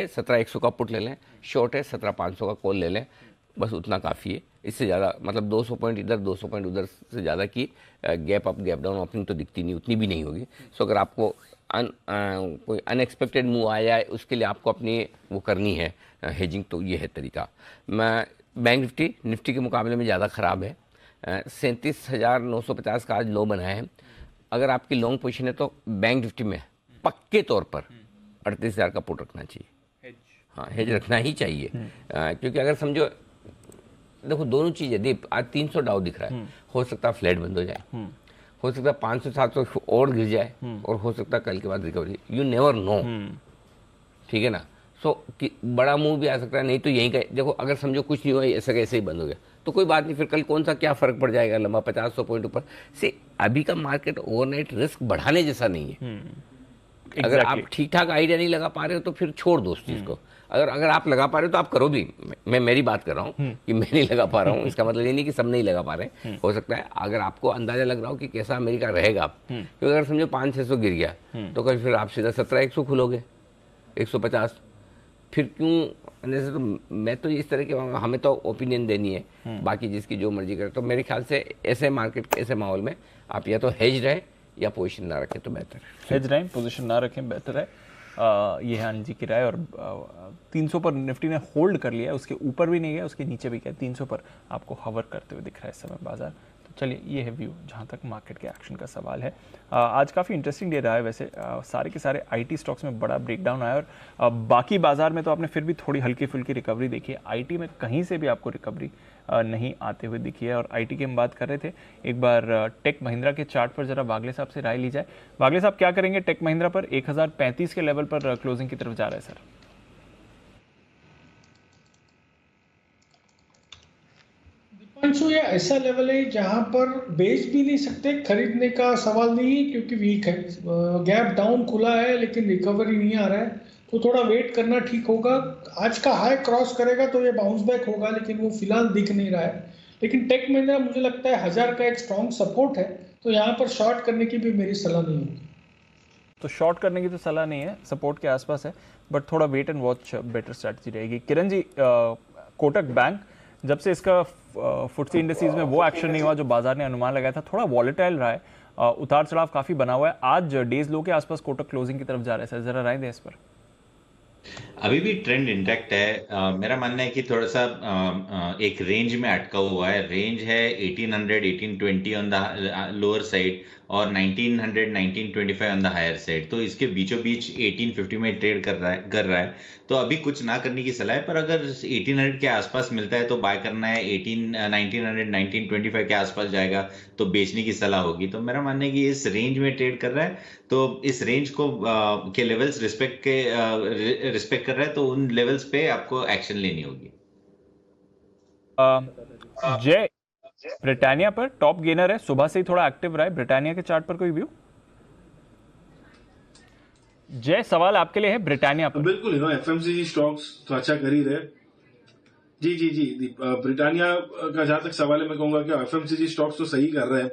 17,100 का पुट ले लें, शॉर्ट है 17,500 का कॉल ले लें, बस उतना काफ़ी है। इससे ज़्यादा मतलब 200 पॉइंट इधर 200 पॉइंट उधर से ज़्यादा की gap up gap down opening तो दिखती नहीं, उतनी भी नहीं होगी। सो अगर आपको कोई अनएक्सपेक्टेड मूव आ जाए, उसके लिए आपको अपनी वो करनी है हेजिंग, तो ये है तरीका। मैं बैंक निफ्टी के मुकाबले में ज़्यादा ख़राब है, 37,950 का आज लो बनाया है। अगर आपकी लॉन्ग पोजीशन है तो बैंक निफ्टी में पक्के तौर पर 38,000 का पुट रखना चाहिए। हाँ, हेज रखना ही चाहिए, क्योंकि अगर समझो, देखो दोनों चीज़ें दीप, आज 300 डाउ दिख रहा है, हो सकता है फ्लैट बंद हो जाए, हो सकता है 500-700 और गिर जाए, और हो सकता है कल के बाद रिकवरी, यू नेवर नो। ठीक है ना, बड़ा मूव भी आ सकता है, नहीं तो यहीं का देखो, अगर समझो कुछ नहीं हुआ, ऐसा कैसे ही बंद हो गया तो कोई बात नहीं, फिर कल कौन सा क्या फर्क पड़ जाएगा लंबा 50-100 पॉइंट ऊपर से। अभी का मार्केट ओवरनाइट रिस्क बढ़ाने जैसा नहीं है। अगर आप ठीक ठाक आइडिया नहीं लगा पा रहे हो तो फिर छोड़ दो उस चीज को। अगर आप लगा पा रहे हो तो आप करो भी। मैं मेरी बात कर रहा हूँ कि मैं नहीं लगा पा रहा हूँ, इसका मतलब ये नहीं कि सब नहीं लगा पा रहे। हो सकता है अगर आपको अंदाजा लग रहा हो कि कैसा अमेरिका रहेगा, क्योंकि अगर समझो 500-600 गिर गया तो कल फिर आप सीधा 1700 खुलोगे, 150, फिर क्यों जैसे। तो मैं तो इस तरह के, हमें तो ओपिनियन देनी है, बाकी जिसकी जो मर्जी करे। तो मेरे ख्याल से ऐसे मार्केट, ऐसे माहौल में आप या तो हेज रहे या पोजीशन ना रखें तो बेहतर है। हेज रहें, पोजीशन ना रखें, बेहतर है। ये है आनंद जी की राय। और 300 पर निफ्टी ने होल्ड कर लिया है, उसके ऊपर भी नहीं गया, उसके नीचे भी गया, 300 पर आपको हवर करते हुए दिख रहा है इस समय बाजार। तो चलिए, ये है व्यू जहाँ तक मार्केट के एक्शन का सवाल है। आज काफ़ी इंटरेस्टिंग डे रहा है वैसे। सारे के सारे आईटी स्टॉक्स में बड़ा ब्रेकडाउन आया और बाकी बाजार में तो आपने फिर भी थोड़ी हल्की फुल्की रिकवरी देखी है। आईटी में कहीं से भी आपको रिकवरी नहीं आते हुए दिखी है। और आईटी की हम बात कर रहे थे, एक बार टेक महिंद्रा के चार्ट पर जरा वागले साहब से राय ली जाए। वागले साहब क्या करेंगे टेक महिंद्रा पर? 1035 के लेवल पर क्लोजिंग की तरफ जा रहा है सर। दीपांशु, ये ऐसा लेवल है जहां पर बेच भी नहीं सकते, खरीदने का सवाल नहीं है क्योंकि वीक है। गैप डाउन खुला है लेकिन रिकवरी नहीं आ रहा है, तो थोड़ा वेट करना ठीक होगा। आज का हाई क्रॉस करेगा तो ये बाउंस बैक होगा, लेकिन वो फिलहाल दिख नहीं रहा है। लेकिन टेक महिंद्रा मुझे लगता है 1000 का एक स्ट्रॉन्ग सपोर्ट है, तो यहाँ पर शॉर्ट करने की भी मेरी सलाह नहीं होगी। तो शॉर्ट करने की तो सलाह नहीं है, सपोर्ट के आसपास है, बट थोड़ा wait and watch better strategy रहेगी। किरण जी, कोटक बैंक जब से इसका फुटसी इंडस्ट्रीज में वो एक्शन नहीं हुआ जो बाजार ने अनुमान लगाया था, थोड़ा वॉलेटाइल रहा है, उतार चढ़ाव काफी बना हुआ है। आज डेज लो के आसपास कोटक क्लोजिंग की तरफ जा रहा है सर, जरा राय दें इस पर। अभी भी ट्रेंड इंटैक्ट है। मेरा मानना है कि थोड़ा सा एक रेंज में अटका हुआ है। रेंज है 1800 1820 ऑन द लोअर साइड और 1900 1925 ऑन द हायर साइड। तो इसके बीचों बीच 1850 में ट्रेड कर रहा है। तो अभी कुछ ना करने की सलाह है, पर अगर 1800 के आसपास मिलता है तो बाय करना है। 1900 1925 के आसपास जाएगा तो बेचने की सलाह होगी। तो मेरा मानना है कि इस रेंज में ट्रेड कर रहा है, तो इस रेंज को के लेवल्स रिस्पेक्ट कर रहा है, तो उन लेवल्स पे आपको एक्शन लेनी होगी। जय, ब्रिटानिया पर टॉप गेनर है, सुबह से ही थोड़ा एक्टिव रहा है। ब्रिटानिया के चार्ट पर कोई व्यू? जय, सवाल आपके लिए है ब्रिटानिया पर। बिल्कुल, एफएमसीजी स्टॉक्स तो अच्छा कर ही रहे। जी, ब्रिटानिया का जहां तक सवाल है, मैं कहूंगा कि एफएमसीजी स्टॉक्स तो सही कर रहे हैं।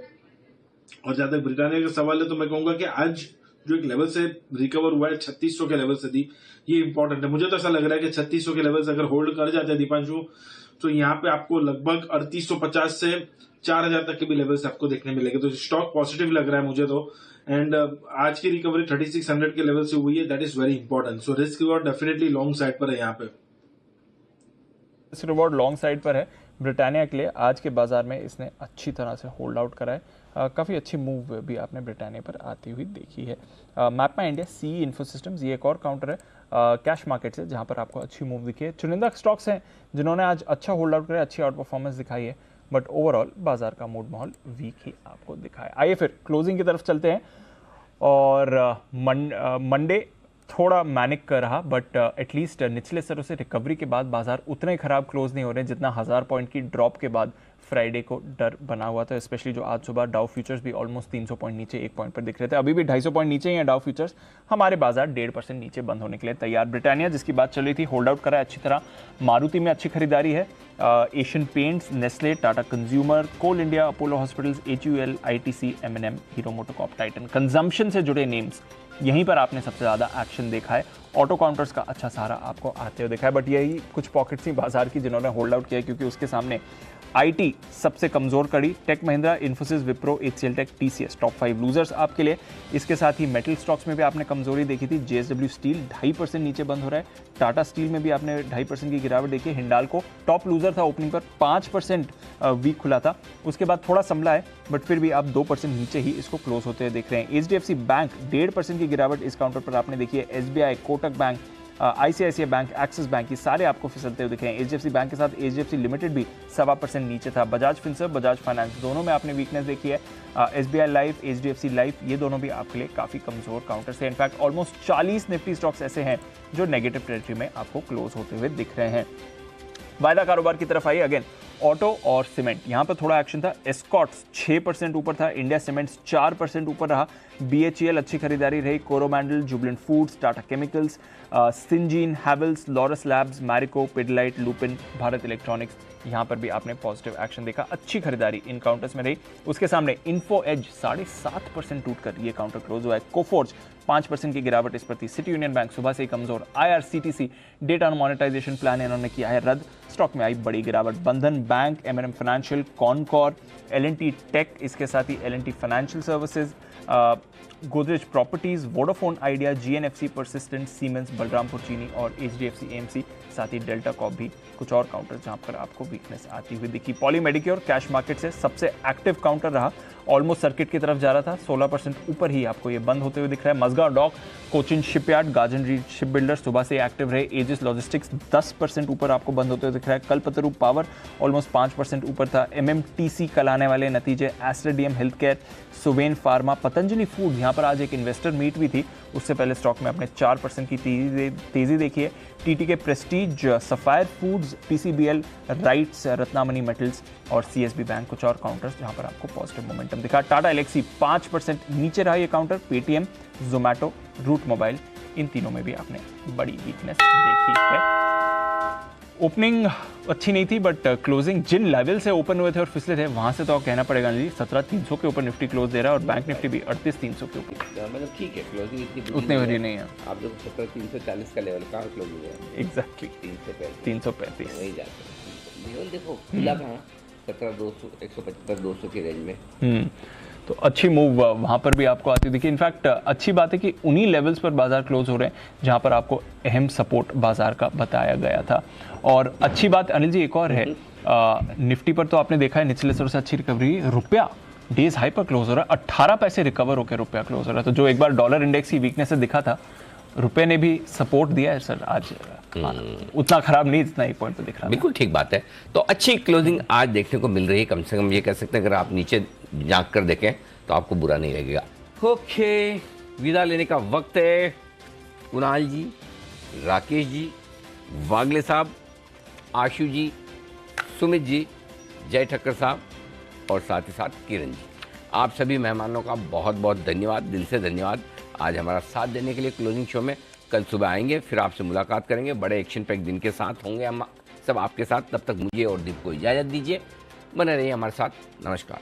और जहां तक ब्रिटानिया का सवाल है, तो मैं कहूंगा कि आज जो एक लेवल से रिकवर हुआ है 3600 के लेवल से थी, ये इंपॉर्टेंट है। मुझे तो ऐसा लग रहा है कि 3600 के लेवल से अगर होल्ड कर जाते हैं दीपांशु, तो यहाँ पे आपको लगभग 3850 से 4000 तक के भी लेवल्स आपको देखने मिलेंगे। तो स्टॉक पॉजिटिव लग रहा है मुझे तो। एंड आज की रिकवरी 3600 के लेवल से हुई है, that is very important. So risk reward definitely long side पर है यहाँ पे। रिस्क रिवॉर्ड लॉन्ग साइड पर है ब्रिटानिया के लिए। आज के बाजार में इसने अच्छी तरह से होल्ड आउट करा है। काफ़ी अच्छी मूव भी आपने ब्रिटानिया पर आती हुई देखी है। मैपमा इंडिया, सीई इन्फोसिस्टम्स, ये एक और काउंटर है कैश मार्केट से, जहां पर आपको अच्छी मूव दिखी है। चुनिंदा स्टॉक्स हैं जिन्होंने आज अच्छा होल्ड आउट करा, अच्छी आउट परफॉर्मेंस दिखाई है, बट ओवरऑल बाजार का मूड माहौल वीक ही आपको दिखाया। आइए फिर क्लोजिंग की तरफ चलते हैं। और मंडे थोड़ा मैनिक कर रहा, बट एटलीस्ट निचले स्तरों से रिकवरी के बाद बाजार उतने खराब क्लोज नहीं हो रहे जितना 1000 पॉइंट की ड्रॉप के बाद फ्राइडे को डर बना हुआ था। स्पेशली जो आज सुबह डाउ फ्यूचर्स भी ऑलमोस्ट 300 पॉइंट नीचे 1 पॉइंट पर दिख रहे थे। अभी भी 250 पॉइंट नीचे ही है डाउ फ्यूचर्स। हमारे बाजार 1.5% नीचे बंद होने के लिए तैयार। ब्रिटानिया, जिसकी बात चल रही थी, होल्ड आउट करा है अच्छी तरह। मारुति में अच्छी खरीदारी है। Asian Paints, Nestle, Tata Consumer, Coal India, Apollo Hospitals, HUL, ITC, M&M, Hero MotoCorp, Titan, consumption से जुड़े नेम्स, यहीं पर आपने सबसे ज़्यादा एक्शन देखा है। ऑटो काउंटर्स का अच्छा सहारा आपको आते हुए देखा है, बट यही कुछ पॉकेट्स ही बाजार की जिन्होंने होल्ड आउट किया है, क्योंकि उसके सामने आईटी सबसे कमजोर कड़ी। Take Mahindra, Infosys, Wipro, HCL take, TCS top 5 losers आपके लिए। इसके साथ ही मेटल स्टॉक्स में भी आपने कमजोरी देखी थी। JSW स्टील 2.5% नीचे बंद हो रहा है। टाटा स्टील में भी आपने 2.5% की गिरावट देखी। हिंडाल्को टॉप लूजर था, ओपनिंग पर 5% वीक खुला था, उसके बाद थोड़ा संभला है, बट फिर भी आप 2% नीचे ही इसको क्लोज होते हुए देख रहे हैं। HDFC बैंक 1.5% की गिरावट इस काउंटर पर आपने देखी है। SBI, Kotak bank, ICICI bank, axis bank, ये सारे आपको फिसलते हुए दिखे हैं। HDFC बैंक के साथ HDFC लिमिटेड भी 1.25% नीचे था। बजाज फिनसर्व, बजाज फाइनेंस दोनों में आपने वीकनेस देखी है। SBI लाइफ, HDFC लाइफ ये दोनों भी आपके लिए काफ़ी कमज़ोर काउंटर से। इनफैक्ट ऑलमोस्ट 40 निफ्टी स्टॉक्स ऐसे हैं जो नेगेटिव टेरिटरी में आपको क्लोज होते हुए दिख रहे हैं। वायदा कारोबार की तरफ आइए, अगेन ऑटो और सीमेंट, यहाँ पर थोड़ा एक्शन था। एस्कॉर्ट्स 6% ऊपर था, इंडिया सीमेंट्स 4% ऊपर रहा। BHEL अच्छी खरीदारी रही, Coromandel, Jubilant foods, Tata chemicals, Syngene, Havells, Laurus labs, Marico, Pidilite, Lupin, Bharat electronics, यहाँ पर भी आपने पॉजिटिव एक्शन देखा। अच्छी खरीदारी इन काउंटर्स में रही। उसके सामने इन्फो एज 7.5% टूटकर ये काउंटर क्लोज हुआ है। कोफोर्ज 5% की गिरावट इस प्रति। सिटी यूनियन बैंक सुबह से ही कमजोर। IRCTC डेटा मोनेटाइजेशन प्लान इन्होंने किया है रद्द, स्टॉक में आई बड़ी गिरावट। बंधन bank, M&M financial, Concor, L&T take, इसके साथ ही L&T financial services, Godrej properties, Vodafone idea, GNFC persistent, siemens, Balrampur चीनी और HDFC AMC, साथ ही डेल्टा कॉप भी कुछ और काउंटर जहां पर आपको वीकनेस आती हुई दिखी। पॉली मेडिक्योर कैश मार्केट से सबसे एक्टिव काउंटर रहा, ऑलमोस्ट सर्किट की तरफ जा रहा था, 16% ऊपर ही आपको ये बंद होते हुए दिख रहा है। Mazagon Dock, Cochin Shipyard, Garden Reach Ship Builder सुबह से एक्टिव रहे। एजिस लॉजिस्टिक्स 10% ऊपर आपको बंद होते हुए दिख रहा है। कल्पतरू पावर ऑलमोस्ट 5% ऊपर था। MMTC कल आने वाले नतीजे, Aster DM health care, Suven pharma, Patanjali food, यहाँ पर आज एक इन्वेस्टर मीट भी थी, उससे पहले स्टॉक में अपने 4% की तेजी देखी है। TTK Prestige, Sapphire Foods, PCBL, RITES, Ratnamani Metals और CSB बैंक कुछ और काउंटर्स जहां पर आपको पॉजिटिव मोमेंटम दिखा। टाटा एलेक्सी 5% नीचे रहा ये counter. Paytm, Zomato, Route Mobile, इन तीनों में भी आपने बड़ी वीकनेस देखी है। ओपनिंग अच्छी नहीं थी, बट क्लोजिंग जिन लेवल से ओपन हुए थे और फिसले थे वहां से तो कहना पड़ेगा जी 17,300 के ऊपर निफ्टी क्लोज दे रहा है और बैंक निफ्टी भी 38,300 के ऊपर। मतलब ठीक है, क्लोजिंग इतनी उतने बड़ी नहीं है। आप देखो 17,340 का लेवल कहाँ क्लोज हुआ है? एग्जैक्टली 335 वही जाते हैं। लेवल देखो खुला कहाँ, 17,200, 175-200 की रेंज में। तो अच्छी मूव वहाँ पर भी आपको आती दिखी। इनफैक्ट अच्छी बात है कि उन्हीं लेवल्स पर बाजार क्लोज हो रहे हैं जहाँ पर आपको अहम सपोर्ट बाजार का बताया गया था। और अच्छी बात अनिल जी एक और है, निफ्टी पर तो आपने देखा है निचले स्तर से अच्छी रिकवरी। रुपया डेज हाई पर क्लोज हो रहा है, 18 पैसे रिकवर होकर रुपया क्लोज हो रहा है। तो जो एक बार डॉलर इंडेक्स की वीकनेस से दिखा था, रुपये ने भी सपोर्ट दिया है सर आज। उतना खराब नहीं जितना एक पॉइंट पे दिख रहा है। बिल्कुल ठीक बात है। तो अच्छी क्लोजिंग आज देखने को मिल रही है, कम से कम ये कह सकते हैं अगर आप नीचे झांक कर देखें तो आपको बुरा नहीं लगेगा। ओके, विदा लेने का वक्त है। कुणाल जी, राकेश जी, वागले साहब, आशु जी, सुमित जी, जय ठक्कर साहब और साथ ही साथ किरण जी, आप सभी मेहमानों का बहुत बहुत धन्यवाद, दिल से धन्यवाद आज हमारा साथ देने के लिए। क्लोजिंग शो में कल सुबह आएंगे, फिर आपसे मुलाकात करेंगे, बड़े एक्शन पैक दिन के साथ होंगे हम सब आपके साथ। तब तक मुझे और दीप को इजाज़त दीजिए, बने रहिए हमारे साथ। नमस्कार।